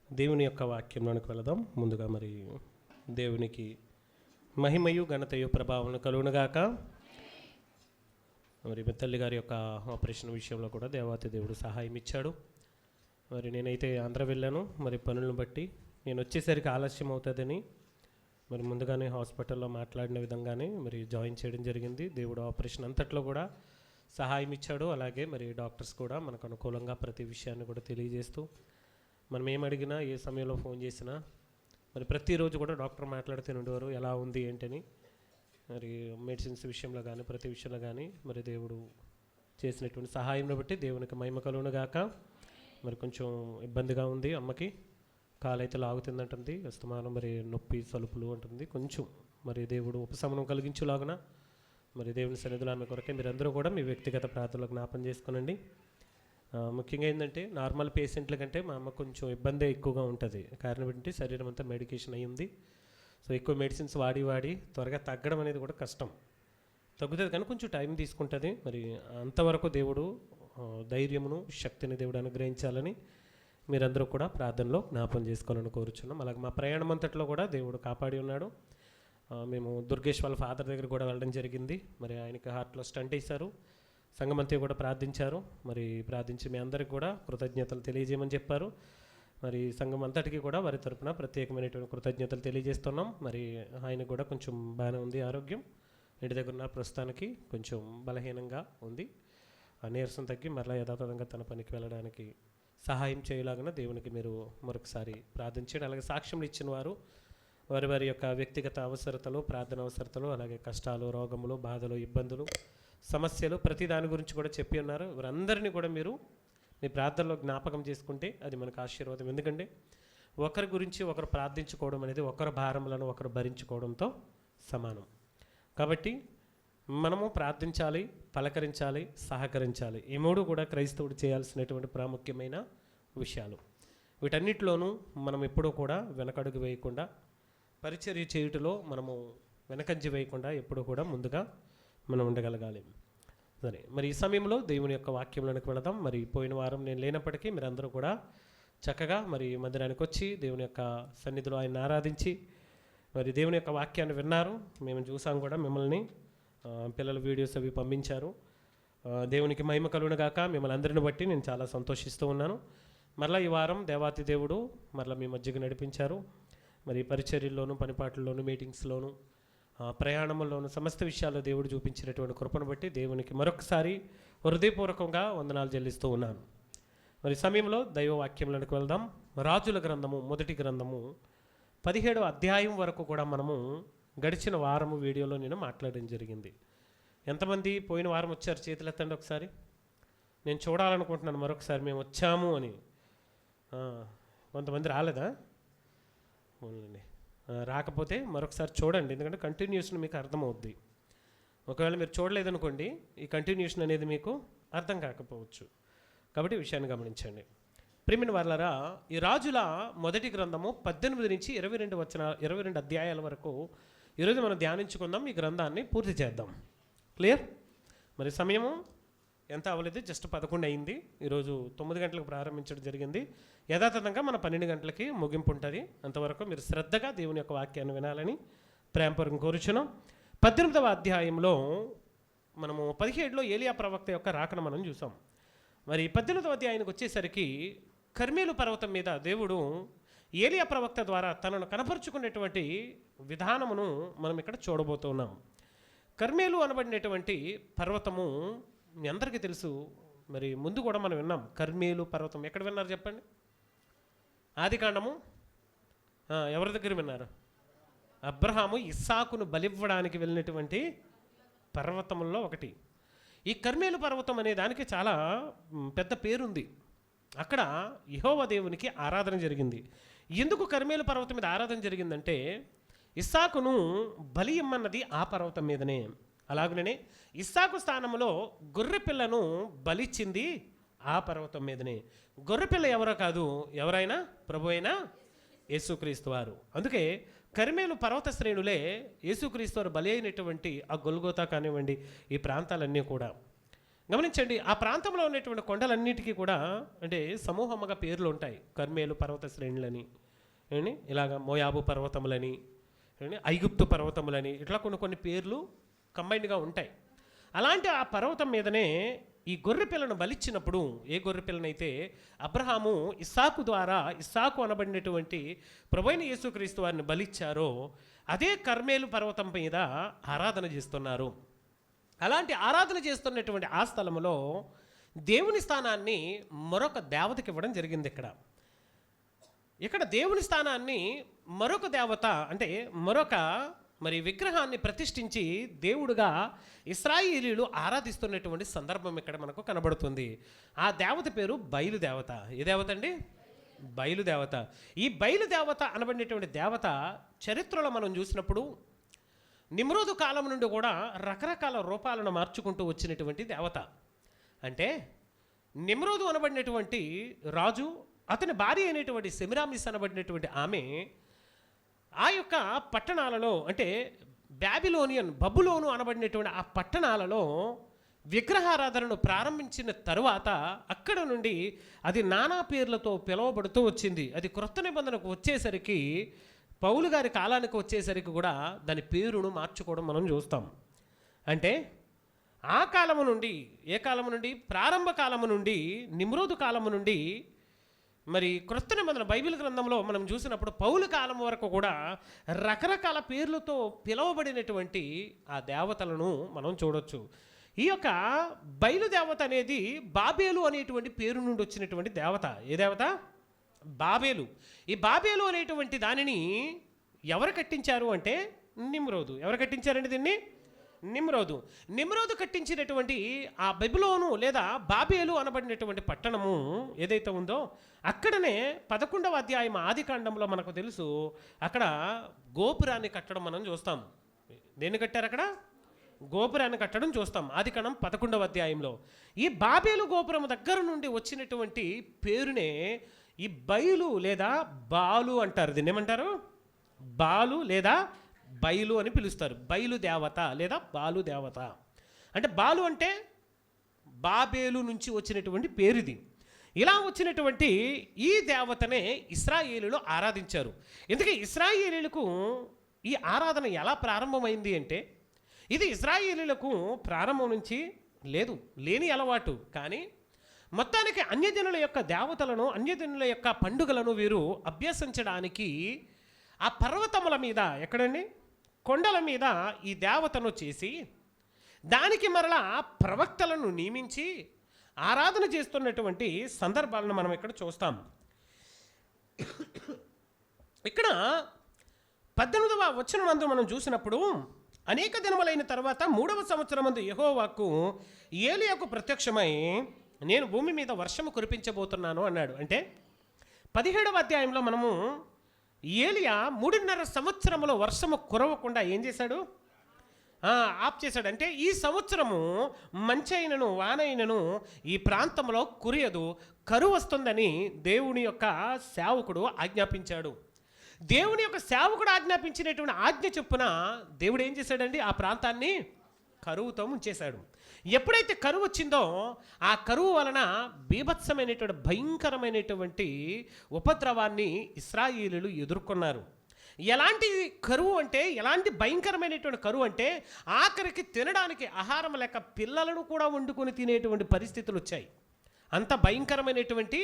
దేవుని యొక్క వాక్యంలోనికి వెళదాం. ముందుగా మరి దేవునికి మహిమయు ఘనతయు ప్రభావం కలుగునుగాక. మరి తల్లి గారి యొక్క ఆపరేషన్ విషయంలో కూడా దేవాతి దేవుడు సహాయం ఇచ్చాడు. మరి నేనైతే ఆంధ్ర వెళ్ళాను. మరి పనులను బట్టి నేను వచ్చేసరికి ఆలస్యం అవుతుందని మరి ముందుగానే హాస్పిటల్లో మాట్లాడిన విధంగానే మరి జాయిన్ చేయడం జరిగింది. దేవుడు ఆపరేషన్ అంతట్లో కూడా సహాయం ఇచ్చాడు. అలాగే మరి డాక్టర్స్ కూడా మనకు అనుకూలంగా ప్రతి విషయాన్ని కూడా తెలియజేస్తూ మనం ఏం అడిగినా ఏ సమయంలో ఫోన్ చేసినా మరి ప్రతిరోజు కూడా డాక్టర్ మాట్లాడుతూ ఉండేవారు ఎలా ఉంది ఏంటని. మరి మెడిసిన్స్ విషయంలో కానీ ప్రతి విషయంలో కానీ మరి దేవుడు చేసినటువంటి సహాయంను బట్టి దేవునికి మహిమ కలుగునుగాక. మరి కొంచెం ఇబ్బందిగా ఉంది అమ్మకి, కాలైతే లాగుతుందంటుంది, అస్తమానం మరి నొప్పి సలుపులు అంటుంది. కొంచెం మరి దేవుడు ఉపశమనం కలిగించులాగున మరి దేవుని సన్నిధిలో ఆమె కొరకే మీరందరూ కూడా మీ వ్యక్తిగత ప్రార్థనలో జ్ఞాపం చేసుకోనండి. ముఖ్యంగా ఏంటంటే నార్మల్ పేషెంట్ల కంటే మా అమ్మ కొంచెం ఇబ్బంది ఎక్కువగా ఉంటుంది. కారణం ఏంటంటే శరీరం అంతా మెడికేషన్ అయ్యింది. సో ఎక్కువ మెడిసిన్స్ వాడి త్వరగా తగ్గడం అనేది కూడా కష్టం. తగ్గుతుంది కానీ కొంచెం టైం తీసుకుంటుంది. మరి అంతవరకు దేవుడు ధైర్యమును శక్తిని దేవుడు అనుగ్రహించాలని మీరందరూ కూడా ప్రార్థనలో జ్ఞాపం చేసుకోవాలని కోరుచున్నాం. అలాగే మా ప్రయాణం అంతట్లో కూడా దేవుడు కాపాడి ఉన్నాడు. మేము దుర్గేష్ వాళ్ళ ఫాదర్ దగ్గర కూడా వెళ్ళడం జరిగింది. మరి ఆయనకి హార్ట్లో స్టంట్ వేశారు. సంఘమంతా కూడా ప్రార్థించారు. మరి ప్రార్థించి మీ అందరికి కూడా కృతజ్ఞతలు తెలియజేయమని చెప్పారు. మరి సంఘం అంతటికి కూడా వారి తరపున ప్రత్యేకమైనటువంటి కృతజ్ఞతలు తెలియజేస్తున్నాం. మరి ఆయన కూడా కొంచెం బాగానే ఉంది ఆరోగ్యం. ఇంటి దగ్గర ఉన్న ప్రస్తుతానికి కొంచెం బలహీనంగా ఉంది. నీరసం తగ్గి మరలా యథాతథంగా తన పనికి వెళ్ళడానికి సహాయం చేయలాగిన దేవునికి మీరు మరొకసారి ప్రార్థించండి. అలాగే సాక్ష్యం ఇచ్చిన వారు వారి వారి యొక్క వ్యక్తిగత అవసరతలు, ప్రార్థన అవసరతలు, అలాగే కష్టాలు, రోగములు, బాధలు, ఇబ్బందులు, సమస్యలు ప్రతి దాని గురించి కూడా చెప్పి ఉన్నారు. వారందరినీ కూడా మీరు మీ ప్రార్థనలో జ్ఞాపకం చేసుకుంటే అది మనకు ఆశీర్వాదం. ఎందుకంటే ఒకరి గురించి ఒకరు ప్రార్థించుకోవడం అనేది ఒకరి భారములను ఒకరు భరించుకోవడంతో సమానం. కాబట్టి మనము ప్రార్థించాలి, పలకరించాలి, సహకరించాలి. ఈ మూడు కూడా క్రైస్తవుడు చేయాల్సినటువంటి ప్రాముఖ్యమైన విషయాలు. వీటన్నిటిలోనూ మనం ఎప్పుడూ కూడా వెనకడుగు వేయకుండా, పరిచర్య చేయుటలో మనము వెనకంజి వేయకుండా ఎప్పుడూ కూడా ముందుగా మనం ఉండగలగాలి. సరే, మరి ఈ సమయంలో దేవుని యొక్క వాక్యంలోనికి వెళదాం. మరి పోయిన వారం నేను లేనప్పటికీ మీరందరూ కూడా చక్కగా మరి మందిరానికి వచ్చి దేవుని యొక్క సన్నిధిలో ఆయన ఆరాధించి మరి దేవుని యొక్క వాక్యాన్ని విన్నారు. మేము చూసాం కూడా, మిమ్మల్ని పిల్లల వీడియోస్ అవి పంపించారు. దేవునికి మహిమ కలుగునుగాక. మిమ్మల్ని అందరిని బట్టి నేను చాలా సంతోషిస్తూ ఉన్నాను. మరలా ఈ వారం దేవాతి దేవుడు మరలా మీ మధ్యకు నడిపించారు. మరి పరిచర్యల్లోనూ, పనిపాట్లలోనూ, మీటింగ్స్లోనూ, ప్రయాణంలోనూ సమస్త విషయాల్లో దేవుడు చూపించినటువంటి కృపను బట్టి దేవునికి మరొకసారి హృదయపూర్వకంగా వందనాలు చెల్లిస్తూ ఉన్నాను. మరి సమయంలో దైవవాక్యంలోకి వెళ్దాం. రాజుల గ్రంథము మొదటి గ్రంథము 17వ అధ్యాయం వరకు కూడా మనము గడిచిన వారము వీడియోలో నేను మాట్లాడడం జరిగింది. ఎంతమంది పోయిన వారం వచ్చారు? చేతులు ఎత్తండి ఒకసారి. నేను చూడాలనుకుంటున్నాను మరొకసారి మేము వచ్చాము అని. కొంతమంది రాలేదా? రాకపోతే మరొకసారి చూడండి, ఎందుకంటే కంటిన్యూషన్ మీకు అర్థమవుద్ది. ఒకవేళ మీరు చూడలేదనుకోండి, ఈ కంటిన్యూషన్ అనేది మీకు అర్థం కాకపోవచ్చు. కాబట్టి విషయాన్ని గమనించండి. ప్రియమైన వారలారా, ఈ రాజుల మొదటి గ్రంథము 18 నుంచి 22 అధ్యాయాల వరకు ఈరోజు మనం ధ్యానించుకుందాం. ఈ గ్రంథాన్ని పూర్తి చేద్దాం. క్లియర్? మరి సమయము ఎంత అవ్వలేదు, జస్ట్ 11 అయింది. ఈరోజు 9 గంటలకు ప్రారంభించడం జరిగింది. యథాతథంగా మన 12 గంటలకి ముగింపు ఉంటుంది. అంతవరకు మీరు శ్రద్ధగా దేవుని యొక్క వాక్యాన్ని వినాలని ప్రేమపూర్వకంగా కోరుచున్నాం. 18వ అధ్యాయంలో మనము 17లో ఏలియా ప్రవక్త యొక్క రాకను మనం చూసాం. మరి 18వ అధ్యాయానికి వచ్చేసరికి కర్మేలు పర్వతం మీద దేవుడు ఏలియా ప్రవక్త ద్వారా తనను కనపరుచుకునేటువంటి విధానమును మనం ఇక్కడ చూడబోతున్నాం. కర్మేలు అనబడినటువంటి పర్వతము మీ అందరికీ తెలుసు. మరి ముందు కూడా మనం విన్నాం. కర్మేలు పర్వతం ఎక్కడ విన్నారు చెప్పండి? ఆదికాండము ఎవరి దగ్గర విన్నారు? అబ్రహాము ఇస్సాకును బలివ్వడానికి వెళ్ళినటువంటి పర్వతముల్లో ఒకటి. ఈ కర్మేలు పర్వతం అనే దానికి చాలా పెద్ద పేరుంది. అక్కడ యెహోవా దేవునికి ఆరాధన జరిగింది. ఎందుకు కర్మేలు పర్వతం మీద ఆరాధన జరిగిందంటే, ఇస్సాకును బలి ఇమ్మన్నది ఆ పర్వతం మీదనే. అలాగనే ఇస్సాకు స్థానంలో గొర్రెపిల్లను బలిచ్చింది ఆ పర్వతం మీదనే. గొర్రెపిల్ల ఎవరో కాదు, ఎవరైనా ప్రభు అయినా యేసుక్రీస్తు వారు. అందుకే కర్మేలు పర్వత శ్రేణులే యేసుక్రీస్తు వారు బలి అయినటువంటి ఆ గొల్గోతా కానివ్వండి, ఈ ప్రాంతాలన్నీ కూడా గమనించండి, ఆ ప్రాంతంలో ఉన్నటువంటి కొండలన్నిటికీ కూడా అంటే సమూహముగా పేర్లు ఉంటాయి. కర్మేలు పర్వత శ్రేణులని, ఇలాగ మోయాబు పర్వతములని, ఐగుప్తు పర్వతములని, ఇట్లా కొన్ని పేర్లు కంబైన్డ్గా ఉంటాయి. అలాంటి ఆ పర్వతం మీదనే ఈ గొర్రె పిల్లను బలిచ్చినప్పుడు, ఏ గొర్రె పిల్లనైతే అబ్రహాము ఇస్సాకు అనబడినటువంటి ప్రభువైన యేసుక్రీస్తు వారిని బలిచ్చారో అదే కర్మేలు పర్వతం మీద ఆరాధన చేస్తున్నారు. అలాంటి ఆరాధన చేస్తున్నటువంటి ఆ స్థలంలో దేవుని స్థానాన్ని మరొక దేవతకి ఇవ్వడం జరిగింది. ఇక్కడ దేవుని స్థానాన్ని మరొక దేవత అంటే మరొక విగ్రహాన్ని ప్రతిష్ఠించి దేవుడుగా ఇశ్రాయేలీయులు ఆరాధిస్తున్నటువంటి సందర్భం ఇక్కడ మనకు కనబడుతుంది. ఆ దేవత పేరు బయలుదేవత. ఏ దేవత అండి? బయలుదేవత. ఈ బయలుదేవత అనబడినటువంటి దేవత చరిత్రలో మనం చూసినప్పుడు నిమ్రోదు కాలం నుండి కూడా రకరకాల రూపాలను మార్చుకుంటూ వచ్చినటువంటి దేవత. అంటే నిమ్రోదు అనబడినటువంటి రాజు, అతని భార్య అయినటువంటి సెమిరామిస్ అనబడినటువంటి ఆమె ఆ యొక్క పట్టణాలలో అంటే బబులోను అనబడినటువంటి ఆ పట్టణాలలో విగ్రహారాధనను ప్రారంభించిన తరువాత అక్కడ నుండి అది నానా పేర్లతో పిలువబడుతూ వచ్చింది. అది క్రొత్త నిబంధనకు వచ్చేసరికి, పౌలు గారి కాలానికి వచ్చేసరికి కూడా దాని పేరును మార్చుకోవడం మనం చూస్తాం. అంటే ఆ కాలము నుండి, ఏ కాలము నుండి? ప్రారంభ కాలము నుండి, నిమ్రోదు కాలము నుండి క్రొత్త నిబంధన బైబిల్ గ్రంథంలో మనం చూసినప్పుడు పౌలు కాలం వరకు కూడా రకరకాల పేర్లతో పిలువబడినటువంటి ఆ దేవతలను మనం చూడొచ్చు. ఈ యొక్క బయలుదేవత అనేది బాబేలు అనేటువంటి పేరు నుండి వచ్చినటువంటి దేవత. ఏ దేవత? బాబేలు. ఈ బాబేలు అనేటువంటి దానిని ఎవరు కట్టించారు అంటే నిమ్రోదు. ఎవరు కట్టించారండి దీన్ని? నిమ్రోదు కట్టించినటువంటి ఆ బబులోను లేదా బాబేలు అనబడినటువంటి పట్టణము ఏదైతే ఉందో అక్కడనే 11వ అధ్యాయం ఆదికాండంలో మనకు తెలుసు, అక్కడ గోపురాన్ని కట్టడం మనం చూస్తాం. దేన్ని కట్టారు? అక్కడ గోపురాన్ని కట్టడం చూస్తాం ఆదికాండం 11వ అధ్యాయంలో. ఈ బాబేలు గోపురం దగ్గర నుండి వచ్చినటువంటి పేరునే ఈ బయలు లేదా బాలు అంటారు. దీన్ని ఏమంటారు? బాలు లేదా బయలు అని పిలుస్తారు. బయలు దేవత లేదా బాలు దేవత. అంటే బాలు అంటే బాబేలు నుంచి వచ్చినటువంటి పేరుది. ఇలా వచ్చినటువంటి ఈ దేవతనే ఇశ్రాయేలీయులు ఆరాధించారు. ఎందుకంటే ఇశ్రాయేలీయులకు ఈ ఆరాధన ఎలా ప్రారంభమైంది అంటే, ఇది ఇశ్రాయేలీయులకు ప్రారంభం నుంచి లేని అలవాటు. కానీ మొత్తానికి అన్యజనుల యొక్క దేవతలను, అన్యజనుల యొక్క పండుగలను వీరు అభ్యసించడానికి ఆ పర్వతముల మీద, ఎక్కడండి? కొండల మీద ఈ దేవతను చేసి దానికి మరలా ప్రవక్తలను నియమించి ఆరాధన చేస్తున్నటువంటి సందర్భాలను మనం ఇక్కడ చూస్తాం. ఇక్కడ 18వ వచనమందు మనం చూసినప్పుడు, అనేక దినములైన తర్వాత 3వ సంవత్సరమందు యెహోవాకు ఏలీయాకు ప్రత్యక్షమై నేను భూమి మీద వర్షము కురిపించబోతున్నాను అన్నాడు. అంటే 17వ అధ్యాయంలో మనము ఏలియా 3.5 సంవత్సరములో వర్షము కురవకుండా ఏం చేశాడు? ఆప్ చేశాడు. అంటే ఈ సంవత్సరము మంచైనను వానైనను ఈ ప్రాంతంలో కురియదు, కరువు వస్తుందని దేవుని యొక్క సేవకుడు ఆజ్ఞాపించాడు. దేవుని యొక్క సేవకుడు ఆజ్ఞాపించినటువంటి ఆజ్ఞ చొప్పున దేవుడు ఏం చేశాడండి? ఆ ప్రాంతాన్ని కరువుతో ముంచేశాడు. ఎప్పుడైతే కరువు వచ్చిందో ఆ కరువు వలన బీభత్సమైనటువంటి భయంకరమైనటువంటి ఉపద్రవాన్ని ఇశ్రాయేలీయులు ఎదుర్కొన్నారు. ఎలాంటి కరువు అంటే, ఎలాంటి భయంకరమైనటువంటి కరువు అంటే, ఆఖరికి తినడానికి ఆహారం లేక పిల్లలను కూడా వండుకొని తినేటువంటి పరిస్థితులు వచ్చాయి. అంత భయంకరమైనటువంటి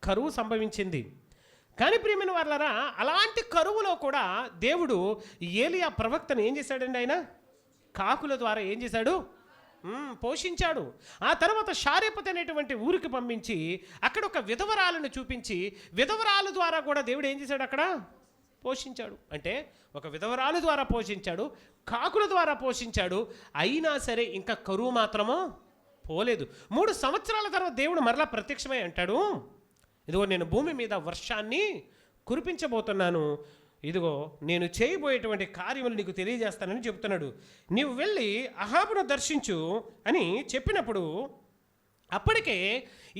కరువు సంభవించింది. కానీ ప్రియమైన వారలారా, అలాంటి కరువులో కూడా దేవుడు ఏలియా ప్రవక్తను ఏం చేశాడండి? ఆయన కాకుల ద్వారా ఏం చేశాడు? పోషించాడు. ఆ తర్వాత షారేపత్ అనేటువంటి ఊరికి పంపించి అక్కడ ఒక విధవరాలను చూపించి, విధవరాలు ద్వారా కూడా దేవుడు ఏం చేశాడు? అక్కడ పోషించాడు. అంటే ఒక విధవరాలు ద్వారా పోషించాడు, కాకుల ద్వారా పోషించాడు. అయినా సరే ఇంకా కరువు మాత్రమో పోలేదు. 3 సంవత్సరాల తర్వాత దేవుడు మరలా ప్రత్యక్షమై అంటాడు, ఇదిగో నేను భూమి మీద వర్షాన్ని కురిపించబోతున్నాను, ఇదిగో నేను చేయబోయేటువంటి కార్యములు నీకు తెలియజేస్తానని చెప్తున్నాడు. నీవు వెళ్ళి అహాబును దర్శించు అని చెప్పినప్పుడు అప్పటికే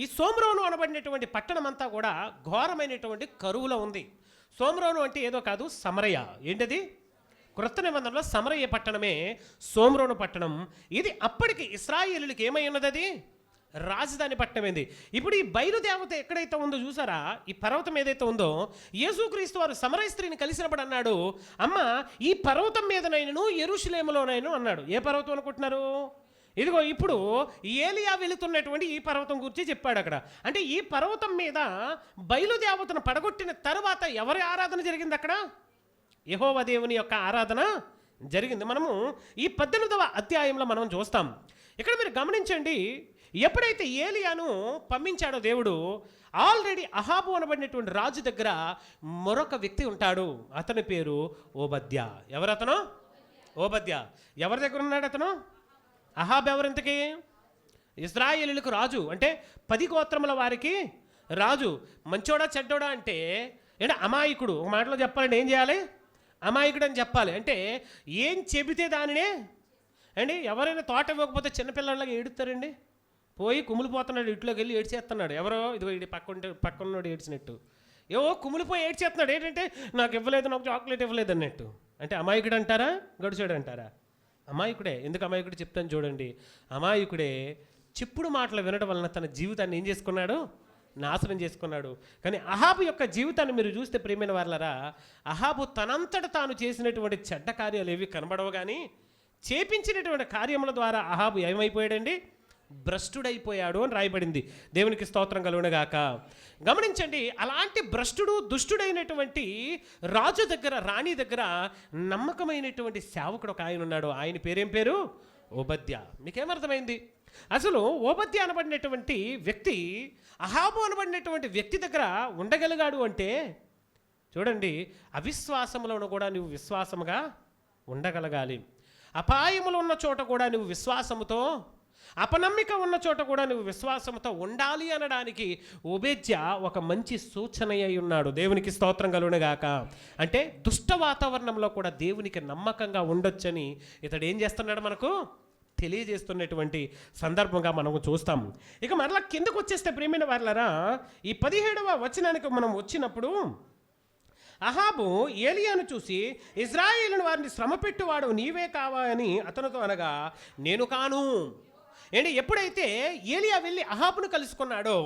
ఈ సోమ్రోను అనబడినటువంటి పట్టణం అంతా కూడా ఘోరమైనటువంటి కరువులో ఉంది. సోమ్రోను అంటే ఏదో కాదు, సమరయ. ఏంటది? క్రొత్త నిబంధనలో సమరయ పట్టణమే సోమ్రోను పట్టణం. ఇది అప్పటికి ఇశ్రాయేలులకు ఏమై ఉన్నది? అది రాజధాని పట్టణం ఏంది. ఇప్పుడు ఈ బయలుదేవత ఎక్కడైతే ఉందో చూసారా, ఈ పర్వతం ఏదైతే ఉందో, యేసుక్రీస్తు వారు సమరయ స్త్రీని కలిసినప్పుడు అన్నాడు, అమ్మ ఈ పర్వతం మీదనైనను యెరూషలేములోనైను అన్నాడు. ఏ పర్వతం అనుకుంటున్నారు? ఇదిగో ఇప్పుడు ఏలియా వెళుతున్నటువంటి ఈ పర్వతం గురించి చెప్పాడు అక్కడ. అంటే ఈ పర్వతం మీద బయలుదేవతను పడగొట్టిన తర్వాత ఎవరి ఆరాధన జరిగింది అక్కడ? యెహోవా దేవుని యొక్క ఆరాధన జరిగింది. మనము ఈ 18వ అధ్యాయంలో మనం చూస్తాం. ఇక్కడ మీరు గమనించండి, ఎప్పుడైతే ఏలియాను పంపించాడో దేవుడు, ఆల్రెడీ అహాబు అనబడినటువంటి రాజు దగ్గర మరొక వ్యక్తి ఉంటాడు. అతని పేరు ఓబద్య. ఎవరతను? ఓబద్య. ఎవరి దగ్గర ఉన్నాడు అతను? అహాబ్ ఎవరింతకి? ఇశ్రాయేలులకు రాజు, అంటే 10 గోత్రముల వారికి రాజు. మంచోడా చెడ్డోడా అంటే అమాయకుడు. ఒక మాటలో చెప్పాలంటే ఏం చేయాలి? అమాయకుడు అని చెప్పాలి. అంటే ఏం చెబితే దానినే అండి. ఎవరైనా తోట ఇవ్వకపోతే చిన్నపిల్లలకి ఏడుతారండి. పోయి కుమిలిపోతున్నాడు, ఇంట్లోకి వెళ్ళి ఏడ్చేస్తున్నాడు. ఎవరో ఇదిగో ఇది పక్కనున్నాడు ఏడ్చినట్టు. ఏవో కుమిలిపోయి ఏడ్చేస్తున్నాడు. ఏంటంటే నాకు ఇవ్వలేదు, నాకు చాక్లెట్ ఇవ్వలేదు అన్నట్టు. అంటే అమాయకుడు అంటారా, గడుచాడు అంటారా? అమాయకుడే. ఎందుకు అమాయకుడు చెప్తాను చూడండి. అమాయకుడే చెప్పుడు మాటలు వినడం వలన తన జీవితాన్ని ఏం చేసుకున్నాడు? నాశనం చేసుకున్నాడు. కానీ అహాబు యొక్క జీవితాన్ని మీరు చూస్తే ప్రియమైన వాళ్ళరా, అహాబు తనంతట తాను చేసినటువంటి చెడ్డ కార్యాలు ఏవి కనబడవు, కానీ చేపించినటువంటి కార్యముల ద్వారా అహాబు ఏమైపోయాడండి? భ్రష్టుడైపోయాడు అని రాయబడింది. దేవునికి స్తోత్రం కలుగునుగాక. గమనించండి, అలాంటి భ్రష్టుడు దుష్టుడైనటువంటి రాజు దగ్గర, రాణి దగ్గర నమ్మకమైనటువంటి సేవకుడు ఒక ఆయన ఉన్నాడు. ఆయన పేరేం పేరు? ఓబద్య. మీకేమర్థమైంది? అసలు ఓబద్య అనబడినటువంటి వ్యక్తి అహాబు అనబడినటువంటి వ్యక్తి దగ్గర ఉండగలిగాడు అంటే చూడండి, అవిశ్వాసములను కూడా నువ్వు విశ్వాసముగా ఉండగలగాలి. అపాయములు ఉన్న చోట కూడా నువ్వు విశ్వాసముతో, అపనమ్మిక ఉన్న చోట కూడా నువ్వు విశ్వాసంతో ఉండాలి అనడానికి ఓబద్య ఒక మంచి సూచన అయి ఉన్నాడు. దేవునికి స్తోత్రం కలుగునుగాక. అంటే దుష్ట వాతావరణంలో కూడా దేవునికి నమ్మకంగా ఉండొచ్చని ఇతడు ఏం చేస్తున్నాడు? మనకు తెలియజేస్తున్నటువంటి సందర్భంగా మనము చూస్తాం. ఇక మరలా కిందకు వచ్చేస్తే ప్రియమైన వారలారా, ఈ 17వ వచనానికి మనం వచ్చినప్పుడు, అహాబు ఏలియాను చూసి, ఇశ్రాయేలు వారిని శ్రమపెట్టువాడు నీవే కావా అని అతనితో అనగా, నేను కాను. ఎప్పుడైతే ఏలియా వెళ్ళి అహాబును కలుసుకున్నాడో,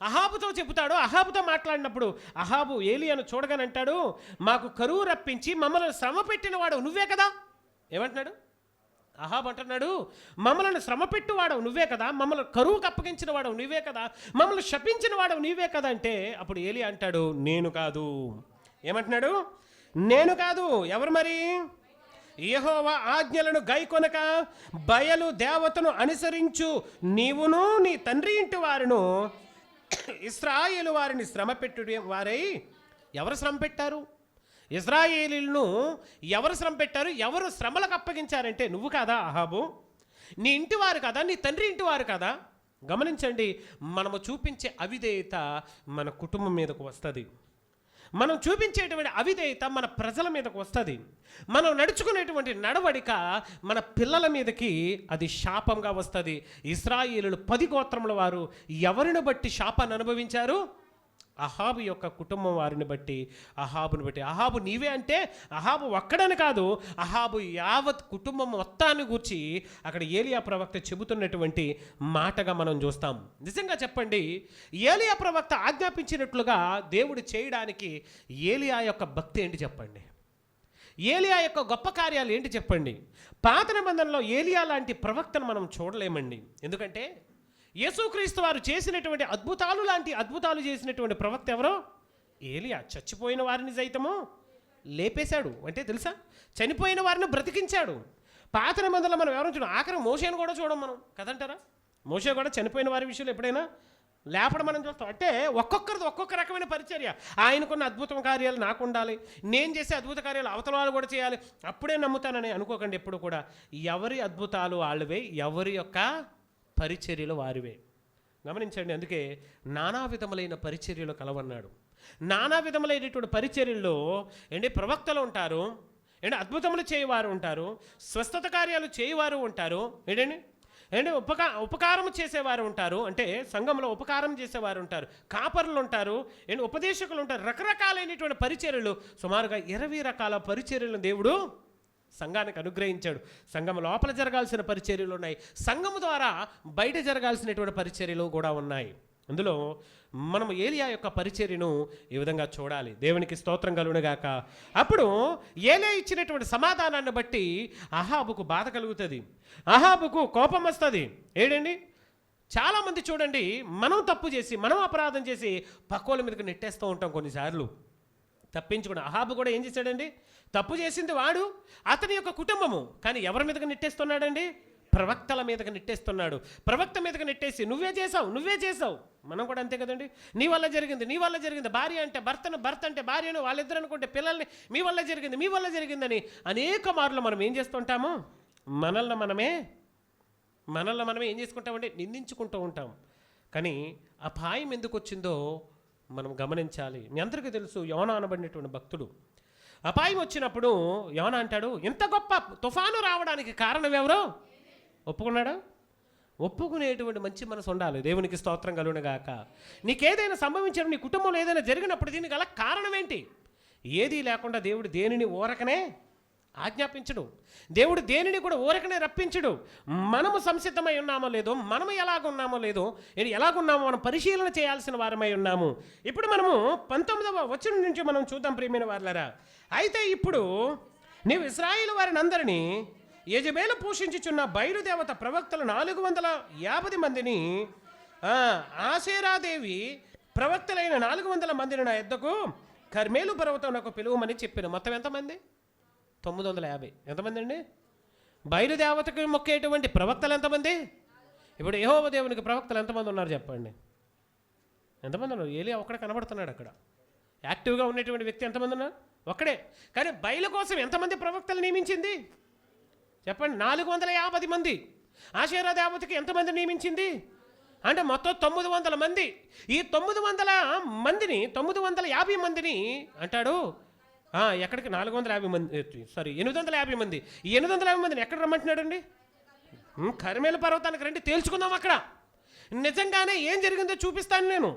అహాబుతో చెబుతాడో, అహాబుతో మాట్లాడినప్పుడు అహాబు ఏలియాను చూడగానంటాడు, మాకు కరువు రప్పించి మమ్మల్ని శ్రమ పెట్టిన వాడు నువ్వే కదా. ఏమంటున్నాడు? అహాబు అంటున్నాడు, మమ్మల్ని శ్రమ పెట్టువాడవు నువ్వే కదా, మమ్మల్ని కరువుకు అప్పగించిన వాడవు నువ్వే కదా, మమ్మల్ని శపించిన వాడవు నీవే కదా అంటే అప్పుడు ఏలియా అంటాడు, నేను కాదు. ఏమంటున్నాడు? నేను కాదు. ఎవరు మరి? యెహోవా ఆజ్ఞలను గైకొనక బయలు దేవతను అనుసరించు నీవును నీ తండ్రి ఇంటి వారును ఇశ్రాయేలు వారిని శ్రమ పెట్టు వారై. ఎవరు శ్రమ పెట్టారు? ఇశ్రాయేలీలను ఎవరు శ్రమ పెట్టారు? ఎవరు శ్రమలకు అప్పగించారంటే నువ్వు కాదా అహాబు? నీ ఇంటి వారు కదా, నీ తండ్రి ఇంటి వారు కదా. గమనించండి, మనము చూపించే అవిధేయత మన కుటుంబం మీదకు వస్తుంది. మనం చూపించేటువంటి అవిధేయత మన ప్రజల మీదకు వస్తుంది. మనం నడుచుకునేటువంటి నడవడిక మన పిల్లల మీదకి అది శాపంగా వస్తుంది. ఇశ్రాయేలులు 10 గోత్రముల వారు ఎవరిని బట్టి శాపాన్ని అనుభవించారు? అహాబు యొక్క కుటుంబం వారిని బట్టి, అహాబుని బట్టి. అహాబు నీవే అంటే అహాబు ఒక్కడని కాదు, అహాబు యావత్ కుటుంబం మొత్తాన్ని గూర్చి అక్కడ ఏలియా ప్రవక్త చెబుతున్నటువంటి మాటగా మనం చూస్తాం. నిజంగా చెప్పండి, ఏలియా ప్రవక్త ఆజ్ఞాపించినట్లుగా దేవుడు చేయడానికి ఏలియా యొక్క భక్తి ఏంటి చెప్పండి? ఏలియా యొక్క గొప్ప కార్యాలు ఏంటి చెప్పండి? పాత నిబంధనలో ఏలియా లాంటి ప్రవక్తను మనం చూడలేమండి. ఎందుకంటే యేసుక్రీస్తు వారు చేసినటువంటి అద్భుతాలు లాంటి అద్భుతాలు చేసినటువంటి ప్రవక్త ఎవరో? ఏలియా. చచ్చిపోయిన వారిని సైతము లేపేశాడు. అంటే తెలుసా, చనిపోయిన వారిని బ్రతికించాడు. పాత నిబంధనలో మనం ఎవరైనా చూడం, ఆఖరి మోషేను కూడా చూడం మనం కదంటారా. మోషే కూడా చనిపోయిన వారి విషయంలో ఎప్పుడైనా లేపడం మనం చూస్తాం. అంటే ఒక్కొక్కరిది ఒక్కొక్క రకమైన పరిచర్య. ఆయనకున్న అద్భుత కార్యాలు నాకు ఉండాలి, నేను చేసే అద్భుత కార్యాలు అవతల వాళ్ళు కూడా చేయాలి, అప్పుడే నమ్ముతానని అనుకోకండి. ఎప్పుడు కూడా ఎవరి అద్భుతాలు వాళ్ళవే, ఎవరి యొక్క పరిచర్యలు వారివే. గమనించండి, అందుకే నానా విధములైన పరిచర్యలు కలవన్నాడు. నానా విధములైనటువంటి పరిచర్యల్లో ప్రవక్తలు ఉంటారు, అద్భుతములు చేయవారు ఉంటారు, స్వస్థత కార్యాలు చేయవారు ఉంటారు, ఉపకారం చేసేవారు ఉంటారు, అంటే సంఘంలో ఉపకారం చేసేవారు ఉంటారు, కాపరులు ఉంటారు, ఉపదేశకులు ఉంటారు. రకరకాలైనటువంటి పరిచర్యలు, సుమారుగా 20 రకాల పరిచర్యలను దేవుడు సంఘానికి అనుగ్రహించాడు. సంఘం లోపల జరగాల్సిన పరిచర్యలు ఉన్నాయి, సంఘము ద్వారా బయట జరగాల్సినటువంటి పరిచర్యలు కూడా ఉన్నాయి. అందులో మనము ఏలియా యొక్క పరిచర్యను ఈ విధంగా చూడాలి. దేవునికి స్తోత్రం కలుగునుగాక. అప్పుడు ఏలియా ఇచ్చినటువంటి సమాధానాన్ని బట్టి అహాబుకు బాధ కలుగుతుంది, అహాబుకు కోపం వస్తుంది. ఏంటండి, చాలామంది చూడండి, మనం తప్పు చేసి మనం అపరాధం చేసి పక్కోళ్ళ మీదకి నెట్టేస్తూ ఉంటాం కొన్నిసార్లు తప్పించుకుని. అహాబు కూడా ఏం చేశాడండి, తప్పు చేసింది వాడు, అతని యొక్క కుటుంబము, కానీ ఎవరి మీదకి నెట్టేస్తున్నాడండి, ప్రవక్తల మీదకి నెట్టేస్తున్నాడు. ప్రవక్త మీదకి నెట్టేసి నువ్వే చేసావు. మనం కూడా అంతే కదండి, నీ వల్ల జరిగింది. భార్య అంటే భర్తను, భర్త అంటే భార్యను, వాళ్ళిద్దరు అనుకుంటే పిల్లల్ని, మీ వల్ల జరిగిందని అనేక మార్లు మనం ఏం చేస్తుంటాము, మనల్ని మనమే ఏం చేసుకుంటామంటే నిందించుకుంటూ ఉంటాం. కానీ అపాయం ఎందుకు వచ్చిందో మనం గమనించాలి. మీ అందరికీ తెలుసు, యోనా అనబడినటువంటి భక్తుడు అపాయం వచ్చినప్పుడు యోనా అంటాడు, ఇంత గొప్ప తుఫాను రావడానికి కారణం ఎవరో ఒప్పుకున్నాడా? ఒప్పుకునేటువంటి మంచి మనసు ఉండాలి. దేవునికి స్తోత్రం కలుగునుగాక. నీకేదైనా సంభవించడం, నీ కుటుంబంలో ఏదైనా జరిగినప్పుడు దీనికి గల కారణం ఏంటి? ఏదీ లేకుండా దేవుడు దేనిని ఊరకనే ఆజ్ఞాపించడు, దేవుడు దేనిని కూడా ఊరకనే రప్పించడు. మనము సంసిద్ధమై ఉన్నామో లేదో, మనము ఎలాగున్నామో మనం పరిశీలన చేయాల్సిన వారమై ఉన్నాము. ఇప్పుడు మనము 19వ వచనం నుంచి మనం చూద్దాం ప్రియమైన వారలారా. అయితే ఇప్పుడు నీవు ఇశ్రాయేలు వారిని అందరినీ యెజెబెలు పోషించుచున్న బయలుదేవత ప్రవక్తలు 450 మందిని, ఆషేరాదేవి ప్రవక్తలైన 400 మందిని నా యొద్దకు కర్మేలు పర్వతం నాకు పిలువమని చెప్పాను. మొత్తం ఎంతమంది? 950. ఎంతమంది అండి? బయలుదేవతకు మొక్కేటువంటి ప్రవక్తలు ఎంతమంది? ఇప్పుడు యెహోవా దేవునికి ప్రవక్తలు ఎంతమంది ఉన్నారు చెప్పండి? ఎంతమంది ఉన్నారు? ఏలియా ఒక్కడే కనబడుతున్నాడు అక్కడ. యాక్టివ్గా ఉన్నటువంటి వ్యక్తి ఎంతమంది ఉన్నారు? ఒక్కడే. కానీ బయలు కోసం ఎంతమంది ప్రవక్తలు నియమించింది చెప్పండి? 450 మంది. ఆషేరా దేవతకి ఎంతమంది నియమించింది అంటే మొత్తం 900 మంది. ఈ 950 మందిని అంటాడు, ఎక్కడికి? 450 మంది, 850 మంది. ఈ 850 మందిని ఎక్కడ రమ్మంటున్నాడండి? కర్మేలు పర్వతానికి రండి, తేల్చుకుందాం. అక్కడ నిజంగానే ఏం జరిగిందో చూపిస్తాను నేను.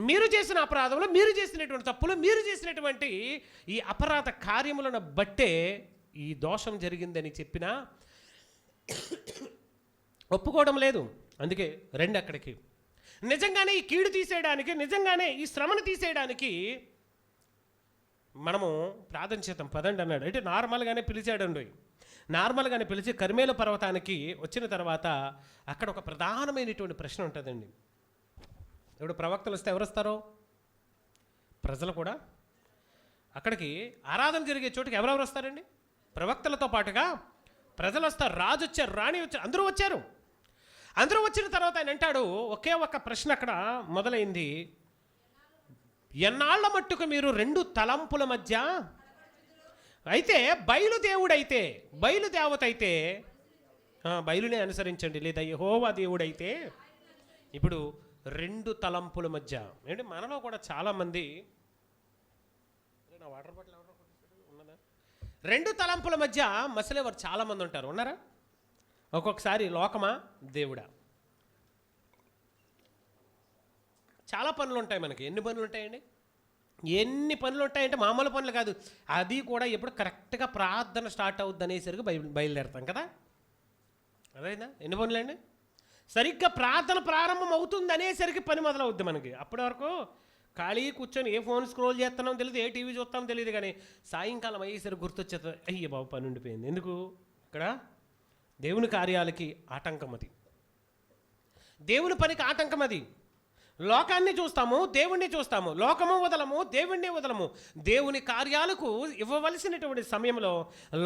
మీరు చేసిన అపరాధంలో, మీరు చేసినటువంటి తప్పులు, మీరు చేసినటువంటి ఈ అపరాధ కార్యములను బట్టే ఈ దోషం జరిగిందని చెప్పినా ఒప్పుకోవడం లేదు. అందుకే రండి అక్కడికి. నిజంగానే ఈ కీడు తీసేయడానికి, నిజంగానే ఈ శ్రమను తీసేయడానికి మనము ప్రార్థన చేద్దాం పదండి అన్నాడు. అంటే నార్మల్గానే పిలిచాడండి. నార్మల్గానే పిలిచి కర్మేలు పర్వతానికి వచ్చిన తర్వాత అక్కడ ఒక ప్రధానమైనటువంటి ప్రశ్న ఉంటుందండి. ఇప్పుడు ప్రవక్తలు వస్తే ఎవరు వస్తారో? ప్రజలు కూడా. అక్కడికి ఆరాధన జరిగే చోటుకి ఎవరెవరు వస్తారండి? ప్రవక్తలతో పాటుగా ప్రజలు వస్తారు, రాజు వచ్చారు, రాణి వచ్చారు, అందరూ వచ్చారు. అందరూ వచ్చిన తర్వాత ఆయన అంటాడు, ఒకే ఒక ప్రశ్న అక్కడ మొదలైంది. ఎన్నాళ్ల మట్టుకు మీరు 2 తలంపుల మధ్య? అయితే బయలుదేవత అయితే బయలునే అనుసరించండి, లేదా యెహోవా దేవుడైతే ఇప్పుడు 2 తలంపుల మధ్య. ఏంటి, మనలో కూడా చాలామంది నా వాటర్ బాటిల్ ఉన్నదా? 2 తలంపుల మధ్య మసలేవారు చాలామంది ఉంటారు. ఉన్నారా? ఒక్కొక్కసారి లోకమా దేవుడా? చాలా పనులు ఉంటాయి మనకి. ఎన్ని పనులు ఉంటాయండి? ఎన్ని పనులు ఉంటాయంటే మామూలు పనులు కాదు. అది కూడా ఎప్పుడు కరెక్ట్గా ప్రార్థన స్టార్ట్ అవుద్ది అనేసరికి బయలుదేరుతాం కదా. అదేనా? ఎన్ని పనులు అండి? సరిగ్గా ప్రార్థన ప్రారంభం అవుతుంది అనేసరికి పని మొదలవుద్ది మనకి. అప్పటి వరకు ఖాళీ కూర్చొని ఏ ఫోన్ స్క్రోల్ చేస్తున్నామో తెలియదు, ఏ టీవీ చూస్తామో తెలియదు. కానీ సాయంకాలం అయ్యేసరికి గుర్తొచ్చేది, అయ్యే బాబు పని ఉండిపోయింది. ఎందుకు? ఇక్కడ దేవుని కార్యాలకి ఆటంకం అది, దేవుని పనికి ఆటంకం అది. లోకాన్ని చూస్తాము, దేవుణ్ణి చూస్తాము. లోకము వదలము, దేవుణ్ణి వదలము. దేవుని కార్యాలకు ఇవ్వవలసినటువంటి సమయంలో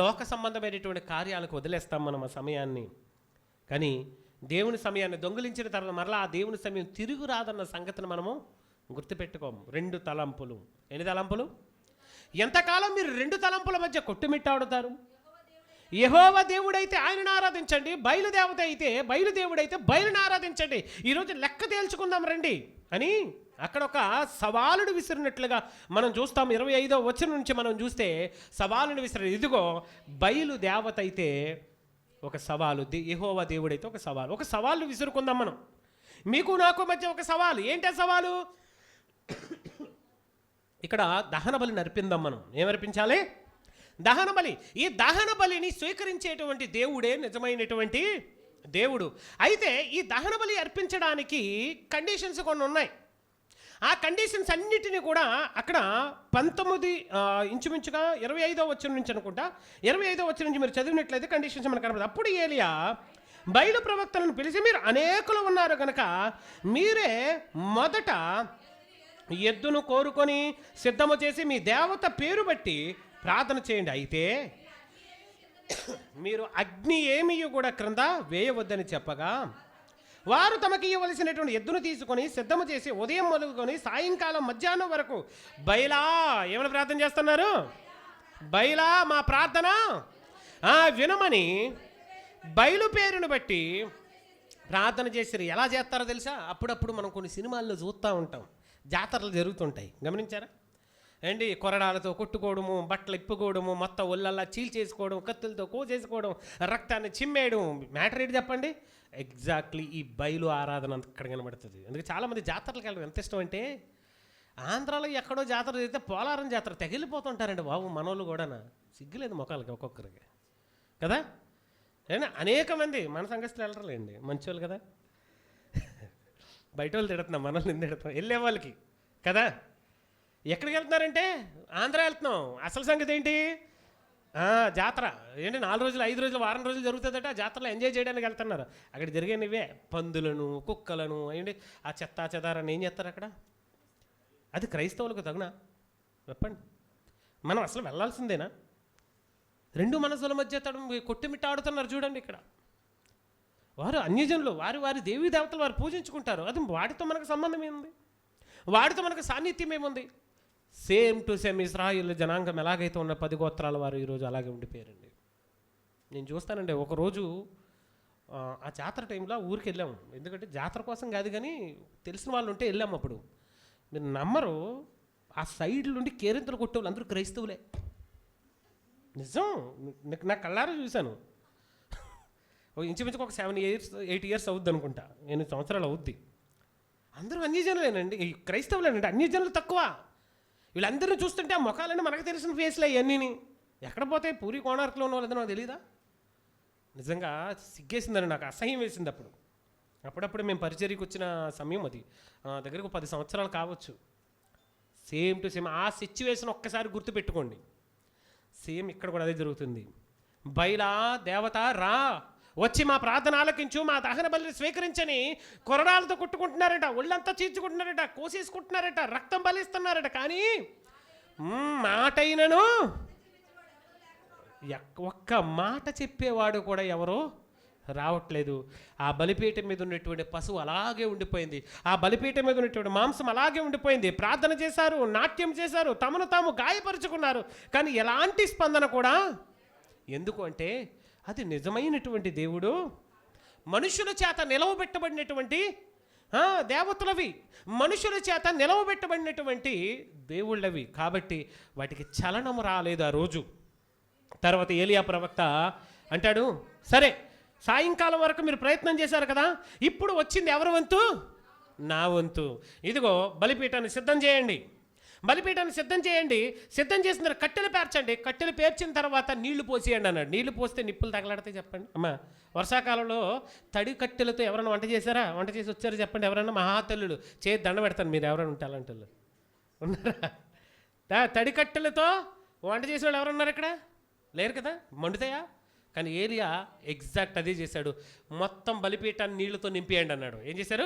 లోక సంబంధమైనటువంటి కార్యాలకు వదిలేస్తాం మనం ఆ సమయాన్ని. కానీ దేవుని సమయాన్ని దొంగిలించిన తర్వాత మరలా ఆ దేవుని సమయం తిరిగి రాదన్న సంగతిని మనము గుర్తుపెట్టుకోము. 2 తలంపులు. ఎన్ని తలంపులు? ఎంతకాలం మీరు 2 తలంపుల మధ్య కొట్టుమిట్టాడుతారు? యెహోవా దేవుడైతే ఆయనను ఆరాధించండి, బయలుదేవత అయితే బయలుదేవుడైతే బయలును ఆరాధించండి. ఈరోజు లెక్క తేల్చుకుందాం రండి అని అక్కడ ఒక సవాలును విసిరినట్లుగా మనం చూస్తాం. 25వ వచనం నుంచి మనం చూస్తే సవాలును విసిరి, ఇదిగో బయలుదేవత అయితే ఒక సవాలు, యెహోవా దేవుడైతే ఒక సవాలు. ఒక సవాలు విసురుకుందాం మనం. మీకు నాకు మధ్య ఒక సవాలు. ఏంటి ఆ సవాలు? ఇక్కడ దహన బలిని అర్పిందాం మనం. ఏమర్పించాలి? దహన బలి. ఈ దహన బలిని స్వీకరించేటువంటి దేవుడే నిజమైనటువంటి దేవుడు. అయితే ఈ దహన బలి అర్పించడానికి కండిషన్స్ కొన్ని ఉన్నాయి. ఆ కండిషన్స్ అన్నిటినీ కూడా అక్కడ 19 ఇంచుమించుగా 25వ వచనం నుంచి అనుకుంటా, 25వ వచనం నుంచి మీరు చదివినట్లయితే కండిషన్స్ మనకు కనబడదు. అప్పుడు ఏలియా బయలు ప్రవక్తలను పిలిచి, మీరు అనేకులు ఉన్నారు కనుక మీరే మొదట ఎద్దును కోరుకొని సిద్ధము చేసి మీ దేవత పేరు బట్టి ప్రార్థన చేయండి. అయితే మీరు అగ్ని ఏమీ కూడా క్రింద వేయవద్దని చెప్పగా, వారు తమకి ఇవ్వవలసినటువంటి ఎద్దును తీసుకొని సిద్ధము చేసి ఉదయం మొదలుకొని సాయంకాలం మధ్యాహ్నం వరకు బయలా ఏమైనా ప్రార్థన చేస్తున్నారు? బయలా మా ప్రార్థన వినమని బయలు పేరును బట్టి ప్రార్థన చేసిరు. ఎలా చేస్తారో తెలుసా? అప్పుడప్పుడు మనం కొన్ని సినిమాల్లో చూస్తూ ఉంటాం, జాతరలు జరుగుతుంటాయి, గమనించారా అండి? కొరడాలతో కొట్టుకోవడము, బట్టలు ఇప్పుకోవడము, మొత్తం ఒళ్ళల్లా చీల్చేసుకోవడం, కత్తులతో కోసేసుకోవడం, రక్తాన్ని చిమ్మేయడం. మ్యాటర్ ఏంటి చెప్పండి? ఎగ్జాక్ట్లీ ఈ బయలు ఆరాధన అక్కడ కనబడుతుంది. అందుకే చాలామంది జాతరలకు వెళ్ళడం ఎంత ఇష్టం అంటే, ఆంధ్రాలో ఎక్కడో జాతర జరిగితే పోలారం జాతర తెగిలిపోతుంటారండి బాబు. మనోళ్ళు కూడా సిగ్గులేదు ముఖాలకి ఒక్కొక్కరికి కదా. అయినా అనేక మంది మన సంఘస్థులు వెళ్ళరులేండి, మంచోళ్ళు కదా. బయట వాళ్ళు తిడుతున్నాం, మనల్ని తిడుతున్నాం వెళ్ళే వాళ్ళకి కదా. ఎక్కడికి వెళ్తున్నారంటే ఆంధ్ర వెళ్తున్నాం. అసలు సంగతి ఏంటి? జాతర ఏంటి 4 రోజులు 5 రోజులు వారం రోజులు జరుగుతుందట. ఆ జాతరలో ఎంజాయ్ చేయడానికి వెళ్తున్నారు. అక్కడ జరిగేనివే పందులను, కుక్కలను, ఏంటి ఆ చెత్త చెదారాన్ని ఏం చేస్తారు అక్కడ? అది క్రైస్తవులకు తగునా? చెప్పండి. మనం అసలు వెళ్ళాల్సిందేనా? 2 మనసుల మధ్య కొట్టుమిట్టాడుతున్నారు చూడండి. ఇక్కడ వారు అన్యజనులు, వారి దేవీ దేవతలు వారు పూజించుకుంటారు. అది వాటితో మనకు సంబంధం ఏముంది? వాటితో మనకు సాన్నిధ్యం ఏముంది? సేమ్ టు సేమ్ ఇశ్రాయేల్ జనాంగం ఎలాగైతే ఉన్న 10 గోత్రాల వారు ఈరోజు అలాగే ఉండిపోయారండి. నేను చూస్తానండి, ఒకరోజు ఆ జాతర టైంలో ఊరికి వెళ్ళాము. ఎందుకంటే జాతర కోసం కాదు కానీ తెలిసిన వాళ్ళు ఉంటే వెళ్ళాము. అప్పుడు మీరు నమ్మరు, ఆ సైడ్ నుండి కేరింతలు కొట్టేవాళ్ళు అందరూ క్రైస్తవులే. నిజం, నా కళ్ళారా చూశాను. ఇంచుమించుకు ఒక 7 years 8 years అవుద్ది అనుకుంటా, 8 సంవత్సరాలు అవుద్ది. అందరూ అన్యజనులేనండి, క్రైస్తవులేనండి. అన్యజనులు తక్కువ. వీళ్ళందరినీ చూస్తుంటే ఆ ముఖాలన్నీ మనకు తెలిసిన ఫేస్లే ఇవన్నీ. ఎక్కడ పోతే పూరి కోణార్కులో ఉన్న వాళ్ళందరూ నాకు తెలీదా? నిజంగా సిగ్గేసిందని, నాకు అసహ్యం వేసింది. అప్పుడప్పుడు మేము పరిచర్యకు వచ్చిన సమయం అది, దగ్గరకు 10 సంవత్సరాలు కావచ్చు. సేమ్ టు సేమ్ ఆ సిచ్యువేషన్ ఒక్కసారి గుర్తుపెట్టుకోండి. సేమ్ ఇక్కడ కూడా అదే జరుగుతుంది. బయలా దేవత రా, వచ్చి మా ప్రార్థన ఆలకించు, మా దహన బలిని స్వీకరించని కొరడాలతో కొట్టుకుంటున్నారట, ఒళ్ళంతా చీల్చుకుంటున్నారట, కోసేసుకుంటున్నారట, రక్తం బలిస్తున్నారట. కానీ మాటైనను ఒక్క మాట చెప్పేవాడు కూడా ఎవరో రావట్లేదు. ఆ బలిపీఠం మీద ఉన్నటువంటి పశువు అలాగే ఉండిపోయింది, ఆ బలిపీఠం మీద ఉన్నటువంటి మాంసం అలాగే ఉండిపోయింది. ప్రార్థన చేశారు, నాట్యం చేశారు, తమను తాము గాయపరుచుకున్నారు, కానీ ఎలాంటి స్పందన కూడా. ఎందుకు అంటే అది నిజమైనటువంటి దేవుడు, మనుషుల చేత నిలవబెట్టబడినటువంటి దేవతలవి, మనుషుల చేత నిలవబెట్టబడినటువంటి దేవుళ్ళవి. కాబట్టి వాటికి చలనం రాలేదు ఆ రోజు. తర్వాత ఏలియా ప్రవక్త అంటాడు, సరే సాయంకాలం వరకు మీరు ప్రయత్నం చేశారు కదా, ఇప్పుడు వచ్చింది ఎవరి వంతు? నా వంతు. ఇదిగో బలిపీఠాన్ని సిద్ధం చేయండి, బలిపీఠాన్ని సిద్ధం చేయండి. సిద్ధం చేసిన తర్వాత కట్టెలు పేర్చండి, కట్టెలు పేర్చిన తర్వాత నీళ్లు పోసేయండి అన్నాడు. నీళ్లు పోస్తే నిప్పులు తగలాడితే చెప్పండి అమ్మా. వర్షాకాలంలో తడి కట్టెలతో ఎవరైనా వంట చేశారా? వంట చేసి వచ్చారు చెప్పండి ఎవరైనా? మహాతల్లులు చేతి దండ పెడతాను, మీరు ఎవరైనా ఉంటే అలాంటి ఉన్నారా? తడి కట్టెలతో వంట చేసిన వాళ్ళు ఎవరున్నారు ఇక్కడ? లేరు కదా, మండుతాయా? కానీ ఏలియా ఎగ్జాక్ట్ అదే చేశాడు. మొత్తం బలిపీఠాన్ని నీళ్లతో నింపేయండి అన్నాడు. ఏం చేశారు?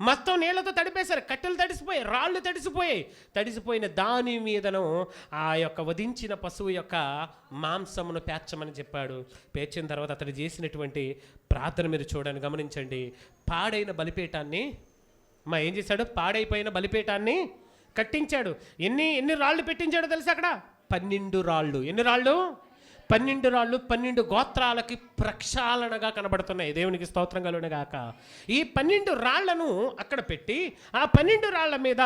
మొత్తం నీళ్లతో తడిపేశారు. కట్టెలు తడిసిపోయాయి, రాళ్ళు తడిసిపోయాయి. తడిసిపోయిన దాని మీదను ఆ యొక్క వధించిన పశువు యొక్క మాంసమును పేర్చమని చెప్పాడు. పేర్చిన తర్వాత అతడు చేసినటువంటి ప్రార్థన మీరు చూడండి, గమనించండి. పాడైన బలిపీఠాన్ని ఏం చేశాడు? పాడైపోయిన బలిపీఠాన్ని కట్టించాడు. ఎన్ని రాళ్ళు పెట్టించాడో తెలుసు అక్కడ? 12 రాళ్ళు. ఎన్ని రాళ్ళు? 12 రాళ్ళు. 12 గోత్రాలకి ప్రక్షాళనగా కనబడుతున్నాయి. దేవునికి స్తోత్రం కలుగును గాక. ఈ 12 రాళ్లను అక్కడ పెట్టి ఆ 12 రాళ్ల మీద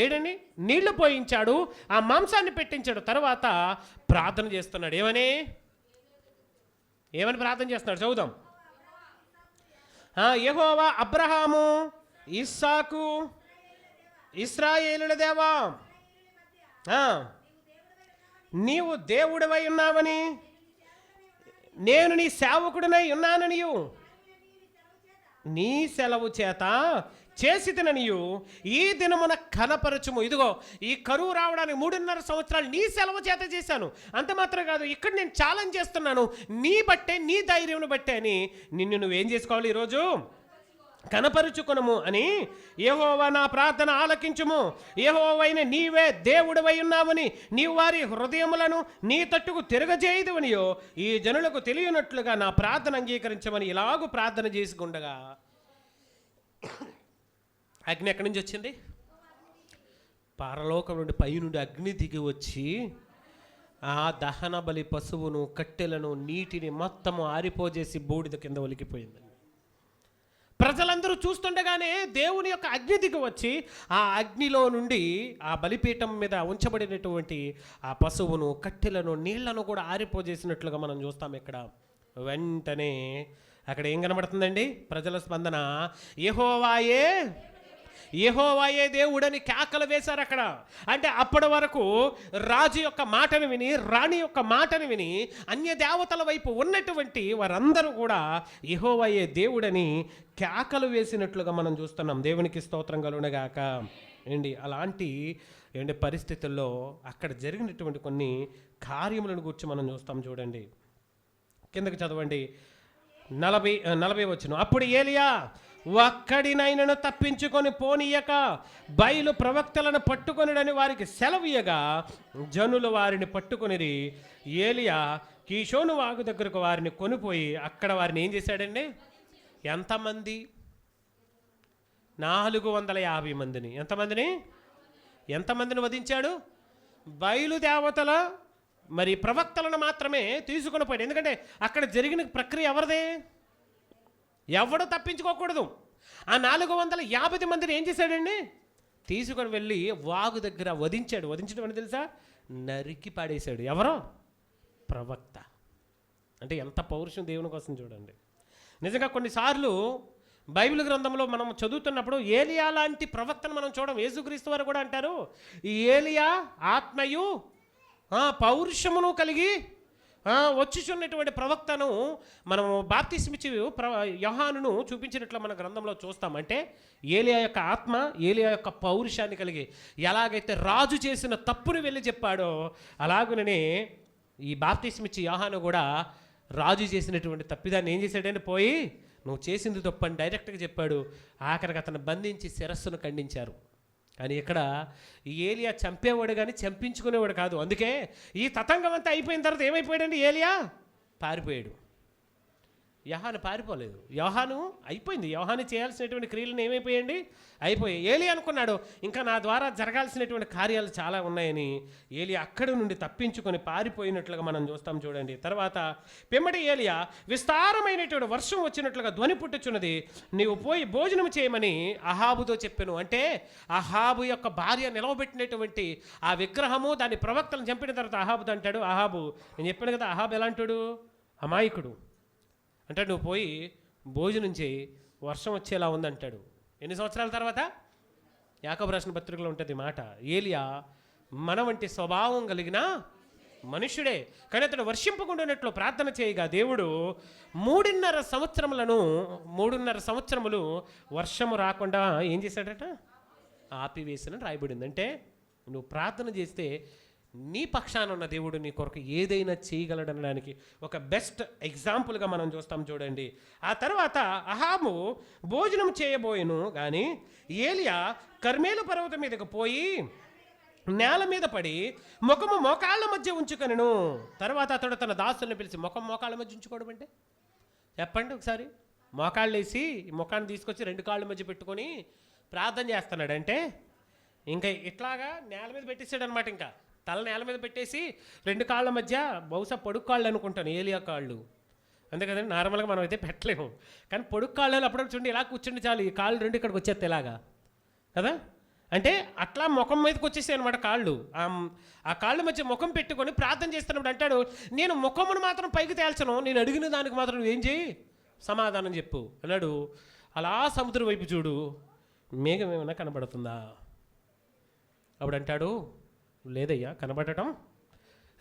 ఏడని నీళ్లు పోయించాడు, ఆ మాంసాన్ని పెట్టించాడు. తర్వాత ప్రార్థన చేస్తున్నాడు. ఏమని ప్రార్థన చేస్తున్నాడు చదువుదాం. యెహోవా అబ్రహాము, ఇస్సాకు, ఇశ్రాయేలుల దేవా, నీవు దేవుడివై ఉన్నావని, నేను నీ సేవకుడినై ఉన్నాననియు, నీ సెలవు చేత చేసి తిననియు ఈ దినమున కనపరచుము. ఇదిగో ఈ కరువు రావడానికి 3.5 సంవత్సరాలు నీ సెలవు చేత చేశాను. అంత మాత్రం కాదు, ఇక్కడ నేను ఛాలెంజ్ చేస్తున్నాను, నీ బట్టే, నీ ధైర్యం బట్టే అని నిన్ను నువ్వేం చేసుకోవాలి, ఈరోజు కనపరుచుకొనుము అని. యెహోవా నా ప్రార్థన ఆలకించుము, యెహోవైన నీవే దేవుడివై ఉన్నావని, నీవు వారి హృదయములను నీ తట్టుకు తిరగజేయుదువనియో ఈ జనులకు తెలియనట్లుగా నా ప్రార్థన అంగీకరించమని ఇలాగూ ప్రార్థన చేసుకుండగా అగ్ని ఎక్కడి నుంచి వచ్చింది? పరలోకం నుండి, పై నుండి అగ్ని దిగి వచ్చి ఆ దహన బలి పశువును, కట్టెలను, నీటిని మొత్తము ఆరిపోజేసి బూడిద కింద ఒలికిపోయింది. ప్రజలందరూ చూస్తుండగానే దేవుని యొక్క అగ్ని దిగి వచ్చి ఆ అగ్నిలో నుండి ఆ బలిపీఠం మీద ఉంచబడినటువంటి ఆ పశువును, కట్టెలను, నీళ్లను కూడా ఆరిపోజేసినట్లుగా మనం చూస్తాం. ఇక్కడ వెంటనే అక్కడ ఏం కనబడుతుందండి? ప్రజల స్పందన, యెహోవాయే యెహోవాయే దేవుడని కేకలు వేశారు అక్కడ. అంటే అప్పటి వరకు రాజు యొక్క మాటను విని, రాణి యొక్క మాటను విని అన్య దేవతల వైపు ఉన్నటువంటి వారందరూ కూడా యెహోవాయే దేవుడని కేకలు వేసినట్లుగా మనం చూస్తున్నాం. దేవునికి స్తోత్రం కలుగునుగాక. ఏంటి అలాంటి పరిస్థితుల్లో అక్కడ జరిగినటువంటి కొన్ని కార్యములను గురించి మనం చూస్తాం. చూడండి, కిందకి చదవండి, 40 వచనం. అప్పుడు ఏలియా ఒక్కడినైనను తప్పించుకొని పోనీయక బయలు ప్రవక్తలను పట్టుకొనిడని వారికి సెలవీయగా జనులు వారిని పట్టుకొనిరి. ఏలియా కీషోను వాగు దగ్గరకు వారిని కొనిపోయి అక్కడ వారిని ఏం చేశాడండి? ఎంతమంది? 450 మందిని. ఎంతమందిని వధించాడు? బయలుదేవతల మరి ప్రవక్తలను మాత్రమే తీసుకొని పోయాడు. ఎందుకంటే అక్కడ జరిగిన ప్రక్రియ ఎవరిదే? ఎవడు తప్పించుకోకూడదు. ఆ 450 మందిని ఏం చేశాడండి? తీసుకొని వెళ్ళి వాగు దగ్గర వధించాడు. వధించడం అని తెలుసా? నరికి పాడేశాడు. ఎవరో? ప్రవక్త. అంటే ఎంత పౌరుషం దేవుని కోసం చూడండి. నిజంగా కొన్నిసార్లు బైబిల్ గ్రంథంలో మనం చదువుతున్నప్పుడు ఏలియా లాంటి ప్రవక్తను మనం చూడం. యేసుక్రీస్తు వారు కూడా అంటారు, ఈ ఏలియా ఆత్మయు పౌరుషమును కలిగి వచ్చుచున్నటువంటి ప్రవక్తను మనము బాప్తిస్మిచ్చి యోహానును చూపించినట్లు మన గ్రంథంలో చూస్తాం. అంటే ఏలియా యొక్క ఆత్మ, ఏలియా యొక్క పౌరుషాన్ని కలిగి ఎలాగైతే రాజు చేసిన తప్పును వెళ్ళి చెప్పాడో అలాగుననే ఈ బాప్తిస్మిచ్చి యోహాను కూడా రాజు చేసినటువంటి తప్పిదాన్ని ఏం చేశాడంటే పోయి నువ్వు చేసింది తప్పు అని డైరెక్ట్గా చెప్పాడు. ఆఖరికి అతను బంధించి శిరస్సును ఖండించారు. కానీ ఇక్కడ ఈ ఏలియా చంపేవాడు కానీ చంపించుకునేవాడు కాదు. అందుకే ఈ తతంగం అంతా అయిపోయిన తర్వాత ఏమైపోయాడండి? ఏలియా పారిపోయాడు. యోహాను పారిపోలేదు. యోహాను అయిపోయింది. యోహాను చేయాల్సినటువంటి క్రియలను ఏమైపోయాయండి? అయిపోయాయి. ఏలియా అనుకున్నాడు ఇంకా నా ద్వారా జరగాల్సినటువంటి కార్యాలు చాలా ఉన్నాయని ఏలియా అక్కడి నుండి తప్పించుకొని పారిపోయినట్లుగా మనం చూస్తాం. చూడండి, తర్వాత పిమ్మటి ఏలియా విస్తారమైనటువంటి వర్షం వచ్చినట్లుగా ధ్వని పుట్టుచున్నది, నీవు పోయి భోజనం చేయమని అహాబుతో చెప్పాను. అంటే అహాబు యొక్క భార్య నిలవబెట్టినటువంటి ఆ విగ్రహము, దాని ప్రవక్తలను చంపిన తర్వాత అహాబుతో అంటాడు, అహాబు నేను చెప్పాను కదా, అహాబు ఎలా అంటాడు? అమాయకుడు. అంటే నువ్వు పోయి భోజనం చేయి, వర్షం వచ్చేలా ఉందంటాడు. ఎన్ని సంవత్సరాల తర్వాత? యాకోబు రాసిన పత్రికలో ఉంటుంది మాట. ఏలియా మన వంటి స్వభావం కలిగిన మనుష్యుడే, కానీ అతడు వర్షింపకుండానట్లు ప్రార్థన చేయగా దేవుడు 3.5 సంవత్సరములు వర్షము రాకుండా ఏం చేశాడట? ఆపివేసిన రాయబడింది. అంటే నువ్వు ప్రార్థన చేస్తే నీ పక్షాన ఉన్న దేవుడు నీ కొరకు ఏదైనా చేయగలడనడానికి ఒక బెస్ట్ ఎగ్జాంపుల్గా మనం చూస్తాం. చూడండి, ఆ తర్వాత అహాబు భోజనం చేయబోయెను కానీ ఏలియా కర్మేలు పర్వతం మీదకు పోయి నేల మీద పడి ముఖము మోకాళ్ళ మధ్య ఉంచుకొనెను. తర్వాత అతడు తన దాసులను పిలిచి, ముఖం మోకాళ్ళ మధ్య ఉంచుకోవడం అంటే చెప్పండి ఒకసారి. మోకాళ్ళు వేసి ముఖాన్ని తీసుకొచ్చి 2 కాళ్ళ మధ్య పెట్టుకొని ప్రార్థన చేస్తున్నాడు. అంటే ఇంకా ఇట్లాగా నేల మీద పెట్టేసాడు అనమాట. ఇంకా తల నేల మీద పెట్టేసి 2 కాళ్ళ మధ్య, బహుశా పొడుగు కాళ్ళు అనుకుంటాను, ఏలియా కాళ్ళు. అంతే కదండి, నార్మల్గా మనం అయితే పెట్టలేము. కానీ పొడుగు కాళ్ళు అప్పుడప్పుడు చూడండి, ఇలా కూర్చుండి చాలు ఈ కాళ్ళు 2 ఇక్కడికి వచ్చేస్తే ఇలాగా కదా. అంటే అట్లా ముఖం మీదకి వచ్చేసాయి అనమాట కాళ్ళు. ఆ కాళ్ళ మధ్య ముఖం పెట్టుకొని ప్రార్థన చేస్తున్నప్పుడు అంటాడు, నేను ముఖమును మాత్రం పైకి తేల్చను, నేను అడిగిన దానికి మాత్రం నువ్వేం చేయి, సమాధానం చెప్పు అన్నాడు. అలా సముద్రం వైపు చూడు, మేఘం ఏమైనా కనబడుతుందా? అప్పుడు అంటాడు, లేదయ్యా కనబడటం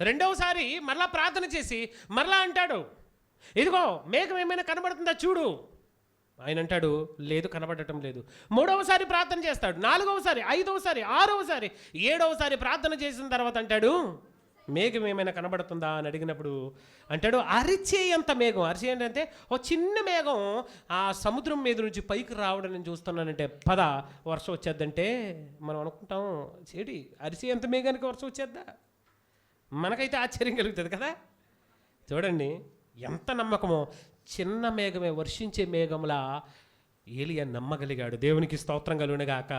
రెండవసారి మరలా ప్రార్థన చేసి మరలా అంటాడు, ఇదిగో మేఘం ఏమైనా కనబడుతుందా చూడు. ఆయన అంటాడు, లేదు, కనబడటం లేదు. మూడవసారి ప్రార్థన చేస్తాడు, నాలుగవసారి, ఐదవసారి, ఆరవసారి, ఏడవసారి ప్రార్థన చేసిన తర్వాత అంటాడు, మేఘం ఏమైనా కనబడుతుందా అని అడిగినప్పుడు అంటాడు, అరిచేయంత మేఘం. అరిచే అంటే ఒక చిన్న మేఘం ఆ సముద్రం మీద నుంచి పైకి రావడం నేను చూస్తున్నానంటే, పద వర్షం వచ్చేద్దంటే మనం అనుకుంటాం, చెడి అరిచేయంత మేఘానికి వర్షం వచ్చేద్దా? మనకైతే ఆశ్చర్యం కలుగుతుంది కదా. చూడండి ఎంత నమ్మకమో, చిన్న మేఘమే వర్షించే మేఘంలా ఏలియా నమ్మగలిగాడు. దేవునికి స్తోత్రం కలుగునుగాక.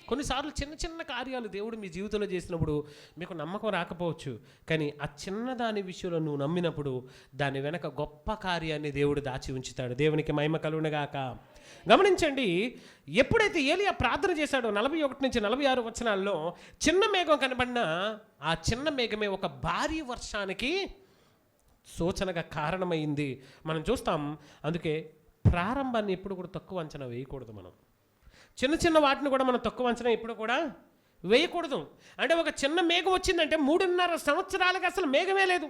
కొన్నిసార్లు చిన్న చిన్న కార్యాలు దేవుడు మీ జీవితంలో చేసినప్పుడు మీకు నమ్మకం రాకపోవచ్చు, కానీ ఆ చిన్నదాని విషయంలో నువ్వు నమ్మినప్పుడు దాని వెనక గొప్ప కార్యాన్ని దేవుడు దాచి ఉంచుతాడు. దేవునికి మహిమ కలుగునుగాక. గమనించండి, ఎప్పుడైతే ఏలియా ప్రార్థన చేశాడో 41 నుంచి 46 వచనాల్లో చిన్న మేఘం కనబడినా ఆ చిన్న మేఘమే ఒక భారీ వర్షానికి సూచనగా కారణమైంది మనం చూస్తాం. అందుకే ప్రారంభాన్ని ఎప్పుడు కూడా తక్కువ అంచనా వేయకూడదు. మనం చిన్న చిన్న వాటిని కూడా మనం తక్కువ అంచనా ఎప్పుడు కూడా వేయకూడదు. అంటే ఒక చిన్న మేఘం వచ్చిందంటే 3.5 సంవత్సరాలుగా అసలు మేఘమే లేదు,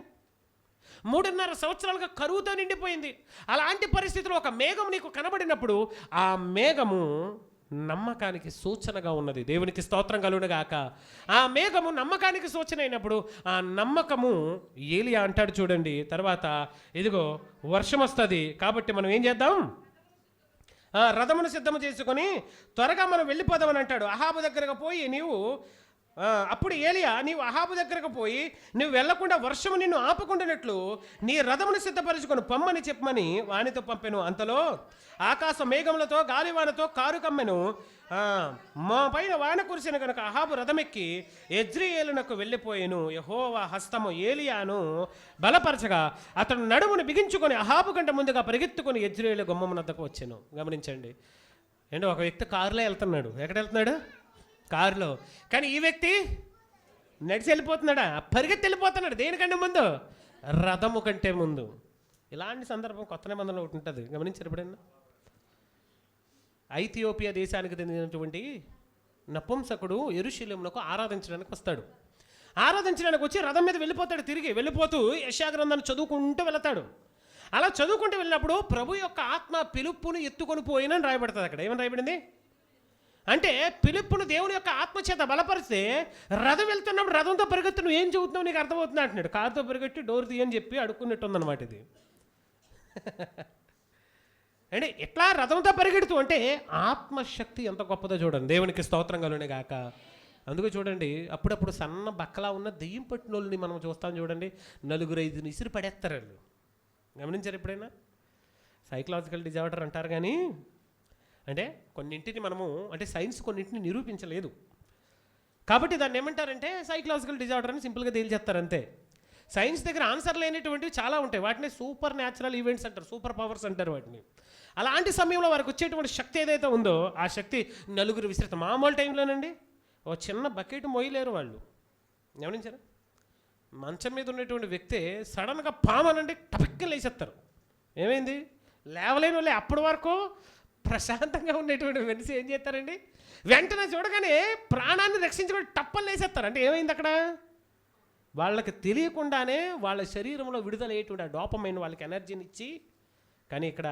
3.5 సంవత్సరాలుగా కరువుతో నిండిపోయింది. అలాంటి పరిస్థితిలో ఒక మేఘం నీకు కనబడినప్పుడు ఆ మేఘము నమ్మకానికి సూచనగా ఉన్నది. దేవునికి స్తోత్రం కలుగునుగాక. ఆ మేఘము నమ్మకానికి సూచన అయినప్పుడు ఆ నమ్మకము ఏలియా అంటాడు చూడండి, తర్వాత ఇదిగో వర్షం వస్తుంది కాబట్టి మనం ఏం చేద్దాం, రథమును సిద్ధము చేసుకొని త్వరగా మనం వెళ్ళిపోదామని అంటాడు. అహాబు దగ్గరకు పోయి అప్పుడు ఏలియా, నీవు అహాబు దగ్గరకు పోయి నువ్వు వెళ్లకుండా వర్షము నిన్ను ఆపుకుంటున్నట్లు నీ రథమును సిద్ధపరచుకొని పొమ్మని చెప్పమని వానితో పంపెను. అంతలో ఆకాశ మేఘములతో గాలివానతో కారు కమ్మెను. మా పైన వాన కురిసిన కనుక అహాబు రథమెక్కి యెజ్రెయేలునకు వెళ్ళిపోయాను. యెహోవా హస్తము ఏలియాను బలపరచగా అతడు నడుమును బిగించుకొని అహాబు కంటే ముందుగా పరిగెత్తుకొని యెజ్రెయేలు గుమ్మమునద్దకు వచ్చాను. గమనించండి, ఏంటో ఒక వ్యక్తి కారులో వెళ్తున్నాడు. ఎక్కడ వెళ్తున్నాడు? కారులో. కానీ ఈ వ్యక్తి నడిచి వెళ్ళిపోతున్నాడా? పరిగెత్తి వెళ్ళిపోతున్నాడు. దేనికంటే ముందు? రథము కంటే ముందు. ఇలాంటి సందర్భం కొత్త నిబంధనలో ఒకటి ఉంటుంది, గమనించారు ఎప్పుడైనా? ఐథియోపియా దేశానికి చెందినటువంటి నపుంసకుడు యెరూషలేమునకు ఆరాధించడానికి వస్తాడు. ఆరాధించడానికి వచ్చి రథం మీద వెళ్ళిపోతాడు. తిరిగి వెళ్ళిపోతూ యెషయా గ్రంథాన్ని చదువుకుంటూ వెళతాడు. అలా చదువుకుంటూ వెళ్ళినప్పుడు ప్రభు యొక్క ఆత్మ పిలుపును ఎత్తుకొని పోయినని రాయబడుతుంది. అక్కడ ఏమని రాయబడింది అంటే, పిలుపును దేవుని యొక్క ఆత్మచేత బలపరిస్తే రథం వెళ్తున్నప్పుడు రథంతో పరిగెత్తు, నువ్వు ఏం చెబుతున్నావు నీకు అర్థమవుతుంది అంటున్నాడు. కారుతో పరిగెట్టి డోర్ తీయని చెప్పి అడుక్కున్నట్టు ఉందన్నమాట ఇది. అంటే ఎట్లా రథంతో పరిగెడుతూ అంటే ఆత్మశక్తి ఎంత గొప్పదో చూడండి. దేవునికి స్తోత్రం కలుగునుగాక. అందుకే చూడండి, అప్పుడప్పుడు సన్న బక్కలా ఉన్న దెయ్యం పట్టిన వాళ్ళని మనం చూస్తాం చూడండి, 4-5 ఇసిరి పడేస్తారు వాళ్ళు. గమనించారు ఎప్పుడైనా? సైకలాజికల్ డిజార్డర్ అంటారు, కానీ అంటే కొన్నింటిని మనము అంటే సైన్స్ కొన్నింటిని నిరూపించలేదు కాబట్టి దాన్ని ఏమంటారంటే సైకలాజికల్ డిజార్డర్ అని సింపుల్గా తేల్చేస్తారు అంతే. సైన్స్ దగ్గర ఆన్సర్ లేనిటువంటివి చాలా ఉంటాయి. వాటిని సూపర్ న్యాచురల్ ఈవెంట్స్ అంటారు, సూపర్ పవర్స్ అంటారు వాటిని. అలాంటి సమయంలో వారికి వచ్చేటువంటి శక్తి ఏదైతే ఉందో ఆ శక్తి 4 విస్తృత మామూలు టైంలోనండి ఓ చిన్న బకెట్ మోయలేరు వాళ్ళు. గమనించారా? మంచం మీద ఉన్నటువంటి వ్యక్తి సడన్గా పామనండి టపక్కని లేచేస్తారు. ఏమైంది? లేవలేని వాళ్ళే. అప్పటి వరకు ప్రశాంతంగా ఉండేటువంటి మనిషి ఏం చేస్తారండి, వెంటనే చూడగానే ప్రాణాన్ని రక్షించుకొని టప్పని లేసేస్తారు. అంటే ఏమైంది అక్కడ? వాళ్ళకి తెలియకుండానే వాళ్ళ శరీరంలో విడుదలయ్యేటువంటి డోపమైన్ వాళ్ళకి ఎనర్జీని ఇచ్చి, కానీ ఇక్కడ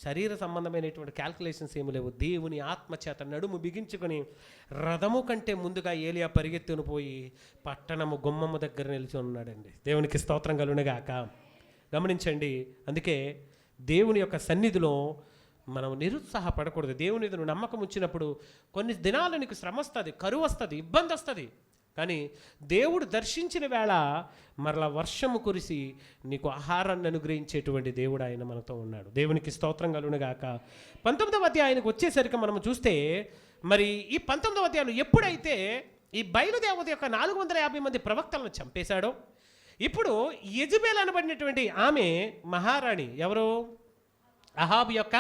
శరీర సంబంధమైనటువంటి క్యాల్కులేషన్స్ ఏమి లేవు. దేవుని ఆత్మచేత నడుము బిగించుకొని రథము కంటే ముందుగా ఏలియా పరిగెత్తును పోయి పట్టణము గుమ్మము దగ్గర నిలిచి ఉన్నాడండి. దేవునికి స్తోత్రం కలుగునుగాక. గమనించండి, అందుకే దేవుని యొక్క సన్నిధిలో మనం నిరుత్సాహపడకూడదు. దేవుని మీద నమ్మకం ఉంచినప్పుడు కొన్ని దినాలు నీకు శ్రమ వస్తుంది, కరువు వస్తుంది, ఇబ్బంది వస్తుంది, కానీ దేవుడు దర్శించిన వేళ మరలా వర్షము కురిసి నీకు ఆహారాన్ని అనుగ్రహించేటువంటి దేవుడు ఆయన మనతో ఉన్నాడు. దేవునికి స్తోత్రం కలుగునుగాక. 19వ అధ్యాయానికి వచ్చేసరికి మనం చూస్తే, మరి ఈ 19వ అధ్యాయంలో ఎప్పుడైతే ఈ బయలుదేవత యొక్క 450 మంది ప్రవక్తలను చంపేశాడో, ఇప్పుడు యెజబెల్ అనబడినటువంటి ఆమె మహారాణి, ఎవరు? అహాబు యొక్క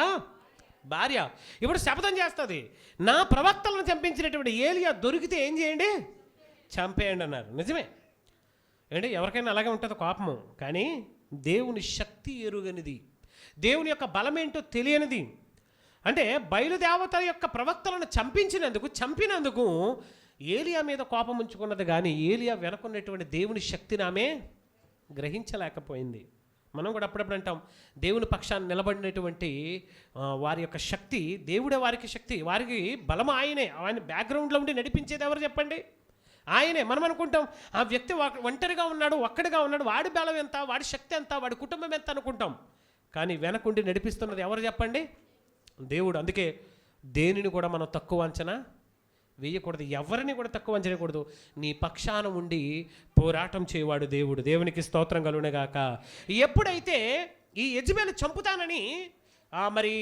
భార్య. ఇప్పుడు శపథం చేస్తుంది, నా ప్రవక్తలను చంపించినటువంటి ఏలియా దొరికితే ఏం చేయండి, చంపేయండి అన్నారు. నిజమే ఏంటి, ఎవరికైనా అలాగే ఉంటుంది కోపము, కానీ దేవుని శక్తి ఎరుగనిది, దేవుని యొక్క బలమేంటో తెలియనిది. అంటే బయలుదేవత యొక్క ప్రవక్తలను చంపినందుకు ఏలియా మీద కోపం ఉంచుకున్నది, కానీ ఏలియా వెనుకున్నటువంటి దేవుని శక్తిని ఆమె గ్రహించలేకపోయింది. మనం కూడా అప్పుడప్పుడు అంటాం, దేవుని పక్షాన్ని నిలబడినటువంటి వారి యొక్క శక్తి, దేవుడే వారికి శక్తి, వారికి బలం ఆయనే. ఆయన బ్యాక్గ్రౌండ్లో ఉండి నడిపించేది ఎవరు చెప్పండి? ఆయనే. మనం అనుకుంటాం ఆ వ్యక్తి ఒంటరిగా ఉన్నాడు, ఒక్కడిగా ఉన్నాడు, వాడి బలం ఎంత, వాడి శక్తి ఎంత, వాడి కుటుంబం ఎంత అనుకుంటాం. కానీ వెనకుండి నడిపిస్తున్నది ఎవరు చెప్పండి? దేవుడు. అందుకే దేనిని కూడా మనం తక్కువ అంచనా వేయకూడదు, ఎవరిని కూడా తక్కువ అంచనకూడదు. నీ పక్షాన ఉండి పోరాటం చేయవాడు దేవుడు. దేవునికి స్తోత్రం కలుగునుగాక. ఎప్పుడైతే ఈ యెజబెలు చంపుతానని మరి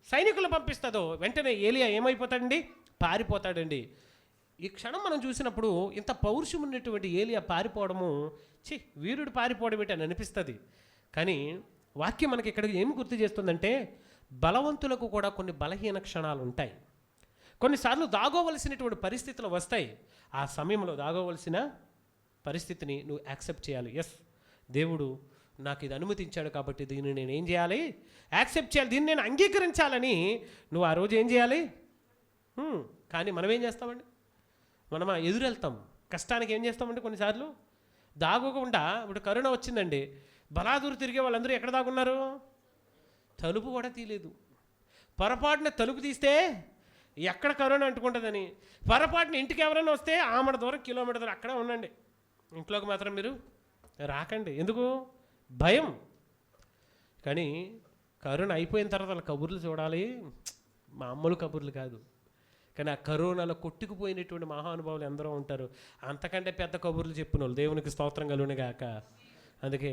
సైనికులు పంపిస్తుందో వెంటనే ఏలియా ఏమైపోతాడండి? పారిపోతాడండి. ఈ క్షణం మనం చూసినప్పుడు ఇంత పౌరుషం ఉన్నటువంటి ఏలియా పారిపోవడము, వీరుడు పారిపోవడం ఏంటి అని అనిపిస్తుంది. కానీ వాక్యం మనకి ఇక్కడ ఏమి గుర్తు చేస్తుందంటే, బలవంతులకు కూడా కొన్ని బలహీన క్షణాలు ఉంటాయి. కొన్నిసార్లు దాగోవలసినటువంటి పరిస్థితులు వస్తాయి. ఆ సమయంలో దాగోవలసిన పరిస్థితిని నువ్వు యాక్సెప్ట్ చేయాలి. ఎస్, దేవుడు నాకు ఇది అనుమతించాడు కాబట్టి దీన్ని నేను ఏం చేయాలి? యాక్సెప్ట్ చేయాలి, దీన్ని నేను అంగీకరించాలని నువ్వు ఆ రోజు ఏం చేయాలి? కానీ మనం ఏం చేస్తామండి? మనం ఎదురెళ్తాం. కష్టానికి ఏం చేస్తామంటే కొన్నిసార్లు దాగకుండా, ఇప్పుడు కరోనా వచ్చిందండి, బలాదూరు తిరిగే వాళ్ళందరూ ఎక్కడ దాగున్నారు? తలుపు కూడా తీయలేదు. పొరపాటున తలుపు తీస్తే ఎక్కడ కరోనా అంటుకుంటుందని, పొరపాటున ఇంటికి ఎవరైనా వస్తే ఆమడ దూరం, కిలోమీటర్ దూరం అక్కడే ఉండండి, ఇంట్లోకి మాత్రం మీరు రాకండి. ఎందుకు? భయం. కానీ కరోనా అయిపోయిన తర్వాత వాళ్ళ కబుర్లు చూడాలి, మామూలు కబుర్లు కాదు. కానీ ఆ కరోనాలో కొట్టుకుపోయినటువంటి మహానుభావులు ఎందరో ఉంటారు, అంతకంటే పెద్ద కబుర్లు చెప్పిన వాళ్ళు. దేవునికి స్తోత్రం కలుగునుగాక. అందుకే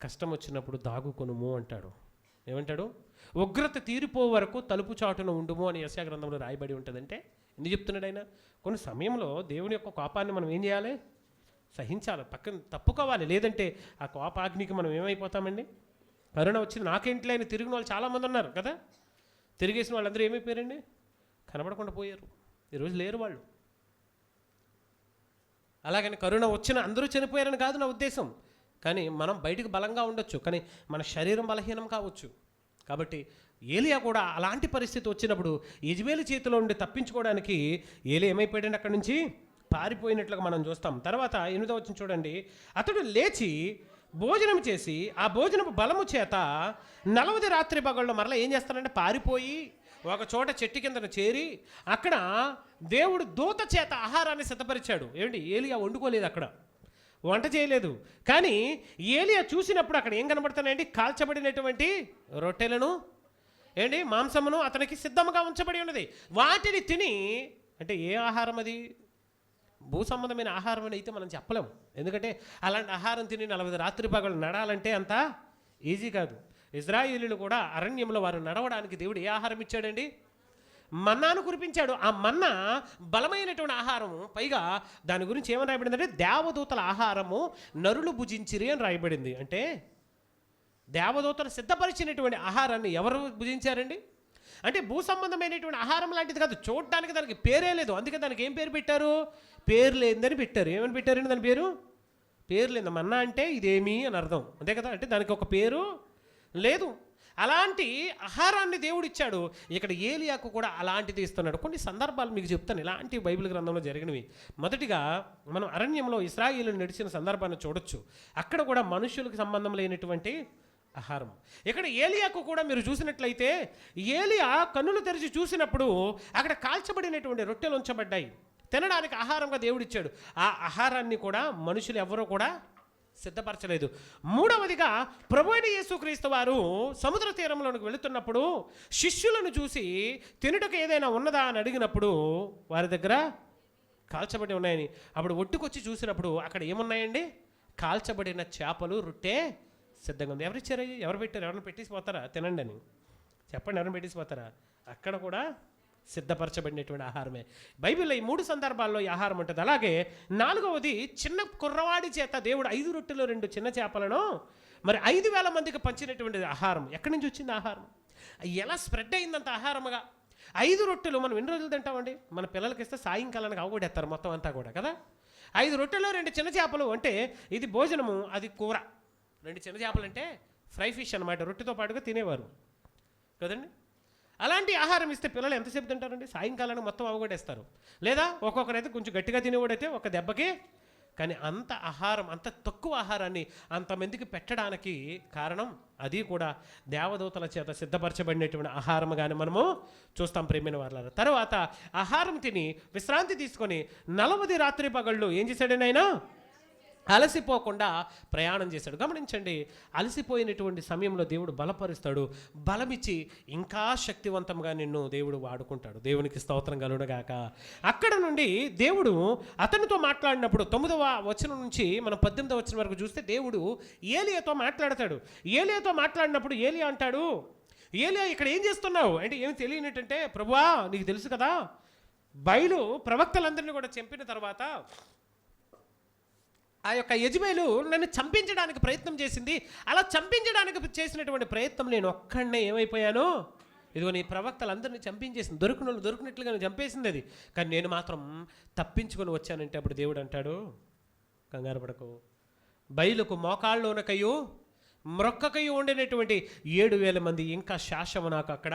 కష్టం వచ్చినప్పుడు దాగుకొనుము అంటాడు. ఏమంటాడు? ఉగ్రత తీరిపో వరకు తలుపు చాటున ఉండుము అని యెషయా గ్రంథంలో రాయబడి ఉంటుందంటే ఎందుకు చెప్తున్నాడు ఆయన? కొన్ని సమయంలో దేవుని యొక్క కోపాన్ని మనం ఏం చేయాలి? సహించాలి, పక్కన తప్పుకోవాలి. లేదంటే ఆ కోపాగ్నికి మనం ఏమైపోతామండి? కరోనా వచ్చింది, నాకేంట్లో అయినా తిరిగిన వాళ్ళు చాలామంది ఉన్నారు కదా. తిరిగేసిన వాళ్ళందరూ ఏమైపోయారండి? కనబడకుండా పోయారు. ఈరోజు లేరు వాళ్ళు. అలాగని కరోనా వచ్చిన అందరూ చనిపోయారని కాదు నా ఉద్దేశం. కానీ మనం బయటకు బలంగా ఉండొచ్చు, కానీ మన శరీరం బలహీనం కావచ్చు. కాబట్టి ఏలియా కూడా అలాంటి పరిస్థితి వచ్చినప్పుడు యెజబెలు చేతిలో ఉండి తప్పించుకోవడానికి ఏలియా ఏమైపోయాడండి? అక్కడి నుంచి పారిపోయినట్లుగా మనం చూస్తాం. తర్వాత 8వ వచనం చూడండి. అతడు లేచి భోజనం చేసి ఆ భోజనపు బలము చేత 40 రాత్రి పగళ్ళు మరలా ఏం చేస్తాడంటే పారిపోయి ఒక చోట చెట్టు కిందను చేరి అక్కడ దేవుడు దూత చేత ఆహారాన్ని సిద్ధపరిచాడు. ఏమిటి? ఏలియా వండుకోలేదు, అక్కడ వంట చేయలేదు. కానీ ఏలియా చూసినప్పుడు అక్కడ ఏం కనబడుతున్నాయండి? కాల్చబడినటువంటి రొట్టెలను, ఏంటి, మాంసమును అతనికి సిద్ధంగా ఉంచబడి ఉన్నది. వాటిని తిని, అంటే ఏ ఆహారం అది? భూ సంబంధమైన ఆహారం అని అయితే మనం చెప్పలేము. ఎందుకంటే అలాంటి ఆహారం తిని 40 రాత్రి పగలు నడాలంటే అంత ఈజీ కాదు. ఇజ్రాయేలీలు కూడా అరణ్యంలో వారు నడవడానికి దేవుడు ఏ ఆహారం ఇచ్చాడండి? మన్నాను కురిపించాడు. ఆ మన్నా బలమైనటువంటి ఆహారము. పైగా దాని గురించి ఏమని రాయబడిందంటే దేవదూతల ఆహారము నరులు భుజించిరి అని రాయబడింది. అంటే దేవదూతలు సిద్ధపరిచినటువంటి ఆహారాన్ని ఎవరు భుజించారండి? అంటే భూ సంబంధమైనటువంటి ఆహారం లాంటిది కాదు. చూడడానికి దానికి పేరే లేదు. అందుకే దానికి ఏం పేరు పెట్టారు? పేరు లేదని పెట్టారు. ఏమని పెట్టారండి దాని పేరు? పేరు లేదు. మన్నా అంటే ఇదేమి అని అర్థం, అంతే కదా. అంటే దానికి ఒక పేరు లేదు. అలాంటి ఆహారాన్ని దేవుడు ఇచ్చాడు. ఇక్కడ ఏలియాకు కూడా అలాంటిది ఇస్తున్నాడు. కొన్ని సందర్భాలు మీకు చెప్తాను, ఇలాంటి బైబిల్ గ్రంథంలో జరిగినవి. మొదటిగా మనం అరణ్యంలో ఇశ్రాయేలు నడిచిన సందర్భాన్ని చూడొచ్చు. అక్కడ కూడా మనుషులకు సంబంధం లేనటువంటి ఆహారం. ఇక్కడ ఏలియాకు కూడా మీరు చూసినట్లయితే ఏలియా కన్నులు తెరిచి చూసినప్పుడు అక్కడ కాల్చబడినటువంటి రొట్టెలు ఉంచబడ్డాయి. తినడానికి ఆహారంగా దేవుడు ఇచ్చాడు. ఆ ఆహారాన్ని కూడా మనుషులు ఎవరూ కూడా సిద్ధపరచలేదు. మూడవదిగా ప్రభువైన యేసుక్రీస్తు వారు సముద్ర తీరంలోనికి వెళుతున్నప్పుడు శిష్యులను చూసి తినుటకు ఏదైనా ఉన్నదా అని అడిగినప్పుడు వారి దగ్గర కాల్చబడి ఉన్నాయని, అప్పుడు ఒట్టుకొచ్చి చూసినప్పుడు అక్కడ ఏమున్నాయండి? కాల్చబడిన చేపలు, రొట్టె సిద్ధంగా ఉంది. ఎవరిచ్చారు? ఎవరు పెట్టారు? ఎవరైనా పెట్టేసిపోతారా? తినండి అని చెప్పండి, ఎవరైనా పెట్టేసిపోతారా? అక్కడ కూడా సిద్ధపరచబడినటువంటి ఆహారమే. బైబిల్లో ఈ 3 సందర్భాల్లో ఈ ఆహారం ఉంటుంది. అలాగే 4వది చిన్న కుర్రవాడి చేత దేవుడు 5 రొట్టెలు 2 చిన్న చేపలను మరి 5,000 మందికి పంచినటువంటి ఆహారం. ఎక్కడి నుంచి వచ్చింది ఆహారం? ఎలా స్ప్రెడ్ అయిందంత ఆహారముగా? 5 రొట్టెలు మనం ఎన్ని రోజులు తింటామండి? మన పిల్లలకి ఇస్తే సాయంకాలానికి అవగొడేస్తారు మొత్తం అంతా కూడా కదా. 5 రొట్టెలు 2 చిన్న చేపలు అంటే ఇది భోజనము, అది కూర. 2 చిన్న చేపలు అంటే ఫ్రై ఫిష్ అనమాట, రొట్టెతో పాటుగా తినేవారు కదండి. అలాంటి ఆహారం ఇస్తే పిల్లలు ఎంతసేపు తింటారండి? సాయంకాలానికి మొత్తం అవగొట్టేస్తారు. లేదా ఒక్కొక్కరైతే కొంచెం గట్టిగా తినేవాడైతే ఒక దెబ్బకి కానీ అంత ఆహారం, అంత తక్కువ ఆహారాన్ని అంతమందికి పెట్టడానికి కారణం అది కూడా దేవదూతల చేత సిద్ధపరచబడినటువంటి ఆహారం కానీ మనము చూస్తాం ప్రేమైన వారలారా. తర్వాత ఆహారం తిని విశ్రాంతి తీసుకొని 40 రాత్రి పగళ్ళు ఏం చేశాడు ఆయన? అలసిపోకుండా ప్రయాణం చేశాడు. గమనించండి, అలసిపోయినటువంటి సమయంలో దేవుడు బలపరుస్తాడు, బలమిచ్చి ఇంకా శక్తివంతంగా నిన్ను దేవుడు వాడుకుంటాడు. దేవునికి స్తోత్రం కలుగునుగాక. అక్కడ నుండి దేవుడు అతనితో మాట్లాడినప్పుడు 9వ వచనం నుంచి మనం 18వ వచనం వరకు చూస్తే దేవుడు ఏలియాతో మాట్లాడతాడు. ఏలియాతో మాట్లాడినప్పుడు ఏలియా అంటాడు, ఏలియా ఇక్కడ ఏం చేస్తున్నావు అంటే ఏమి తెలియనట్టంటే, ప్రభువా నీకు తెలుసు కదా, బయలు ప్రవక్తలందరినీ కూడా చంపిన తర్వాత ఆ యొక్క యెజబెలు నన్ను చంపించడానికి ప్రయత్నం చేసింది. అలా చంపించడానికి చేసినటువంటి ప్రయత్నం నేను ఒక్కడనే ఏమైపోయాను, ఇదిగో నీ ప్రవక్తలందరినీ చంపించేసింది, దొరికినట్లుగా చంపేసింది అది. కానీ నేను మాత్రం తప్పించుకొని వచ్చానంటే అప్పుడు దేవుడు అంటాడు, కంగారు పడకు, బయలుకు మోకాళ్ళలోనకయ్యు మ్రొక్కకయ్యు ఉండినటువంటి 7,000 మంది ఇంకా శాసము నాకు అక్కడ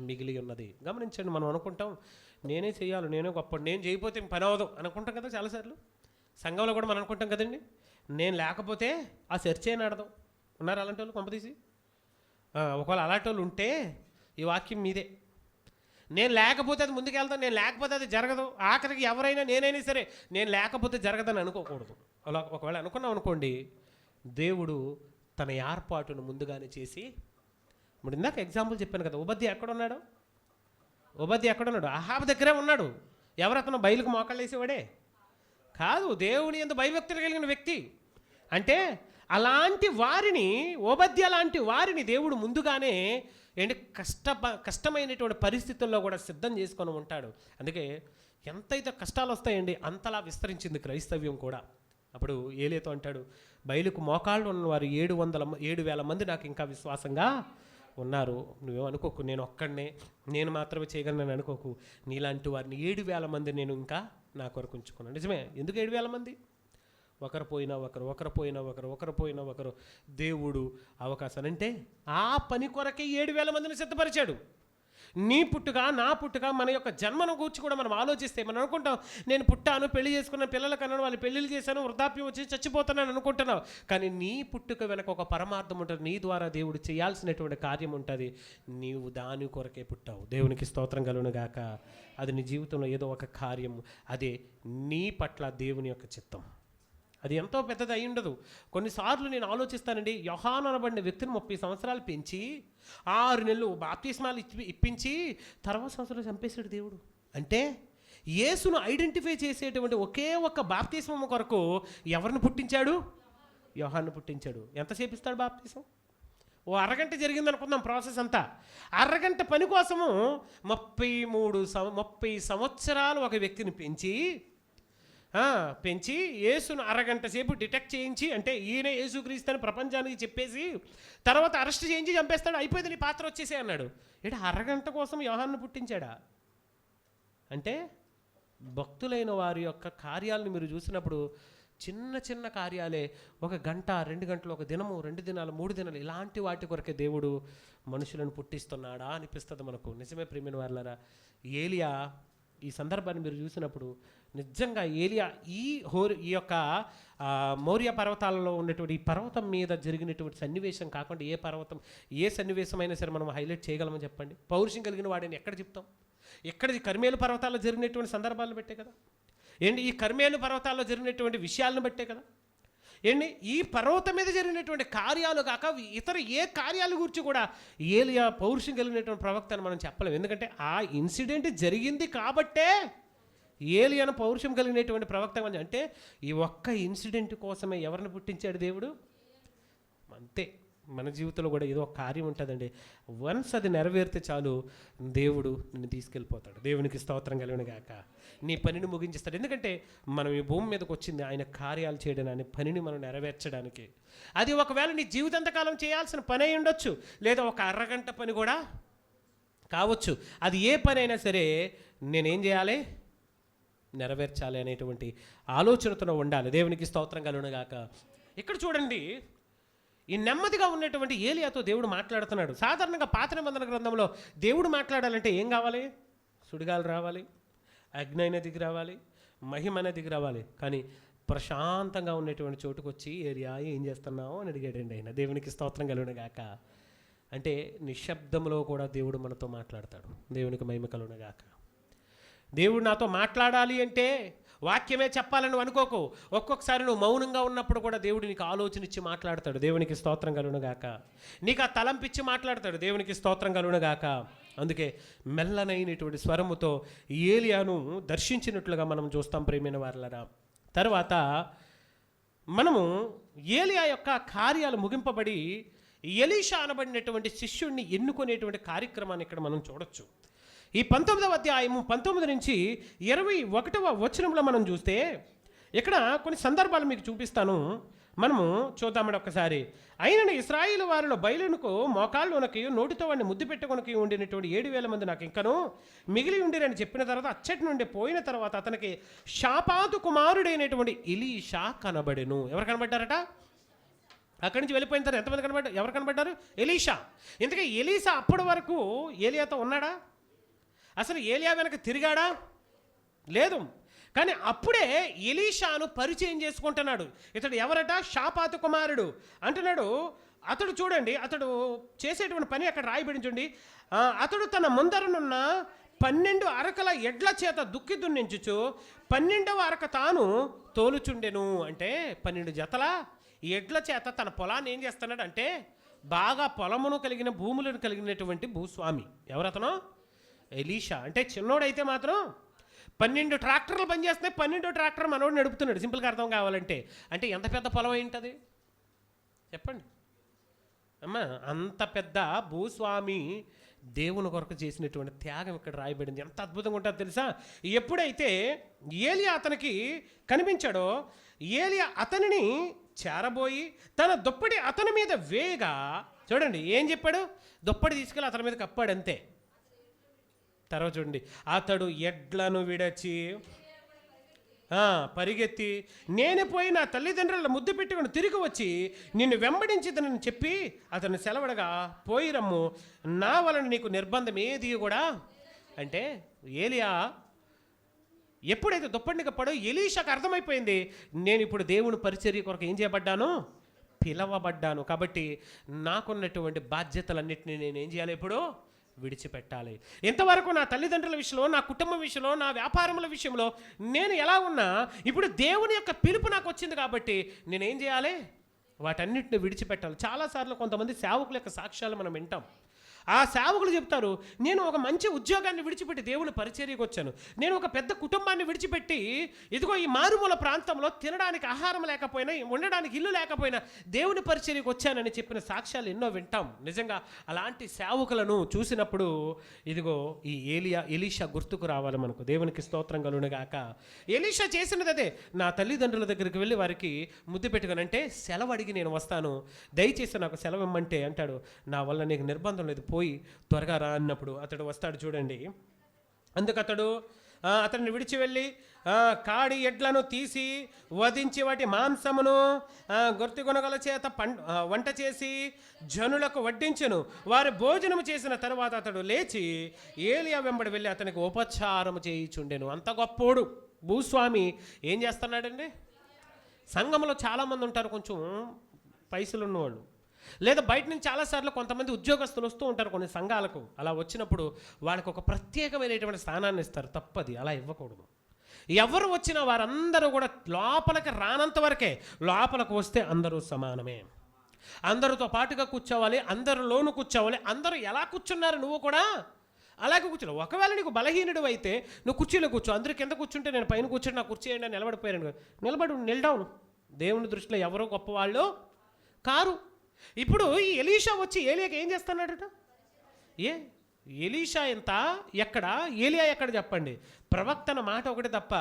మిగిలి ఉన్నది. గమనించండి, మనం అనుకుంటాం నేనే చేయాలి, నేనే గొప్ప, నేను చేయకపోతే పని అవ్వదు అనుకుంటాం కదా చాలాసార్లు. సంఘంలో కూడా మనం అనుకుంటాం కదండి, నేను లేకపోతే ఆ చర్చ అయినా ఆడదాం. ఉన్నారు అలాంటి వాళ్ళు కొంపదీసి? ఒకవేళ అలాంటి వాళ్ళు ఉంటే ఈ వాక్యం మీదే. నేను లేకపోతే అది ముందుకెళ్తాను, నేను లేకపోతే అది జరగదు. ఆఖరికి ఎవరైనా నేనైనా సరే నేను లేకపోతే జరగదని అనుకోకూడదు. అలా ఒకవేళ అనుకున్నాం అనుకోండి, దేవుడు తన ఏర్పాటును ముందుగానే చేసి, ఇప్పుడు ఇందాక ఎగ్జాంపుల్ చెప్పాను కదా, ఉబద్య ఎక్కడున్నాడు? అహాబు దగ్గరే ఉన్నాడు. ఎవరతను? బయలుకు మోకాళ్ళు వేసేవాడే కాదు, దేవుని యందు భయభక్తులు కలిగిన వ్యక్తి. అంటే అలాంటి వారిని, ఓబద్య లాంటి వారిని దేవుడు ముందుగానే ఏంటి కష్టమైనటువంటి పరిస్థితుల్లో కూడా సిద్ధం చేసుకొని ఉంటాడు. అందుకే ఎంతైతే కష్టాలు వస్తాయండి అంతలా విస్తరించింది క్రైస్తవ్యం కూడా. అప్పుడు ఏలియాతో అంటాడు, బయలుకు మోకాళ్ళు ఉన్న వారు 7,000 మంది నాకు ఇంకా విశ్వాసంగా ఉన్నారు. నువ్వేమో అనుకోకు నేను ఒక్కడనే, నేను మాత్రమే చేయగలను అనుకోకు. నీలాంటి వారిని 7,000 మంది నేను ఇంకా నా కొరకు ఉంచుకున్నాను. నిజమే, ఎందుకు 7,000 మంది? ఒకరు పోయినా ఒకరు దేవుడు అవకాశాలు అంటే ఆ పని కొరకే 7,000 మందిని సిద్ధపరిచాడు. నీ పుట్టుక, నా పుట్టుక, మన యొక్క జన్మను గూర్చి కూడా మనం ఆలోచిస్తే మనం అనుకుంటాం, నేను పుట్టాను, పెళ్లి చేసుకున్నాను, పిల్లల కన్నాను, వాళ్ళు పెళ్ళిళ్ళు చేశాను, వృద్ధాప్యం వచ్చి చచ్చిపోతున్నాను అనుకుంటున్నావు. కానీ నీ పుట్టుక వెనక ఒక పరమార్థం ఉంటుంది, నీ ద్వారా దేవుడు చేయాల్సినటువంటి కార్యం ఉంటుంది. నీవు దాని కొరకే పుట్టావు. దేవునికి స్తోత్రం కలుగును గాక. అది నీ జీవితంలో ఏదో ఒక కార్యం, అదే నీ పట్ల దేవుని యొక్క చిత్తం. అది ఎంతో పెద్దది అయి ఉండదు. కొన్నిసార్లు నేను ఆలోచిస్తానండి, యోహాను అనబడిన వ్యక్తిని 30 సంవత్సరాలు పెంచి 6 నెలలు బాప్తిస్మాలు ఇప్పించి తర్వాత సంవత్సరాలు చంపేశాడు దేవుడు. అంటే యేసును ఐడెంటిఫై చేసేటువంటి ఒకే ఒక్క బాప్తిస్మం కొరకు ఎవరిని పుట్టించాడు? యోహాను పుట్టించాడు. ఎంతసేపు ఇస్తాడు బాప్తిస్మం? ఓ అరగంట జరిగింది అనుకుందాం ప్రాసెస్ అంతా. అరగంట పని కోసము 30 సంవత్సరాలు ఒక వ్యక్తిని పెంచి యేసును అరగంట సేపు డిటెక్ట్ చేయించి, అంటే ఈయన యేసుక్రీస్తుని ప్రపంచానికి చెప్పేసి తర్వాత అరెస్ట్ చేయించి చంపేస్తాడు, అయిపోయింది నీ పాత్ర వచ్చేసే అన్నాడు. ఏంటి అరగంట కోసం యోహాను పుట్టించాడా? అంటే భక్తులైన వారి యొక్క కార్యాలను మీరు చూసినప్పుడు చిన్న చిన్న కార్యాలే 1 గంట 2 గంటలు, 1 దినము 2 దినాలు 3 దినాలు, ఇలాంటి వాటి కొరకే దేవుడు మనుషులను పుట్టిస్తున్నాడా అనిపిస్తుంది మనకు. నిజమే ప్రియమైన వారలారా, ఏలియా ఈ సందర్భాన్ని మీరు చూసినప్పుడు నిజంగా ఏలియా ఈ యొక్క మౌర్య పర్వతాలలో ఉన్నటువంటి ఈ పర్వతం మీద జరిగినటువంటి సన్నివేశం కాకుండా ఏ సన్నివేశం అయినా సరే మనం హైలైట్ చేయగలమని చెప్పండి. పౌరుషం కలిగిన వాడిని ఎక్కడ చెప్తాం? ఎక్కడ కర్మేలు పర్వతాల్లో జరిగినటువంటి సందర్భాలను బట్టే కదా. ఏంటి ఈ కర్మేలు పర్వతాల్లో జరిగినటువంటి విషయాలను బట్టే కదా. ఏంటి ఈ పర్వతం మీద జరిగినటువంటి కార్యాలు కాక ఇతర ఏ కార్యాల గురించి కూడా ఏలియా పౌరుషం కలిగినటువంటి ప్రవక్త అని మనం చెప్పలేము. ఎందుకంటే ఆ ఇన్సిడెంట్ జరిగింది కాబట్టే ఏలియాను పౌరుషం కలిగినటువంటి ప్రవక్త అంటే ఈ ఒక్క ఇన్సిడెంట్ కోసమే ఎవరిని పుట్టించాడు దేవుడు. అంతే, మన జీవితంలో కూడా ఏదో ఒక కార్యం ఉంటుందండి. వన్స్ అది నెరవేరితే చాలు దేవుడు నిన్ను తీసుకెళ్ళిపోతాడు. దేవునికి స్తోత్రం కలుగును గాక. నీ పనిని ముగించేస్తాడు. ఎందుకంటే మనం ఈ భూమి మీదకి వచ్చింది ఆయన కార్యాలు చేయడానికి, ఆయన పనిని మనం నెరవేర్చడానికి. అది ఒకవేళ నీ జీవితాంతకాలం చేయాల్సిన పని అయి ఉండొచ్చు, లేదా ఒక అరగంట పని కూడా కావచ్చు. అది ఏ పని అయినా సరే నేనేం చేయాలి? నెరవేర్చాలి అనేటువంటి ఆలోచనతో ఉండాలి. దేవునికి స్తోత్రం కలుగును గాక. ఇక్కడ చూడండి, ఈ నెమ్మదిగా ఉన్నటువంటి ఏలియాతో దేవుడు మాట్లాడుతున్నాడు. సాధారణంగా పాత నిబంధన గ్రంథంలో దేవుడు మాట్లాడాలంటే ఏం కావాలి? సుడిగాలు రావాలి, అగ్ని అయినా దిగి రావాలి, మహిమ అనేది దిగి రావాలి. కానీ ప్రశాంతంగా ఉన్నటువంటి చోటుకు వచ్చి ఏరియా ఏం చేస్తున్నావు అని అడిగాడండి ఆయన. దేవునికి స్తోత్రం కలుగును గాక. అంటే నిశ్శబ్దంలో కూడా దేవుడు మనతో మాట్లాడతాడు. దేవునికి మహిమ కలుగును గాక. దేవుడు నాతో మాట్లాడాలి అంటే వాక్యమే చెప్పాలని అనుకోకు. ఒక్కొక్కసారి నువ్వు మౌనంగా ఉన్నప్పుడు కూడా దేవుడు నీకు ఆలోచన ఇచ్చి మాట్లాడతాడు. దేవునికి స్తోత్రం కలుగును గాక. నీకు ఆ తలంపిచ్చి మాట్లాడతాడు. దేవునికి స్తోత్రం కలుగును గాక. అందుకే మెల్లనైనటువంటి స్వరముతో ఏలియాను దర్శించినట్లుగా మనం చూస్తాం ప్రియమైన వారలారా. తర్వాత మనము ఏలియా యొక్క కార్యాలు ముగింపబడి ఎలీషా అనబడినటువంటి శిష్యుడిని ఎన్నుకునేటువంటి కార్యక్రమాన్ని ఇక్కడ మనం చూడొచ్చు. ఈ 19వ అధ్యాయము 19 నుంచి 21వ వచనంలో మనం చూస్తే ఇక్కడ కొన్ని సందర్భాలు మీకు చూపిస్తాను. మనము చూద్దామండి ఒక్కసారి. అయినను ఇశ్రాయేలు వారిలో బయలునకు మోకాళ్ళునకి నోటితో వాడిని ముద్దు పెట్టుకొనకి ఉండినటువంటి 7,000 మంది నాకు ఇంకను మిగిలి ఉండిరని చెప్పిన తర్వాత అచ్చటి నుండి పోయిన తర్వాత అతనికి షాపాతు కుమారుడైనటువంటి ఎలీషా కనబడెను. ఎవరు కనబడ్డారట? అక్కడి నుంచి వెళ్ళిపోయిన తర్వాత ఎంతమంది కనబడ్డారు? ఎవరు కనబడ్డారు? ఎలీషా. ఎందుకంటే ఎలీషా అప్పటి వరకు ఏలియాతో ఉన్నాడా? అసలు ఏలియా వెనక తిరిగాడా? లేదు. కానీ అప్పుడే ఎలీషాను పరిచయం చేసుకుంటున్నాడు. ఇతడు ఎవరట? షాపాతు కుమారుడు అంటున్నాడు. అతడు చూడండి, అతడు చేసేటువంటి పని అక్కడ రాయబడించండి. అతడు తన ముందరనున్న 12 అరకల ఎడ్ల చేత దుక్కి దున్నించుచు 12వ అరక తాను తోలుచుండెను. అంటే 12 జతల ఎడ్ల చేత తన పొలాన్ని ఏం చేస్తున్నాడు అంటే, బాగా పొలమును కలిగిన భూములను కలిగినటువంటి భూస్వామి. ఎవరతను? ఎలీషా. అంటే చిన్నోడైతే మాత్రం 12 ట్రాక్టర్లు పనిచేస్తున్నాయి. 12 ట్రాక్టర్ మనోడు నడుపుతున్నాడు. సింపుల్గా అర్థం కావాలంటే అంటే ఎంత పెద్ద పొలం అయి ఉంటుంది చెప్పండి అమ్మా. అంత పెద్ద భూస్వామి దేవుని కొరకు చేసినటువంటి త్యాగం ఇక్కడ రాయబడింది. ఎంత అద్భుతంగా ఉంటుందో తెలుసా? ఎప్పుడైతే ఏలియా అతనికి కనిపించాడో ఏలియా అతనిని చేరబోయి తన దుప్పటి అతని మీద వేగా, చూడండి ఏం చెప్పాడు? దుప్పటి తీసుకెళ్ళి అతని మీద కప్పాడు అంతే. తర్వాత చూడండి, అతడు ఎడ్లను విడచి పరిగెత్తి నేను పోయి నా తల్లిదండ్రుల ముద్దు పెట్టుకుని తిరిగి వచ్చి నిన్ను వెంబడించిదని చెప్పి అతను సెలవడగా పోయి రమ్ము, నా వలన నీకు నిర్బంధం ఏది కూడా. అంటే ఏలియా ఎప్పుడైతే దుప్పటిని కప్పాడో ఎలీషాకు అర్థమైపోయింది, నేను ఇప్పుడు దేవుని పరిచర్య కొరకు ఏం చేయబడ్డాను? పిలవబడ్డాను. కాబట్టి నాకున్నటువంటి బాధ్యతలన్నింటినీ నేను ఏం చేయాలి? ఇప్పుడు విడిచిపెట్టాలి. ఇంతవరకు నా తల్లిదండ్రుల విషయంలో, నా కుటుంబం విషయంలో, నా వ్యాపారముల విషయంలో నేను ఎలా ఉన్నా, ఇప్పుడు దేవుని యొక్క పిలుపు నాకు వచ్చింది కాబట్టి నేనేం చేయాలి? వాటన్నిటిని విడిచిపెట్టాలి. చాలాసార్లు కొంతమంది సేవకుల యొక్క సాక్ష్యాలు మనం వింటాం. ఆ సేవకులు చెప్తారు, నేను ఒక మంచి ఉద్యోగాన్ని విడిచిపెట్టి దేవుని పరిచర్యకు వచ్చాను, నేను ఒక పెద్ద కుటుంబాన్ని విడిచిపెట్టి ఇదిగో ఈ మారుమూల ప్రాంతంలో తినడానికి ఆహారం లేకపోయినా, ఉండడానికి ఇల్లు లేకపోయినా దేవుని పరిచర్యకు వచ్చానని చెప్పిన సాక్ష్యాలు ఎన్నో వింటాం. నిజంగా అలాంటి సేవకులను చూసినప్పుడు ఇదిగో ఈ ఎలీషా గుర్తుకు రావాలి మనకు. దేవునికి స్తోత్రం కలుగును గాక. ఎలీషా చేసినది అదే. నా తల్లిదండ్రుల దగ్గరికి వెళ్ళి వారికి ముద్దు పెట్టుకునంటే సెలవు అడిగి నేను వస్తాను, దయచేసి నాకు సెలవు ఇమ్మంటే అంటాడు, నా వల్ల నీకు నిర్బంధం లేదు, పోయి త్వరగా రా అన్నప్పుడు అతడు వస్తాడు. చూడండి, అందుకు అతన్ని విడిచి వెళ్ళి కాడి ఎడ్లను తీసి వధించి వాటి మాంసమును గొర్తిగొనగల చేత వంట చేసి జనులకు వడ్డించెను. వారు భోజనము చేసిన తర్వాత అతడు లేచి ఏలియా వెంబడి వెళ్ళి అతనికి ఉపచారము చేయిచుండెను. అంత గొప్పోడు భూస్వామి ఏం చేస్తున్నాడండి? సంఘంలో చాలామంది ఉంటారు కొంచెం పైసలు ఉన్నవాళ్ళు, లేదా బయట నుంచి చాలాసార్లు కొంతమంది ఉద్యోగస్తులు వస్తూ ఉంటారు కొన్ని సంఘాలకు. అలా వచ్చినప్పుడు వాళ్ళకి ఒక ప్రత్యేకమైనటువంటి స్థానాన్ని ఇస్తారు. తప్పది, అలా ఇవ్వకూడదు. ఎవరు వచ్చినా వారందరూ కూడా లోపలికి రానంత వరకే. లోపలికి వస్తే అందరూ సమానమే, అందరితో పాటుగా కూర్చోవాలి, అందరిలోనూ కూర్చోవాలి. అందరూ ఎలా కూర్చున్నారు నువ్వు కూడా అలాగే కూర్చో. ఒకవేళ నీకు బలహీనుడు అయితే నువ్వు కుర్చీలో కూర్చో. అందరూ కింద కూర్చుంటే నేను పైన కూర్చొని నా కుర్చీ వేయండి నిలబడిపోయాను, నిల్డౌన్. దేవుని దృష్టిలో ఎవరో గొప్పవాళ్ళు కారు. ఇప్పుడు ఈ ఎలీషా వచ్చి ఏలియాకి ఏం చేస్తున్నాడట? ఎలీషా ఎంత ఎక్కడ, ఏలియా ఎక్కడ చెప్పండి? ప్రవక్తన మాట ఒకటి తప్ప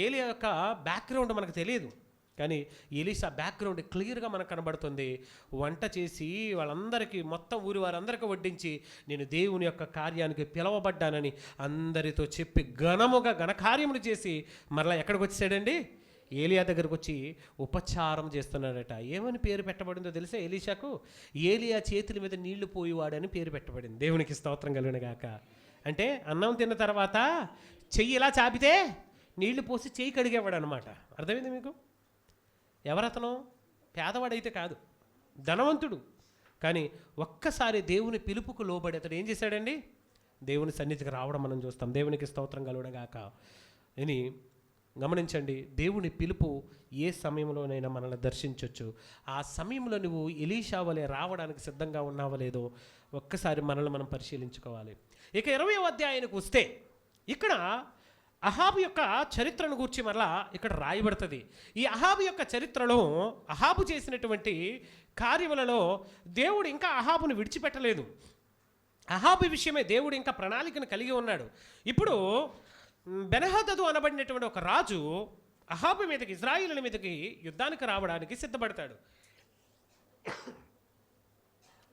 ఏలియా యొక్క బ్యాక్గ్రౌండ్ మనకు తెలియదు. కానీ ఎలీషా బ్యాక్గ్రౌండ్ క్లియర్గా మనకు కనబడుతుంది. వంట చేసి వాళ్ళందరికీ, మొత్తం ఊరి వారందరికీ వడ్డించి నేను దేవుని యొక్క కార్యానికి పిలవబడ్డానని అందరితో చెప్పి ఘనకార్యములు చేసి మరలా ఎక్కడికి వచ్చాడండి? ఏలియా దగ్గరకు వచ్చి ఉపచారం చేస్తున్నాడట. ఏమని పేరు పెట్టబడిందో తెలుసా ఎలీషాకు? ఏలియా చేతుల మీద నీళ్లు పోయేవాడని పేరు పెట్టబడింది. దేవునికి స్తోత్రం కలుగును గాక. అంటే అన్నం తిన్న తర్వాత చెయ్యి ఇలా చాపితే నీళ్లు పోసి చెయ్యి కడిగేవాడు అనమాట. అర్థమైంది మీకు? ఎవరతను? పేదవాడైతే కాదు, ధనవంతుడు. కానీ ఒక్కసారి దేవుని పిలుపుకు లోబడి అతడు ఏం చేశాడండి? దేవుని సన్నిధికి రావడం మనం చూస్తాం. దేవునికి స్తోత్రం కలుగునగాక. అని గమనించండి, దేవుని పిలుపు ఏ సమయంలోనైనా మనల్ని దర్శించవచ్చు. ఆ సమయంలో నువ్వు ఎలీషా వలె రావడానికి సిద్ధంగా ఉన్నావో లేదో ఒక్కసారి మనల్ని మనం పరిశీలించుకోవాలి. ఇక 20వ అధ్యాయానికి వస్తే ఇక్కడ అహాబు యొక్క చరిత్రను గురించి మరలా ఇక్కడ రాయబడుతుంది. ఈ అహాబు యొక్క చరిత్రలో అహాబు చేసినటువంటి కార్యములలో దేవుడు ఇంకా అహాబును విడిచిపెట్టలేదు. అహాబు విషయమే దేవుడు ఇంకా ప్రణాళికను కలిగి ఉన్నాడు. ఇప్పుడు బెన్హదదు అనబడినటువంటి ఒక రాజు అహాబు మీదకి, ఇజ్రాయిలీల మీదకి యుద్ధానికి రావడానికి సిద్ధపడతాడు.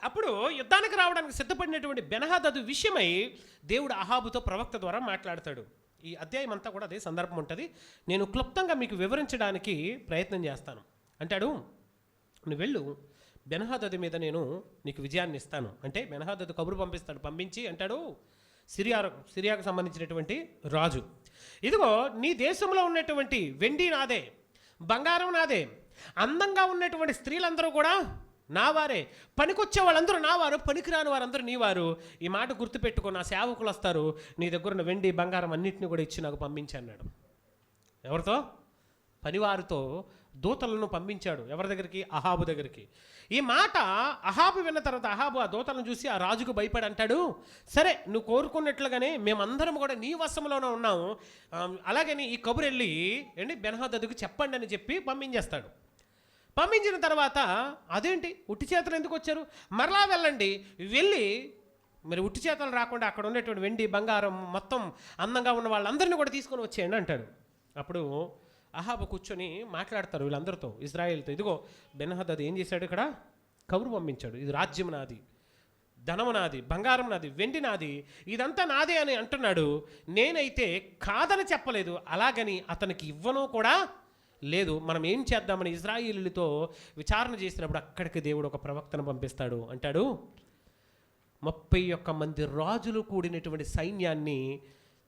అప్పుడు యుద్ధానికి రావడానికి సిద్ధపడినటువంటి బెన్హదదు విషయమై దేవుడు అహాబుతో ప్రవక్త ద్వారా మాట్లాడతాడు. ఈ అధ్యాయం అంతా కూడా అదే సందర్భం ఉంటుంది. నేను క్లుప్తంగా మీకు వివరించడానికి ప్రయత్నం చేస్తాను. అంటాడు, నువ్వు వెళ్ళు, బెన్హదదు మీద నేను నీకు విజయాన్ని ఇస్తాను. అంటే బెన్హదదు కబురు పంపిస్తాడు. పంపించి అంటాడు, సిరియాకు సంబంధించినటువంటి రాజు, ఇదిగో నీ దేశంలో ఉన్నటువంటి వెండి నాదే, బంగారం నాదే, అందంగా ఉన్నటువంటి స్త్రీలందరూ కూడా నా వారే, పనికొచ్చే వాళ్ళందరూ నా వారు, పనికిరాని వారందరూ నీ వారు. ఈ మాట గుర్తుపెట్టుకో, నా సేవకులు వస్తారు, నీ దగ్గర ఉన్న వెండి బంగారం అన్నింటినీ కూడా ఇచ్చి నాకు పంపించన్నాడు. ఎవరితో? పనివారితో దూతలను పంపించాడు. ఎవరి దగ్గరికి? అహాబు దగ్గరికి. ఈ మాట అహాబు విన్న తర్వాత అహాబు ఆ దూతలను చూసి ఆ రాజుకు భయపడి అంటాడు, సరే నువ్వు కోరుకున్నట్లుగానే మేమందరం కూడా నీ వశంలోనే ఉన్నాము, అలాగని ఈ కబురు వెళ్ళి బెన్హదదుకు చెప్పండి అని చెప్పి పంపించేస్తాడు. పంపించిన తర్వాత అదేంటి ఉట్టి చేతలు ఎందుకు వచ్చారు? మరలా వెళ్ళండి, వెళ్ళి మరి ఉట్టి చేతలు రాకుండా అక్కడ ఉన్నటువంటి వెండి బంగారం మొత్తం అందంగా ఉన్న వాళ్ళందరినీ కూడా తీసుకొని వచ్చేయండి అంటాడు. అప్పుడు అహాబు కూర్చొని మాట్లాడతారు వీళ్ళందరితో, ఇజ్రాయేల్తో. ఇదిగో బెన్హదదు ఏం చేశాడు? ఇక్కడ కబురు పంపించాడు, ఇది రాజ్యం నాది, ధనము నాది, బంగారం నాది, వెండి నాది, ఇదంతా నాదే అని అంటున్నాడు. నేనైతే కాదని చెప్పలేదు, అలాగని అతనికి ఇవ్వను కూడా లేదు. మనం ఏం చేద్దామని ఇజ్రాయేలీలతో విచారణ చేసినప్పుడు అక్కడికి దేవుడు ఒక ప్రవక్తను పంపిస్తాడు. అంటాడు, 31 మంది రాజులు కూడినటువంటి సైన్యాన్ని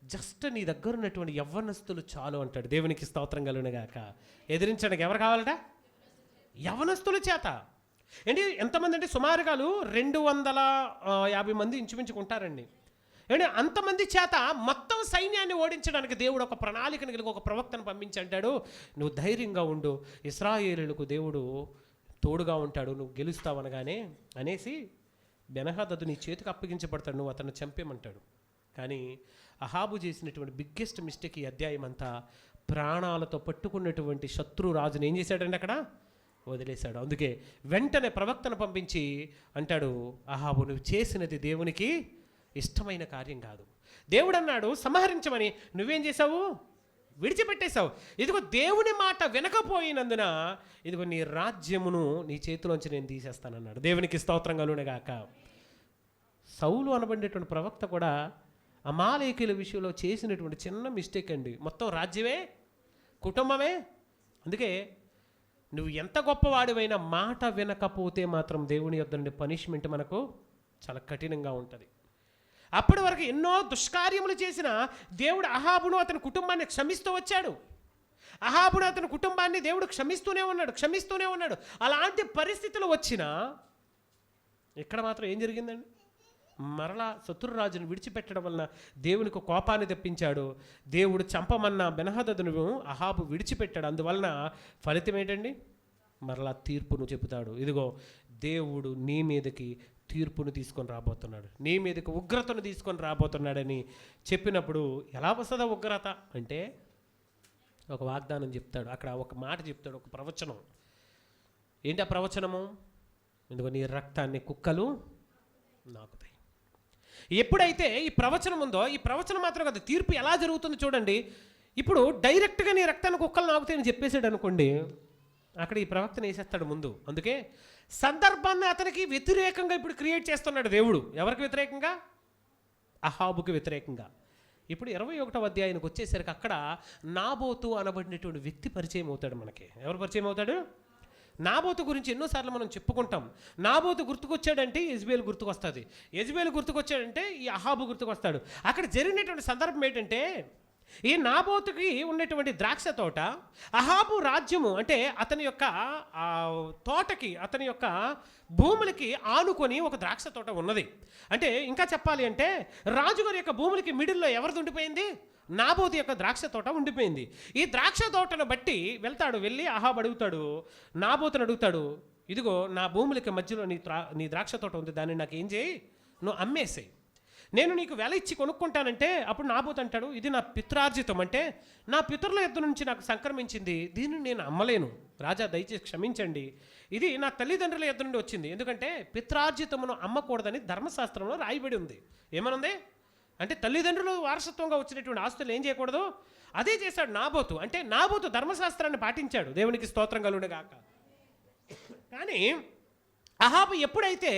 జస్ట్ నీ దగ్గర ఉన్నటువంటి యవ్వనస్తులు చాలు అంటాడు. దేవునికి స్తోత్రం కలుగునుగాక. ఎదిరించడానికి ఎవరు కావాలట? యవ్వనస్తుల చేత. ఏంటి ఎంతమంది అంటే సుమారుగాలు 250 మంది ఇంచుమించుకుంటారండి. ఏంటి అంతమంది చేత మొత్తం సైన్యాన్ని ఓడించడానికి దేవుడు ఒక ప్రణాళికను కలిగి ఒక ప్రవక్తను పంపించి అంటాడు, నువ్వు ధైర్యంగా ఉండు, ఇశ్రాయేలులకు దేవుడు తోడుగా ఉంటాడు, నువ్వు గెలుస్తావనగానే అనేసి బెన్హదదు నీ చేతికి అప్పగించబడతాడు, నువ్వు అతను చంపేమంటాడు. కానీ అహాబు చేసినటువంటి బిగ్గెస్ట్ మిస్టేక్ ఈ అధ్యాయం అంతా, ప్రాణాలతో పట్టుకున్నటువంటి శత్రు రాజుని ఏం చేశాడండి? అక్కడ వదిలేశాడు. అందుకే వెంటనే ప్రవక్తను పంపించి అంటాడు, అహాబు నువ్వు చేసినది దేవునికి ఇష్టమైన కార్యం కాదు. దేవుడు అన్నాడు సంహరించమని, నువ్వేం చేసావు? విడిచిపెట్టేశావు. ఇదిగో దేవుని మాట వినకపోయినందున ఇదిగో నీ రాజ్యమును నీ చేతిలోంచి నేను తీసేస్తానన్నాడు. దేవునికి స్తోత్రం కలుగునుగాక. సౌలు అనబడినటువంటి ప్రవక్త కూడా అమాలేకీయుల విషయంలో చేసినటువంటి చిన్న మిస్టేక్ అండి. మొత్తం రాజ్యమే, కుటుంబమే. అందుకే నువ్వు ఎంత గొప్పవాడివైనా మాట వినకపోతే మాత్రం దేవుని యొద్ద నుండి పనిష్మెంట్ మనకు చాలా కఠినంగా ఉంటుంది. అప్పటి వరకు ఎన్నో దుష్కార్యములు చేసిన దేవుడు అహాబును అతని కుటుంబాన్ని క్షమిస్తూ వచ్చాడు. అహాబును అతని కుటుంబాన్ని దేవుడు క్షమిస్తూనే ఉన్నాడు. అలాంటి పరిస్థితులు వచ్చినా ఇక్కడ మాత్రం ఏం జరిగిందండి? మరలా శత్రురాజును విడిచిపెట్టడం వలన దేవునికి కోపాన్ని తెప్పించాడు. దేవుడు చంపమన్న బెన్హదదును అహాబు విడిచిపెట్టాడు. అందువలన ఫలితం ఏంటండి? మరలా తీర్పును చెబుతాడు. ఇదిగో దేవుడు నీ మీదకి తీర్పును తీసుకొని రాబోతున్నాడు, నీ మీదకి ఉగ్రతను తీసుకొని రాబోతున్నాడని చెప్పినప్పుడు ఎలా వస్తుందా ఉగ్రత అంటే? ఒక వాగ్దానం చెప్తాడు, అక్కడ ఒక మాట చెప్తాడు, ఒక ప్రవచనం. ఏంటి ఆ ప్రవచనము? ఇదిగో నీ రక్తాన్ని కుక్కలు నాకుతాయి. ఎప్పుడైతే ఈ ప్రవచనం ఉందో, ఈ ప్రవచనం మాత్రం కాదు, తీర్పు ఎలా జరుగుతుందో చూడండి. ఇప్పుడు డైరెక్ట్గా నీ రక్తాన్ని కుక్కలు నాకుతాయని చెప్పేసాడు అనుకోండి, అక్కడ ఈ ప్రవక్తను వేసేస్తాడు ముందు. అందుకే సందర్భాన్ని అతనికి వ్యతిరేకంగా ఇప్పుడు క్రియేట్ చేస్తున్నాడు దేవుడు. ఎవరికి వ్యతిరేకంగా? అహాబుకి వ్యతిరేకంగా. ఇప్పుడు 21వ అధ్యాయానికి వచ్చేసరికి అక్కడ నాబోతు అనబడినటువంటి వ్యక్తి పరిచయం అవుతాడు మనకి. ఎవరు పరిచయం అవుతాడు? నాబోతు గురించి ఎన్నోసార్లు మనం చెప్పుకుంటాం. నాబోతు గుర్తుకొచ్చాడంటే యెజ్బేలు గుర్తుకొస్తుంది, యెజ్బేలు గుర్తుకొచ్చాడంటే ఈ అహాబు గుర్తుకొస్తాడు. అక్కడ జరిగినటువంటి సందర్భం ఏంటంటే, ఈ నాబోతుకి ఉన్నటువంటి ద్రాక్ష తోట అహాబు రాజ్యము అంటే అతని యొక్క తోటకి, అతని యొక్క భూములకి ఆనుకొని ఒక ద్రాక్ష తోట ఉన్నది. అంటే ఇంకా చెప్పాలి అంటే రాజుగారి యొక్క భూములకి మిడిల్లో ఎవరిది ఉండిపోయింది? నాబోతు యొక్క ద్రాక్ష తోట ఉండిపోయింది. ఈ ద్రాక్ష తోటను బట్టి వెళ్ళి అహాబు అడుగుతాడు, నాబోతుని అడుగుతాడు, ఇదిగో నా భూములకి మధ్యలో నీ ద్రాక్ష తోట ఉంది, దాన్ని నాకు ఏం చేయి, నువ్వు అమ్మేసేయి, నేను నీకు వెల ఇచ్చి కొనుక్కుంటానంటే. అప్పుడు నాబోతు అంటాడు, ఇది నా పిత్రార్జితం, అంటే నా పితరుల యొద్ద నుంచి నాకు సంక్రమించింది, దీన్ని నేను అమ్మలేను, రాజా దయచేసి క్షమించండి, ఇది నా తల్లిదండ్రుల యొద్ద నుండి వచ్చింది, ఎందుకంటే పిత్రార్జితమును అమ్మకూడదని ధర్మశాస్త్రంలో రాయబడి ఉంది. ఏమనుంది అంటే తల్లిదండ్రులు వారసత్వంగా వచ్చినటువంటి ఆస్తులు ఏం చేయకూడదు, అదే చేశాడు నాబోతు. అంటే నాబోతు ధర్మశాస్త్రాన్ని పాటించాడు, దేవునికి స్తోత్రం కలుగునుగాక. కానీ అహాబు ఎప్పుడైతే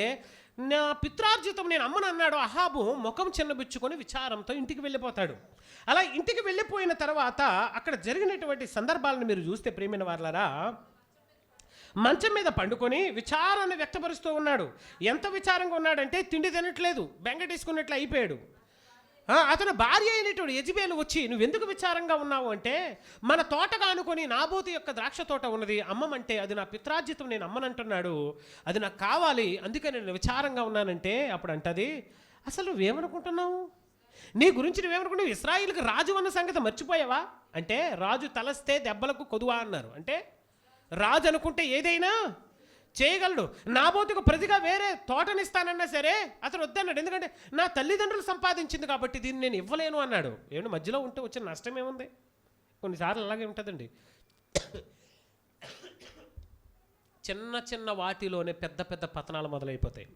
నా పిత్రార్జితం నేను అమ్మను అన్నాడు, అహాబు ముఖం చిన్నబుచ్చుకొని విచారంతో ఇంటికి వెళ్ళిపోతాడు. అలా ఇంటికి వెళ్ళిపోయిన తర్వాత అక్కడ జరిగినటువంటి సందర్భాలను మీరు చూస్తే ప్రియమైన వారలారా, మంచం మీద పండుకొని విచారాన్ని వ్యక్తపరుస్తూ ఉన్నాడు. ఎంత విచారంగా ఉన్నాడంటే తిండి తినట్లేదు, బెంగ తీసుకున్నట్లు అయిపోయాడు. అతను భార్య అయినటువంటి యెజబెలు వచ్చి, నువ్వెందుకు విచారంగా ఉన్నావు అంటే, మన తోటగా అనుకొని నాబోతు యొక్క ద్రాక్ష తోట ఉన్నది, అమ్మమంటే అది నా పిత్రార్జితం, నేను అమ్మనంటున్నాడు, అది నాకు కావాలి, అందుకే నేను విచారంగా ఉన్నానంటే. అప్పుడు అంటది, అసలు నువ్వేమనుకుంటున్నావు, నీ గురించి నువ్వేమనుకుంటున్నావు, ఇశ్రాయేలుకి రాజు అన్న సంగతి మర్చిపోయావా అంటే, రాజు తలస్తే దెబ్బలకు కొదువా అన్నారు. అంటే రాజు అనుకుంటే ఏదైనా చేయగలడు. నాబోతుకు ప్రతిగా వేరే తోటనిస్తానన్నా సరే అతను వద్దన్నాడు, ఎందుకంటే నా తల్లిదండ్రులు సంపాదించింది కాబట్టి దీన్ని నేను ఇవ్వలేను అన్నాడు. ఏమంటే మధ్యలో ఉంటే వచ్చిన నష్టం ఏముంది? కొన్నిసార్లు అలాగే ఉంటుందండి, చిన్న చిన్న వాటిలోనే పెద్ద పెద్ద పతనాలు మొదలైపోతాయి.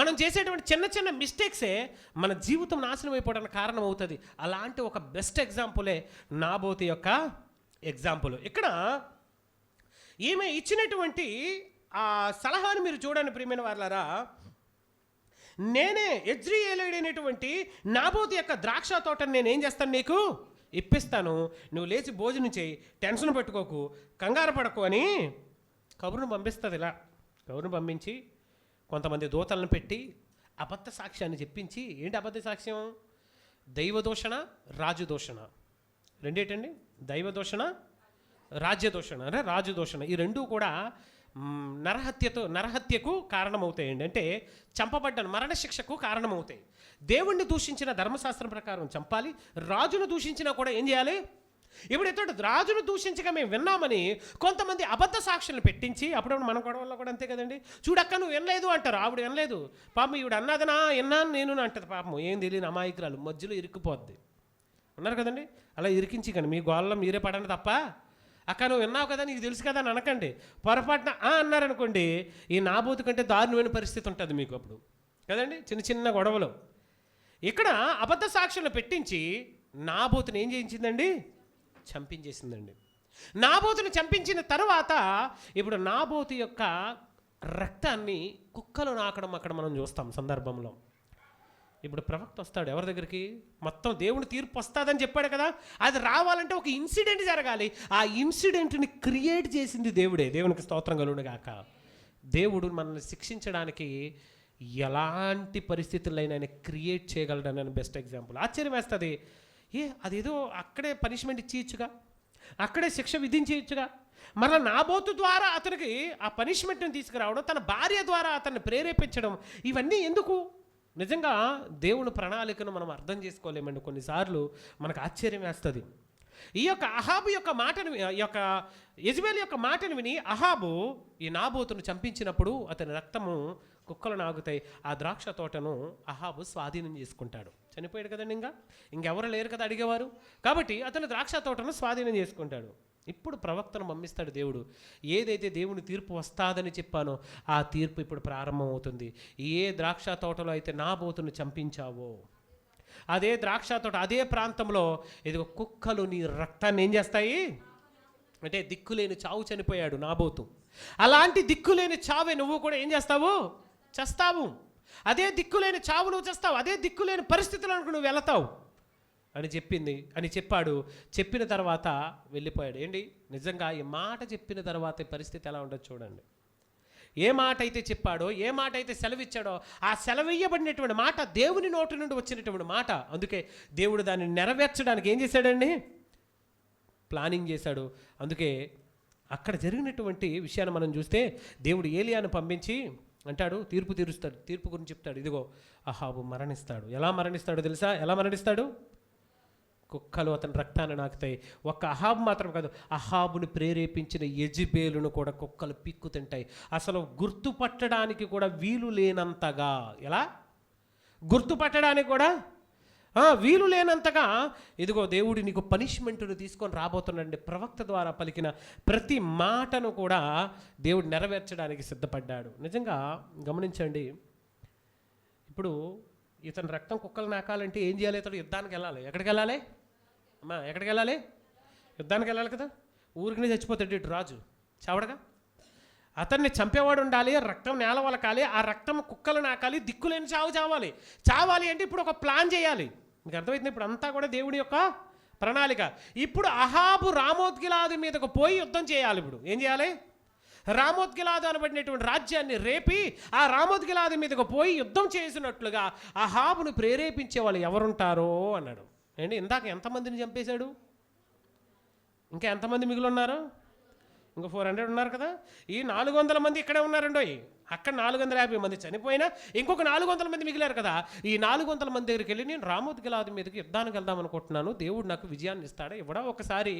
మనం చేసేటువంటి చిన్న చిన్న మిస్టేక్సే మన జీవితం నాశనం అయిపోవడానికి కారణం అవుతుంది. అలాంటి ఒక బెస్ట్ ఎగ్జాంపులే నాబోతు యొక్క ఎగ్జాంపుల్. ఇక్కడ ఈమె ఇచ్చినటువంటి ఆ సలహాను మీరు చూడండి ప్రియమైన వారలారా, నేనే యెజ్రీయేలీయుడైనటువంటి నాబోతు యొక్క ద్రాక్ష తోటను నేనేం చేస్తాను, నీకు ఇప్పిస్తాను, నువ్వు లేచి భోజనం చేయి, టెన్షన్ పెట్టుకోకు, కంగారు పడకు అని కబురును పంపిస్తుంది. ఇలా కబురును పంపించి కొంతమంది దూతలను పెట్టి అబద్ధ సాక్ష్యాన్ని చెప్పించి, ఏంటి అబద్ధ సాక్ష్యం? దైవదూషణ, రాజదూషణ. రెండేటండి, దైవదూషణ, రాజ్యదూషణ, అంటే రాజదూషణ. ఈ రెండూ కూడా నరహత్యకు కారణమవుతాయండి. అంటే చంపబడ్డ మరణశిక్షకు కారణమవుతాయి. దేవుణ్ణి దూషించిన ధర్మశాస్త్రం ప్రకారం చంపాలి, రాజును దూషించినా కూడా ఏం చేయాలి? ఇప్పుడు ఎత్తు రాజును దూషించగా మేము విన్నామని కొంతమంది అబద్ధ సాక్షులను పెట్టించి, అప్పుడప్పుడు మన గొడవల్లో కూడా అంతే కదండి, చూడక్క నువ్వు వినలేదు అంటారు, ఆవిడ వినలేదు, పాపం ఈవిడ అన్నదనా విన్నాను నేను అంటది, పాపం ఏం తెలియని అమాయకురాలు మధ్యలో ఇరుక్కుపోద్ది. ఉన్నారు కదండి, అలా ఇరికించి కానీ మీ గోళ్ళలో మీరే పడండి తప్ప, అక్క నువ్వు విన్నావు కదా, నీకు తెలుసు కదా అని అనకండి. పొరపాటున అన్నారనుకోండి, ఈ నాబోతు కంటే దారుణమైన పరిస్థితి ఉంటుంది మీకు అప్పుడు కదండి, చిన్న చిన్న గొడవలు. ఇక్కడ అబద్ధ సాక్షులను పెట్టించి నాబోతుని ఏం చేయించిందండి? చంపించేసిందండి. నాబోతుని చంపించిన తర్వాత ఇప్పుడు నాబోతు యొక్క రక్తాన్ని కుక్కలు నాకడం అక్కడ మనం చూస్తాం సందర్భంలో. ఇప్పుడు ప్రవక్త వస్తాడు ఎవరి దగ్గరికి, మొత్తం దేవుని తీర్పు వస్తుందని చెప్పాడు కదా, అది రావాలంటే ఒక ఇన్సిడెంట్ జరగాలి. ఆ ఇన్సిడెంట్ని క్రియేట్ చేసింది దేవుడే, దేవునికి స్తోత్రం కలుగునుగాక. దేవుడు మనల్ని శిక్షించడానికి ఎలాంటి పరిస్థితులైనా ఆయన క్రియేట్ చేయగలడని బెస్ట్ ఎగ్జాంపుల్. ఆశ్చర్యం వేస్తుంది, అదేదో అక్కడే పనిష్మెంట్ ఇచ్చేయచ్చుగా, అక్కడే శిక్ష విధించేయచ్చుగా, మరలా నాబోతు ద్వారా అతనికి ఆ పనిష్మెంట్ని తీసుకురావడం, తన భార్య ద్వారా అతన్ని ప్రేరేపించడం, ఇవన్నీ ఎందుకు? నిజంగా దేవుని ప్రణాళికను మనం అర్థం చేసుకోలేమండి. కొన్నిసార్లు మనకు ఆశ్చర్యం వేస్తుంది. ఈ యొక్క అహాబు యొక్క మాటను, ఈ యొక్క యెజబెలు యొక్క మాటను విని అహాబు ఈ నాబోతును చంపించినప్పుడు అతని రక్తము కుక్కలు నాగుతాయి. ఆ ద్రాక్ష తోటను అహాబు స్వాధీనం చేసుకుంటాడు. చనిపోయాడు కదండి, ఇంకెవరు లేరు కదా అడిగేవారు, కాబట్టి అతను ద్రాక్ష తోటను స్వాధీనం చేసుకుంటాడు. ఇప్పుడు ప్రవక్తను పంపిస్తాడు దేవుడు. ఏదైతే దేవుని తీర్పు వస్తాదని చెప్పానో ఆ తీర్పు ఇప్పుడు ప్రారంభమవుతుంది. ఏ ద్రాక్ష తోటలో అయితే నాబోతును చంపించావో అదే ద్రాక్ష తోట, అదే ప్రాంతంలో ఇదిగో కుక్కలు నీ రక్తాన్ని ఏం చేస్తాయి అంటే, దిక్కులేని చావు చనిపోయాడు నాబోతు. అలాంటి దిక్కులేని చావే నువ్వు కూడా ఏం చేస్తావు? చేస్తావు. అదే దిక్కులేని చావు నువ్వు చేస్తావు, అదే దిక్కులేని పరిస్థితులకు నువ్వు వెళతావు అని చెప్పాడు. చెప్పిన తర్వాత వెళ్ళిపోయాడు. ఏంటి నిజంగా ఈ మాట చెప్పిన తర్వాత ఈ పరిస్థితి ఎలా ఉండదు చూడండి. ఏ మాట అయితే చెప్పాడో, ఏ మాట అయితే సెలవిచ్చాడో, ఆ సెలవియ్యబడినటువంటి మాట దేవుని నోటి నుండి వచ్చినటువంటి మాట. అందుకే దేవుడు దాన్ని నెరవేర్చడానికి ఏం చేశాడండి? ప్లానింగ్ చేశాడు. అందుకే అక్కడ జరిగినటువంటి విషయాన్ని మనం చూస్తే దేవుడు ఏలియాను పంపించి అంటాడు, తీర్పు తీరుస్తాడు. తీర్పు గురించి చెప్తాడు. ఇదిగో అహాబు మరణిస్తాడు. ఎలా మరణిస్తాడో తెలుసా? ఎలా మరణిస్తాడు? కుక్కలు అతని రక్తాన్ని నాకుతాయి. ఒక్క అహాబు మాత్రం కాదు, అహాబుని ప్రేరేపించిన యెజెబెలును కూడా కుక్కలు పిక్కు తింటాయి. అసలు గుర్తుపట్టడానికి కూడా వీలు లేనంతగా, ఎలా గుర్తుపట్టడానికి కూడా వీలు లేనంతగా ఇదిగో దేవుడు నీకు పనిష్మెంట్ను తీసుకొని రాబోతున్నాడండి. ప్రవక్త ద్వారా పలికిన ప్రతి మాటను కూడా దేవుడు నెరవేర్చడానికి సిద్ధపడ్డాడు. నిజంగా గమనించండి, ఇప్పుడు ఇతని రక్తం కుక్కలు నాకాలంటే ఏం చేయాలి? ఇతడు యుద్ధానికి వెళ్ళాలి. ఎక్కడికి వెళ్ళాలి అమ్మా? ఎక్కడికి వెళ్ళాలి? యుద్ధానికి వెళ్ళాలి కదా. ఊరికి చచ్చిపోతాడు ఇటు రాజు, చావడగా. అతన్ని చంపేవాడు ఉండాలి, రక్తం నేల వలకాలి, ఆ రక్తం కుక్కలు నాకాలి, దిక్కులేని చావు చావాలి. చావాలి అంటే ఇప్పుడు ఒక ప్లాన్ చేయాలి. మీకు అర్థమవుతుంది? ఇప్పుడు అంతా కూడా దేవుడి యొక్క ప్రణాళిక. ఇప్పుడు అహాబు రామోత్గిలాదు మీదకు పోయి యుద్ధం చేయాలి. ఇప్పుడు ఏం చేయాలి? రామోత్గిలాదు అనబడినటువంటి రాజ్యాన్ని రేపి ఆ రామోత్గిలాదు మీదకు పోయి యుద్ధం చేసినట్లుగా అహాబును ప్రేరేపించే వాళ్ళు ఎవరుంటారో అన్నాడు. ఏంటి, ఇందాక ఎంతమందిని చంపేశాడు? ఇంకా ఎంతమంది మిగిలి ఉన్నారు? ఇంకా 400 ఉన్నారు కదా. ఈ 400 మంది ఇక్కడే ఉన్నారండో. అక్కడ 450 మంది చనిపోయినా ఇంకొక 400 మంది మిగిలారు కదా. ఈ 400 మంది దగ్గరికి వెళ్ళి నేను రామోత్గిలాదు మీదకి యుద్ధానికి వెళ్దాం అనుకుంటున్నాను, దేవుడు నాకు విజయాన్ని ఇస్తాడా ఇవ్వడా, ఒకసారి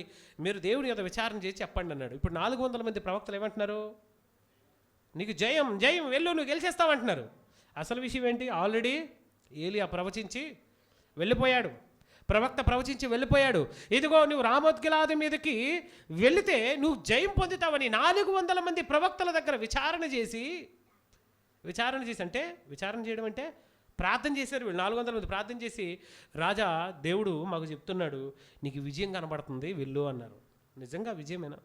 మీరు దేవుడి యొక్క విచారణ చేసి చెప్పండి అన్నాడు. ఇప్పుడు 400 మంది ప్రవక్తలు ఏమంటున్నారు? నీకు జయం జయం, వెళ్ళు, నువ్వు గెలిచేస్తావంటున్నారు. అసలు విషయం ఏంటి? ఆల్రెడీ ఏలియా ప్రవచించి వెళ్ళిపోయాడు. ప్రవక్త ప్రవచించి వెళ్ళిపోయాడు. ఇదిగో నువ్వు రామోత్గిలాదు మీదకి వెళితే నువ్వు జయం పొందుతావని 400 మంది ప్రవక్తల దగ్గర విచారణ చేసి అంటే విచారణ చేయడం అంటే ప్రార్థన చేశారు. వీళ్ళు 400 మంది ప్రార్థన చేసి, రాజా దేవుడు మాకు చెప్తున్నాడు నీకు విజయం కనబడుతుంది, వెళ్ళు అన్నారు. నిజంగా విజయమేనా?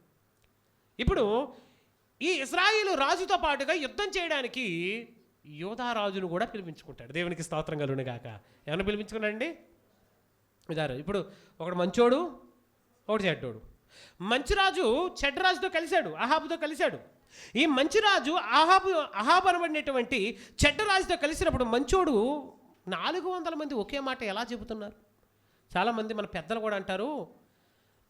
ఇప్పుడు ఈ ఇశ్రాయేలు రాజుతో పాటుగా యుద్ధం చేయడానికి యోధా రాజును కూడా పిలిపించుకుంటాడు. దేవునికి స్తోత్రం కలుగును గాక. ఏమైనా పిలిపించుకున్నాడండి? ఇదారు. ఇప్పుడు ఒకడు మంచోడు, ఒకడు చెడ్డోడు. మంచిరాజు చెడ్డరాజుతో కలిశాడు, అహాబుతో కలిశాడు. ఈ మంచిరాజు అహాబు అనబడినటువంటి చెడ్డరాజుతో కలిసినప్పుడు మంచోడు 400 మంది ఒకే మాట ఎలా చెబుతున్నారు? చాలామంది మన పెద్దలు కూడా అంటారు,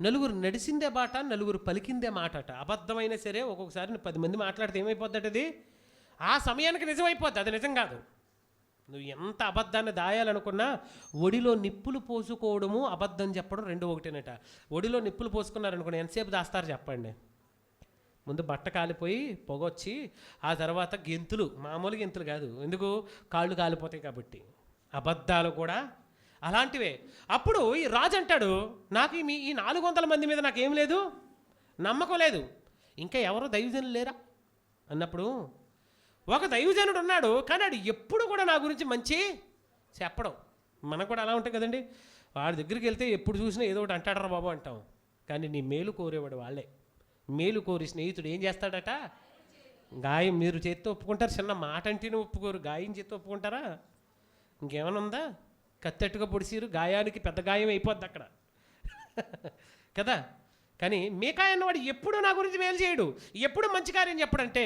నలుగురు నడిచిందే మాట, నలుగురు పలికిందే మాట అట. అబద్ధమైనా సరే ఒక్కొక్కసారి 10 మంది మాట్లాడితే ఏమైపోద్దట? అది ఆ సమయానికి నిజమైపోద్ది. అది నిజం కాదు. నువ్వు ఎంత అబద్ధాన్ని దాయాలనుకున్నా ఒడిలో నిప్పులు పోసుకోవడము, అబద్ధం చెప్పడం రెండు ఒకటేనట. ఒడిలో నిప్పులు పోసుకున్నారనుకున్నా ఎంతసేపు దాస్తారు చెప్పండి? ముందు బట్ట కాలిపోయి పొగొచ్చి ఆ తర్వాత గెంతులు, మామూలు గెంతులు కాదు. ఎందుకు? కాళ్ళు కాలిపోతాయి కాబట్టి. అబద్ధాలు కూడా అలాంటివే. అప్పుడు ఈ రాజు అంటాడు, నాకు ఈ 400 మంది మీద నాకేం లేదు, నమ్మకం లేదు, ఇంకా ఎవరో దైవజనులు లేరా అన్నప్పుడు ఒక దైవజనుడు ఉన్నాడు, కానీ వాడు ఎప్పుడు కూడా నా గురించి మంచి చెప్పడం. మనకు కూడా అలా ఉంటుంది కదండి. వాడి దగ్గరికి వెళ్తే ఎప్పుడు చూసినా ఏదో ఒకటి అంటాడరా బాబు అంటాం. కానీ నీ మేలు కోరేవాడు వాళ్ళే. మేలు కోరి స్నేహితుడు ఏం చేస్తాడట? గాయం. మీరు చేత్తో ఒప్పుకుంటారు, చిన్న మాట అంటేనే ఒప్పుకోరు, గాయం చేత్తో ఒప్పుకుంటారా? ఇంకేమైనా ఉందా? కత్తెట్టుగా పొడిసిరు, గాయానికి పెద్ద గాయం అయిపోద్ది అక్కడ కదా. కానీ మీకాయ అన్నవాడు ఎప్పుడు నా గురించి మేలు చేయడు, ఎప్పుడు మంచి కార్యం చెప్పడంటే,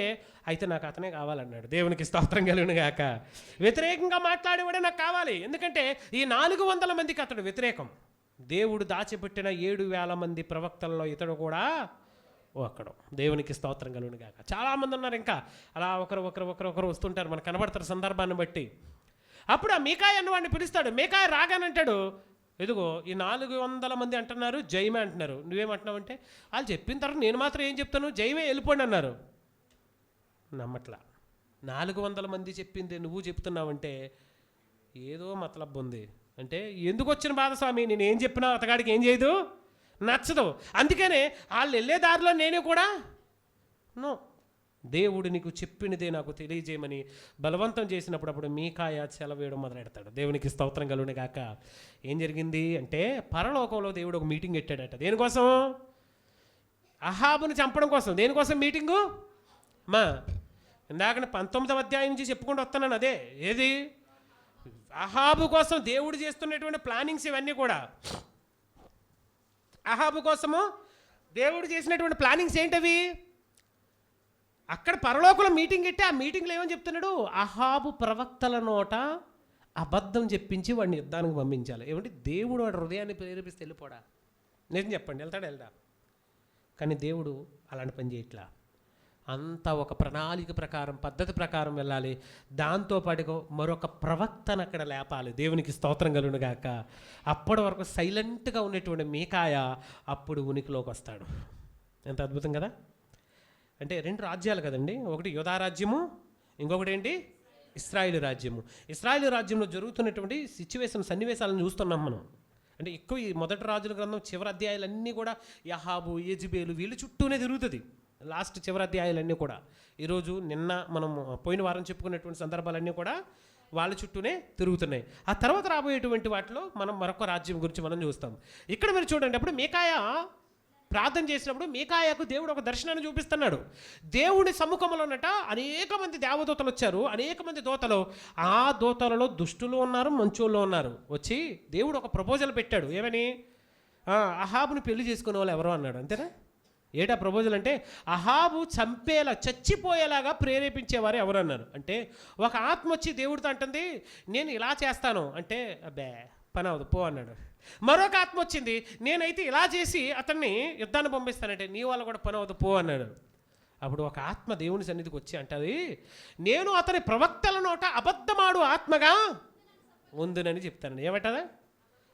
అయితే నాకు అతనే కావాలన్నాడు. దేవునికి స్తోత్రం కలుగును గాక. వ్యతిరేకంగా మాట్లాడేవాడే నాకు కావాలి. ఎందుకంటే ఈ 400 మందికి అతడు వ్యతిరేకం. దేవుడు దాచిపెట్టిన 7,000 మంది ప్రవక్తల్లో ఇతడు కూడా ఒక్కడు. దేవునికి స్తోత్రం కలుగును గాక. చాలామంది ఉన్నారు ఇంకా అలా ఒకరు వస్తుంటారు, మనకు కనబడతారు సందర్భాన్ని బట్టి. అప్పుడు ఆ మీకాయ అన్నవాడిని పిలుస్తాడు. మీకాయ రాగానంటాడు, ఇదిగో ఈ 400 మంది అంటున్నారు జయమే అంటున్నారు, నువ్వేమంటున్నావు అంటే, వాళ్ళు చెప్పిన తర్వాత నేను మాత్రం ఏం చెప్తాను, జయమే, వెళ్ళిపోండి అన్నారు. నమ్మట్లా. 400 మంది చెప్పింది నువ్వు చెప్తున్నావంటే ఏదో మతలబ్ ఉంది. అంటే ఎందుకు వచ్చిన బాధ స్వామి, నేను ఏం చెప్పినా అతగాడికి ఏం చేయదు, నచ్చదు. అందుకనే వాళ్ళు వెళ్ళే దారిలో నేనే కూడా నో, దేవుడు నీకు చెప్పినదే నాకు తెలియజేయమని బలవంతం చేసినప్పుడు అప్పుడు మీకాయ సెలవేయడం మొదలెడతాడు. దేవునికి స్తోత్రం కలుగును గాక. ఏం జరిగింది అంటే, పరలోకంలో దేవుడు ఒక మీటింగ్ పెట్టాడట. దేనికోసం? అహాబుని చంపడం కోసం. దేనికోసం మీటింగు? ఇందాక 19వ అధ్యాయం నుంచి చెప్పుకుంటూ వస్తున్నాను. అదే ఏది? అహాబు కోసం దేవుడు చేస్తున్నటువంటి ప్లానింగ్స్ ఇవన్నీ కూడా. అహాబు కోసము దేవుడు చేసినటువంటి ప్లానింగ్స్ ఏంటవి? అక్కడ పరలోకంలో మీటింగ్ పెట్టి ఆ మీటింగ్లో ఏమని చెప్తున్నాడు? అహాబు ప్రవక్తల నోట అబద్ధం చెప్పించి వాడిని యుద్ధానికి పంపించాలి. ఏమంటే దేవుడు వాడు హృదయాన్ని ప్రేరేపిస్తే వెళ్ళిపోడా? నిజం చెప్పండి, వెళ్తా. కానీ దేవుడు అలాంటి పని చేయట్లా. అంతా ఒక ప్రణాళిక ప్రకారం, పద్ధతి ప్రకారం వెళ్ళాలి. దాంతోపాటుగా మరొక ప్రవక్తను అక్కడ లేపాలి. దేవునికి స్తోత్రం కలుగును గాక. అప్పటి వరకు సైలెంట్గా ఉన్నటువంటి మీకాయ అప్పుడు ఉనికిలోకి వస్తాడు. ఎంత అద్భుతం కదా! అంటే 2 రాజ్యాలు కదండి, ఒకటి యూదా రాజ్యము, ఇంకొకటి ఏంటి? ఇశ్రాయేలు రాజ్యము. ఇశ్రాయేలు రాజ్యంలో జరుగుతున్నటువంటి సన్నివేశాలను చూస్తున్నాం మనం. అంటే ఎక్కువ ఈ మొదటి రాజుల గ్రంథం చివరి అధ్యాయాలన్నీ కూడా యహాబు, యెజెబెలు వీళ్ళ చుట్టూనే తిరుగుతుంది. లాస్ట్ చివరి అధ్యాయాలన్నీ కూడా ఈరోజు నిన్న మనం పోయిన వారం చెప్పుకున్నటువంటి సందర్భాలన్నీ కూడా వాళ్ళ చుట్టూనే తిరుగుతున్నాయి. ఆ తర్వాత రాబోయేటువంటి వాటిలో మనం మరొక రాజ్యం గురించి మనం చూస్తాం. ఇక్కడ మీరు చూడండి, అప్పుడు మీకాయ ప్రార్థన చేసినప్పుడు మీకాయకు దేవుడు ఒక దర్శనాన్ని చూపిస్తున్నాడు. దేవుడి సముఖంలోనట అనేక మంది దేవదూతలు వచ్చారు, అనేక మంది దూతలు. ఆ దూతలలో దుష్టులు ఉన్నారు, మంచోళ్ళు ఉన్నారు. వచ్చి దేవుడు ఒక ప్రపోజల్ పెట్టాడు. ఏమని? అహాబుని పెళ్లి చేసుకునే వాళ్ళు ఎవరో అన్నాడు. అంతేనా? ఏటా ప్రపోజల్ అంటే అహాబు చంపేలా, చచ్చిపోయేలాగా ప్రేరేపించేవారు ఎవరు అన్నారు. అంటే ఒక ఆత్మ వచ్చి దేవుడితో అంటుంది, నేను ఇలా చేస్తాను అంటే, అబ్బే పని అవదు పో అన్నాడు. మరొక ఆత్మ వచ్చింది, నేనైతే ఇలా చేసి అతన్ని యుద్ధాన్ని పంపిస్తానంటే, నీ వల్ల కూడా పని అవదు పో అన్నాడు. అప్పుడు ఒక ఆత్మ దేవుని సన్నిధికి వచ్చి అంటది, నేను అతని ప్రవక్తల నోట అబద్ధమాడు ఆత్మగా ఉందునని చెప్తాను. ఏమంటదా?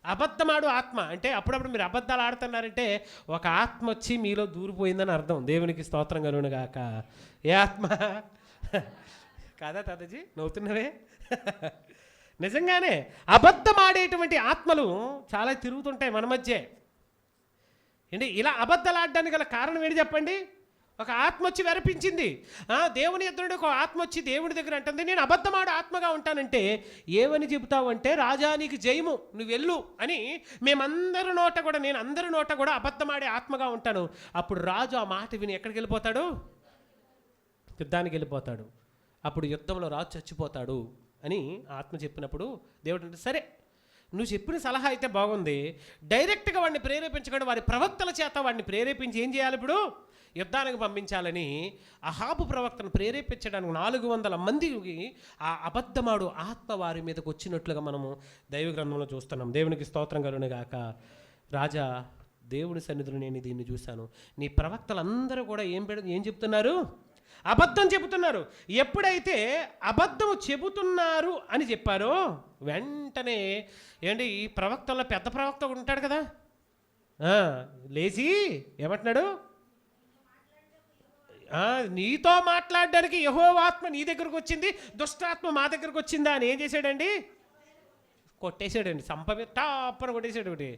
అబద్ధమాడు ఆత్మ అంటే అప్పుడప్పుడు మీరు అబద్ధాలు ఆడుతున్నారంటే ఒక ఆత్మ వచ్చి మీలో దూరిపోయిందని అర్థం. దేవునికి స్తోత్రం కలుగును గాక. ఏ ఆత్మ కాదా తాతజీ? నవ్వుతున్నవే. నిజంగానే అబద్ధమాడేటువంటి ఆత్మలు చాలా తిరుగుతుంటాయి మన మధ్య. ఏంటి ఇలా అబద్ధాలు ఆడడానికి గల కారణం ఏంటి చెప్పండి? ఒక ఆత్మ వచ్చి వెరపించింది. దేవుని ఎదురుడు ఒక ఆత్మ వచ్చి దేవుని దగ్గర అంటుంది, నేను అబద్ధమాడు ఆత్మగా ఉంటానంటే ఏమని చెబుతావు అంటే, రాజా నీకు జయము, నువ్వు వెళ్ళు అని మేమందరి నోట కూడా, నేను అందరి నోట కూడా అబద్ధమాడే ఆత్మగా ఉంటాను. అప్పుడు రాజు ఆ మాట విని ఎక్కడికి వెళ్ళిపోతాడు? యుద్ధానికి వెళ్ళిపోతాడు. అప్పుడు యుద్ధంలో రాజు చచ్చిపోతాడు అని ఆత్మ చెప్పినప్పుడు దేవుడు అంటే, సరే నువ్వు చెప్పిన సలహా అయితే బాగుంది, డైరెక్ట్గా వాడిని ప్రేరేపించకుండా వారి ప్రవక్తల చేత వాడిని ప్రేరేపించి ఏం చేయాలి? ఇప్పుడు యుద్ధానికి పంపించాలని అహాబు ప్రవక్తను ప్రేరేపించడానికి 400 మందికి ఆ అబద్ధమాడు ఆత్మ వారి మీదకి వచ్చినట్లుగా మనము దైవ గ్రంథంలో చూస్తున్నాం. దేవునికి స్తోత్రం కలుగును గాక. రాజా, దేవుని సన్నిధిలో నేను దీన్ని చూశాను, నీ ప్రవక్తలందరూ కూడా ఏం చెప్తున్నారు? అబద్ధం చెబుతున్నారు. ఎప్పుడైతే అబద్ధం చెబుతున్నారు అని చెప్పారో వెంటనే ఏంటి, ఈ ప్రవక్తల్లో పెద్ద ప్రవక్త ఉంటాడు కదా, లేచి ఏమంటున్నాడు? నీతో మాట్లాడడానికి యెహోవా ఆత్మ నీ దగ్గరకు వచ్చింది, దుష్టాత్మ మా దగ్గరకు వచ్చిందా అని ఏం చేశాడండి? కొట్టేశాడండి. టాపర్ కొట్టేశాడు. ఒకటి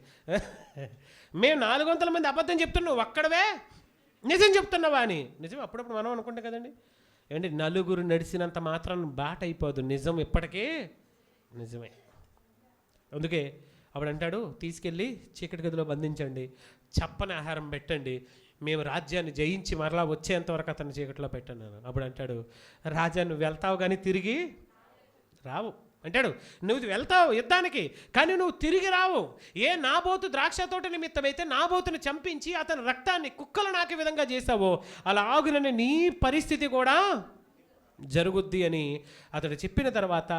మేము 400 మంది అబద్ధం చెప్తున్నావు, ఒక్కడవే నిజం చెప్తున్నావా అని. నిజం అప్పుడప్పుడు మనం అనుకుంటాం కదండి. ఏంటి, నలుగురు నడిచినంత మాత్రం బాట అయిపోదు, నిజం ఎప్పటికీ నిజమే. అందుకే అప్పుడు అంటాడు, తీసుకెళ్ళి చీకటి గదిలో బంధించండి, చప్పని ఆహారం పెట్టండి, మేము రాజ్యాన్ని జయించి మరలా వచ్చేంతవరకు అతన్ని చీకటిలో పెట్టన్నాను. అప్పుడు అంటాడు, రాజా నువ్వు వెళ్తావు కానీ తిరిగి రావు అంటాడు. నువ్వు వెళ్తావు యుద్ధానికి కానీ నువ్వు తిరిగి రావు. ఏ నాబోతు ద్రాక్ష తోట నిమిత్తమైతే నాబోతుని చంపించి అతని రక్తాన్ని కుక్కలు నాకే విధంగా చేసావో అలా ఆగునని నీ పరిస్థితి కూడా జరుగుద్ది అని అతడు చెప్పిన తర్వాత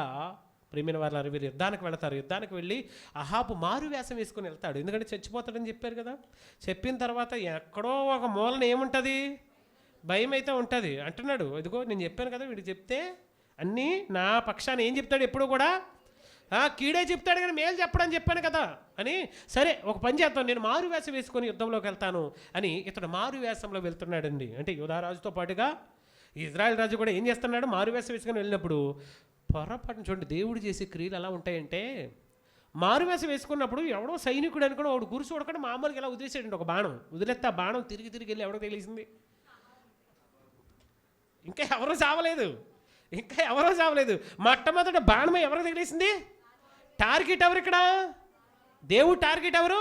ప్రియమైన వారు వీరు యుద్ధానికి వెళతారు. యుద్ధానికి వెళ్ళి అహాబు మారు వేషం వేసుకొని వెళ్తాడు, ఎందుకంటే చచ్చిపోతాడని చెప్పారు కదా. చెప్పిన తర్వాత ఎక్కడో ఒక మూలన ఏముంటుంది? భయం అయితే ఉంటుంది. అంటున్నాడు, ఇదిగో నేను చెప్పాను కదా, వీడు చెప్తే అన్నీ నా పక్షాన్ని ఏం చెప్తాడు? ఎప్పుడు కూడా కీడే చెప్తాడు కానీ మేలు చెప్పడని చెప్పాను కదా అని. సరే ఒక పని చేద్దాం, నేను మారు వేషం వేసుకొని యుద్ధంలోకి వెళ్తాను అని ఇతడు మారు వేషంలో వెళ్తున్నాడండి. అంటే యూదారాజుతో పాటుగా ఇజ్రాయెల్ రాజు కూడా ఏం చేస్తున్నాడు? మారు వేషం వేసుకొని వెళ్ళినప్పుడు పొరపాటున చూడండి, దేవుడు చేసే క్రియలు ఎలా ఉంటాయంటే, మారువేషం వేసుకున్నప్పుడు ఎవడో సైనికుడు అనుకుని వాడు గురు చూడకుండా మామూలుగా ఇలా వదిలేసాడండి. ఒక బాణం వదిలేస్తే ఆ బాణం తిరిగి వెళ్ళి ఎవడో తెలిసింది? ఇంకా ఎవరో చావలేదు. మొట్టమొదట బాణమే ఎవరికి తగిలేసింది? టార్గెట్ ఎవరు ఇక్కడ? దేవుడు టార్గెట్ ఎవరు?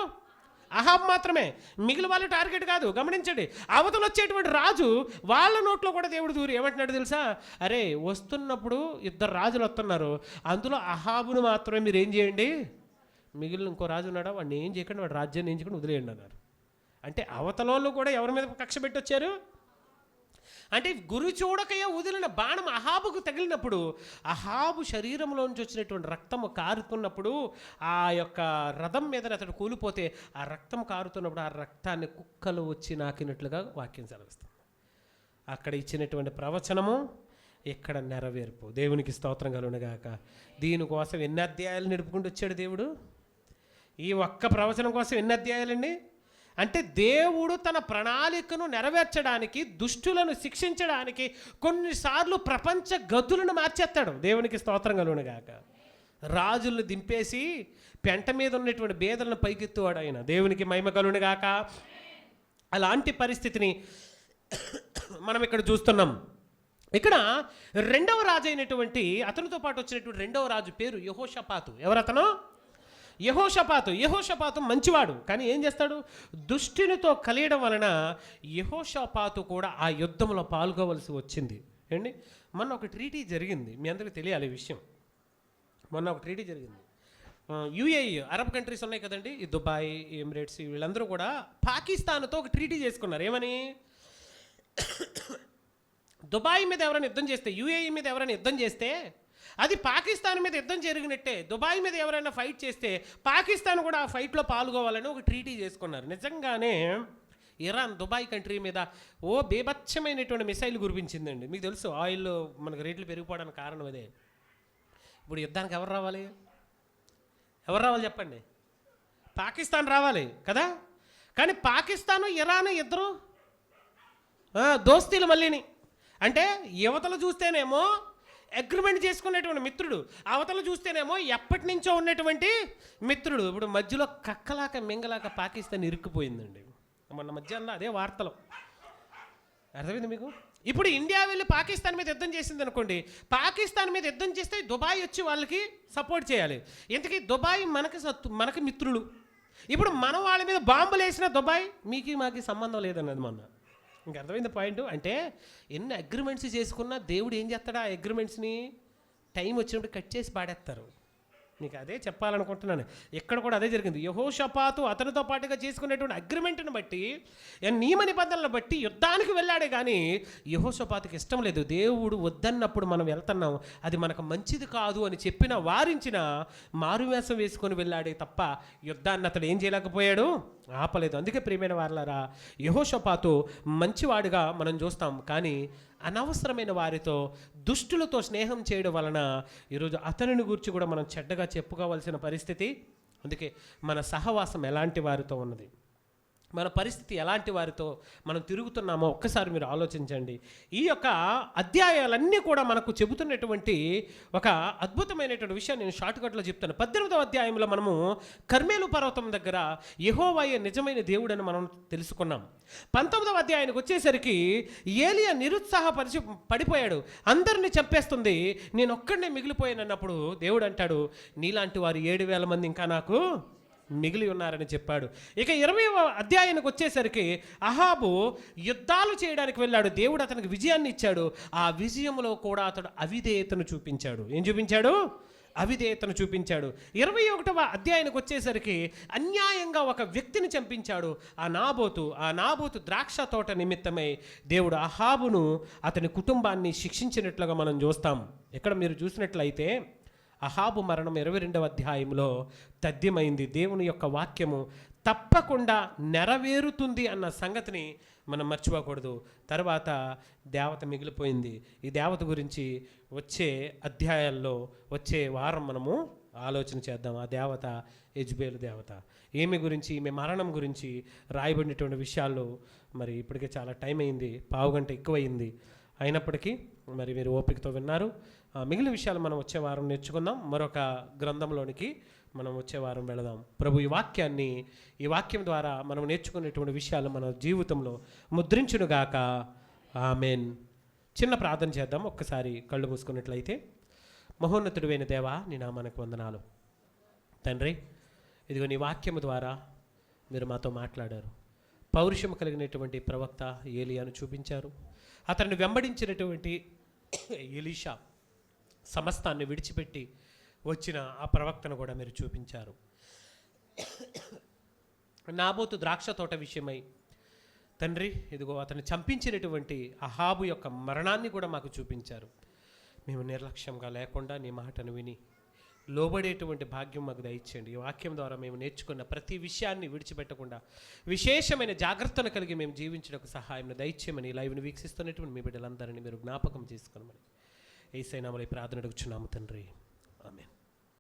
అహాబ్ మాత్రమే, మిగిలిన వాళ్ళు టార్గెట్ కాదు. గమనించండి, అవతలు వచ్చేటువంటి రాజు వాళ్ళ నోట్లో కూడా దేవుడు దూరి ఏమంటున్నాడు తెలుసా? అరే వస్తున్నప్పుడు 2 రాజులు వస్తున్నారు, అందులో అహాబును మాత్రమే మీరు ఏం చేయండి, మిగిలిన ఇంకో రాజు ఉన్నాడా వాడిని ఏం చేయకండి, వాడు రాజ్యాన్ని ఎంచుకొని వదిలేయండి అన్నారు. అంటే అవతలోళ్ళు కూడా ఎవరి మీద కక్ష పెట్టి వచ్చారు? అంటే గురి చూడకయే వదిలిన బాణం అహాబుకు తగిలినప్పుడు అహాబు శరీరంలోంచి వచ్చినటువంటి రక్తము కారుతున్నప్పుడు, ఆ యొక్క రథం మీద అతడు కూలిపోతే ఆ రక్తం కారుతున్నప్పుడు ఆ రక్తాన్ని కుక్కలు వచ్చి నాకినట్లుగా వాక్యం సెలవిస్తుంది. అక్కడ ఇచ్చినటువంటి ప్రవచనము ఇక్కడ నెరవేర్పు. దేవునికి స్తోత్రం కలుగునుగాక. దీనికోసం ఎన్ని అధ్యాయాలు నడుపుకుంటూ వచ్చాడు దేవుడు? ఈ ఒక్క ప్రవచనం కోసం ఎన్ని అధ్యాయాలండి? అంటే దేవుడు తన ప్రణాళికను నెరవేర్చడానికి, దుష్టులను శిక్షించడానికి కొన్నిసార్లు ప్రపంచ గతులను మార్చేస్తాడు. దేవునికి స్తోత్రం కలుగునుగాక. రాజులను దింపేసి పెంట మీద ఉన్నటువంటి బేదలను పైకెత్తువాడు ఆయన. దేవునికి మహిమ కలుగునుగాక. అలాంటి పరిస్థితిని మనం ఇక్కడ చూస్తున్నాం. ఇక్కడ రెండవ రాజు అయినటువంటి, అతనితో పాటు వచ్చినటువంటి రెండవ రాజు పేరు యెహోషాపాతు. ఎవరతను? యెహోషాపాతు మంచివాడు, కానీ ఏం చేస్తాడు? దుష్టునితో కలియడం వలన యెహోషాపాతు కూడా ఆ యుద్ధంలో పాల్గొవలసి వచ్చింది. ఏండి, మొన్న ఒక ట్రీటీ జరిగింది, మీ అందరికీ తెలియాలి ఈ విషయం. మొన్న ఒక ట్రీటీ జరిగింది. యుఏఈ, అరబ్ కంట్రీస్ ఉన్నాయి కదండి, ఈ దుబాయ్, ఎమిరేట్స్, వీళ్ళందరూ కూడా పాకిస్తాన్తో ఒక ట్రీటీ చేసుకున్నారు. ఏమని? దుబాయ్ మీద ఎవరైనా యుద్ధం చేస్తే, యుఏఈ మీద ఎవరైనా యుద్ధం చేస్తే అది పాకిస్తాన్ మీద యుద్ధం జరిగినట్టే. దుబాయ్ మీద ఎవరైనా ఫైట్ చేస్తే పాకిస్తాన్ కూడా ఆ ఫైట్లో పాల్గొవాలని ఒక ట్రీటీ చేసుకున్నారు. నిజంగానే ఇరాన్ దుబాయ్ కంట్రీ మీద బీభత్సమైనటువంటి మిసైల్ కురిపించిందండి. మీకు తెలుసు, ఆయిల్ మనకు రేట్లు పెరిగిపోవడానికి కారణం అదే. ఇప్పుడు యుద్ధానికి ఎవరు రావాలి చెప్పండి? పాకిస్తాన్ రావాలి కదా. కానీ పాకిస్తాను ఇరాన్ ఇద్దరు దోస్తీలు మళ్ళీని. అంటే యువతలు చూస్తేనేమో అగ్రిమెంట్ చేసుకునేటువంటి మిత్రుడు, అవతల చూస్తేనేమో ఎప్పటి నుంచో ఉన్నటువంటి మిత్రుడు. ఇప్పుడు మధ్యలో కక్కలాక మింగలాక పాకిస్తాన్ ఇరుక్కుపోయిందండి. మొన్న మధ్యాహ్నం అదే వార్తలు. అర్థమైంది మీకు? ఇప్పుడు ఇండియా వెళ్ళి పాకిస్తాన్ మీద యుద్ధం చేసింది అనుకోండి, పాకిస్తాన్ మీద యుద్ధం చేస్తే దుబాయ్ వచ్చి వాళ్ళకి సపోర్ట్ చేయాలి. ఇంతకీ దుబాయ్ మనకి మిత్రులు. ఇప్పుడు మనం వాళ్ళ మీద బాంబులు వేసిన దుబాయ్ మీకు మాకు సంబంధం లేదన్నది మొన్న. ఇంక అర్థమైంది పాయింట్. అంటే ఎన్ని అగ్రిమెంట్స్ చేసుకున్నా దేవుడు ఏం చేస్తాడు? ఆ అగ్రిమెంట్స్ని టైం వచ్చినప్పుడు కట్ చేసి పాడేస్తారు. మీకు అదే చెప్పాలనుకుంటున్నాను. ఇక్కడ కూడా అదే జరిగింది. యెహోషాపాతు అతనితో పాటుగా చేసుకునేటువంటి అగ్రిమెంట్ని బట్టి, నియమ నిబంధనలను బట్టి యుద్ధానికి వెళ్ళాడే కానీ యెహోషాపాతుకి ఇష్టం లేదు. దేవుడు వద్దన్నప్పుడు మనం వెళ్తున్నాం, అది మనకు మంచిది కాదు అని చెప్పిన వారించిన మారువేషం వేసుకొని వెళ్ళాడే తప్ప యుద్ధాన్ని అతడు ఏం చేయలేకపోయాడు, ఆపలేదు. అందుకే ప్రియమైన వారలారా, యెహోషాపాతు మంచివాడుగా మనం చూస్తాం, కానీ అనవసరమైన వారితో, దుష్టులతో స్నేహం చేయడం వలన ఈరోజు అతనిని గురించి కూడా మనం చెడ్డగా చెప్పుకోవాల్సిన పరిస్థితి. అందుకే మన సహవాసం ఎలాంటి వారితో ఉన్నది, మన పరిస్థితి ఎలాంటి వారితో మనం తిరుగుతున్నామో ఒక్కసారి మీరు ఆలోచించండి. ఈ యొక్క అధ్యాయాలన్నీ కూడా మనకు చెబుతున్నటువంటి ఒక అద్భుతమైనటువంటి విషయాన్ని నేను షార్ట్కట్లో చెప్తాను. 18వ అధ్యాయంలో మనము కర్మేలు పర్వతం దగ్గర యెహోవాయే నిజమైన దేవుడని మనం తెలుసుకున్నాం. 19వ అధ్యాయానికి వచ్చేసరికి ఏలియా పడిపోయాడు, అందరినీ చంపేస్తుంది, నేను ఒక్కడనే మిగిలిపోయాను అన్నప్పుడు దేవుడు అంటాడు, నీలాంటి వారు 7,000 మంది ఇంకా నాకు మిగిలి ఉన్నారని చెప్పాడు. ఇక 20వ అధ్యాయానికి వచ్చేసరికి అహాబు యుద్ధాలు చేయడానికి వెళ్ళాడు, దేవుడు అతనికి విజయాన్ని ఇచ్చాడు. ఆ విజయంలో కూడా అతడు అవిధేయతను చూపించాడు. ఏం చూపించాడు? అవిధేయతను చూపించాడు. 21వ అధ్యాయానికి వచ్చేసరికి అన్యాయంగా ఒక వ్యక్తిని చంపించాడు, ఆ నాబోతు ద్రాక్ష తోట నిమిత్తమై దేవుడు అహాబును అతని కుటుంబాన్ని శిక్షించినట్లుగా మనం చూస్తాం. ఇక్కడ మీరు చూసినట్లయితే అహాబు మరణం 22వ అధ్యాయంలో తథ్యమైంది. దేవుని యొక్క వాక్యము తప్పకుండా నెరవేరుతుంది అన్న సంగతిని మనం మర్చిపోకూడదు. తర్వాత దేవత మిగిలిపోయింది. ఈ దేవత గురించి వచ్చే అధ్యాయాల్లో వచ్చే వారం మనము ఆలోచన చేద్దాం. ఆ దేవత యెజ్బేలు దేవత. ఈమె గురించి, ఈమె మరణం గురించి రాయబడినటువంటి విషయాల్లో మరి ఇప్పటికే చాలా టైం అయింది, పావుగంట ఎక్కువైంది. అయినప్పటికీ మరి మీరు ఓపికతో విన్నారు. మిగిలిన విషయాలు మనం వచ్చే వారం నేర్చుకుందాం. మరొక గ్రంథంలోనికి మనం వచ్చే వారం వెళదాం. ప్రభు ఈ వాక్యం ద్వారా మనం నేర్చుకునేటువంటి విషయాలు మన జీవితంలో ముద్రించునుగాక. ఆమెన్. చిన్న ప్రార్థన చేద్దాం. ఒక్కసారి కళ్ళు మూసుకున్నట్లయితే. మహోన్నతుడైన దేవా, నీ నామానికి వందనాలు తండ్రి. ఇదిగో నీ వాక్యము ద్వారా మీరు మాతో మాట్లాడారు. పౌరుషం కలిగినటువంటి ప్రవక్త ఏలియాను చూపించారు. అతన్ని వెంబడించినటువంటి ఎలీషా సమస్తాన్ని విడిచిపెట్టి వచ్చిన ఆ ప్రవక్తను కూడా మీరు చూపించారు. నాబోతు ద్రాక్ష తోట విషయమై తండ్రి ఇదిగో అతన్ని చంపించినటువంటి అహాబు యొక్క మరణాన్ని కూడా మాకు చూపించారు. మేము నిర్లక్ష్యంగా లేకుండా నీ మాటను విని లోబడేటువంటి భాగ్యం మాకు దయచేయండి. ఈ వాక్యం ద్వారా మేము నేర్చుకున్న ప్రతి విషయాన్ని విడిచిపెట్టకుండా విశేషమైన జాగ్రత్తను కలిగి మేము జీవించడానికి సహాయం దయచేయమని లైవ్ని వీక్షిస్తున్నటువంటి మీ బిడ్డలందరినీ మీరు జ్ఞాపకం చేసుకోమని యేసయ్య నామములో ప్రార్థన అడుగుచున్నాము తండ్రి. ఆమేన్.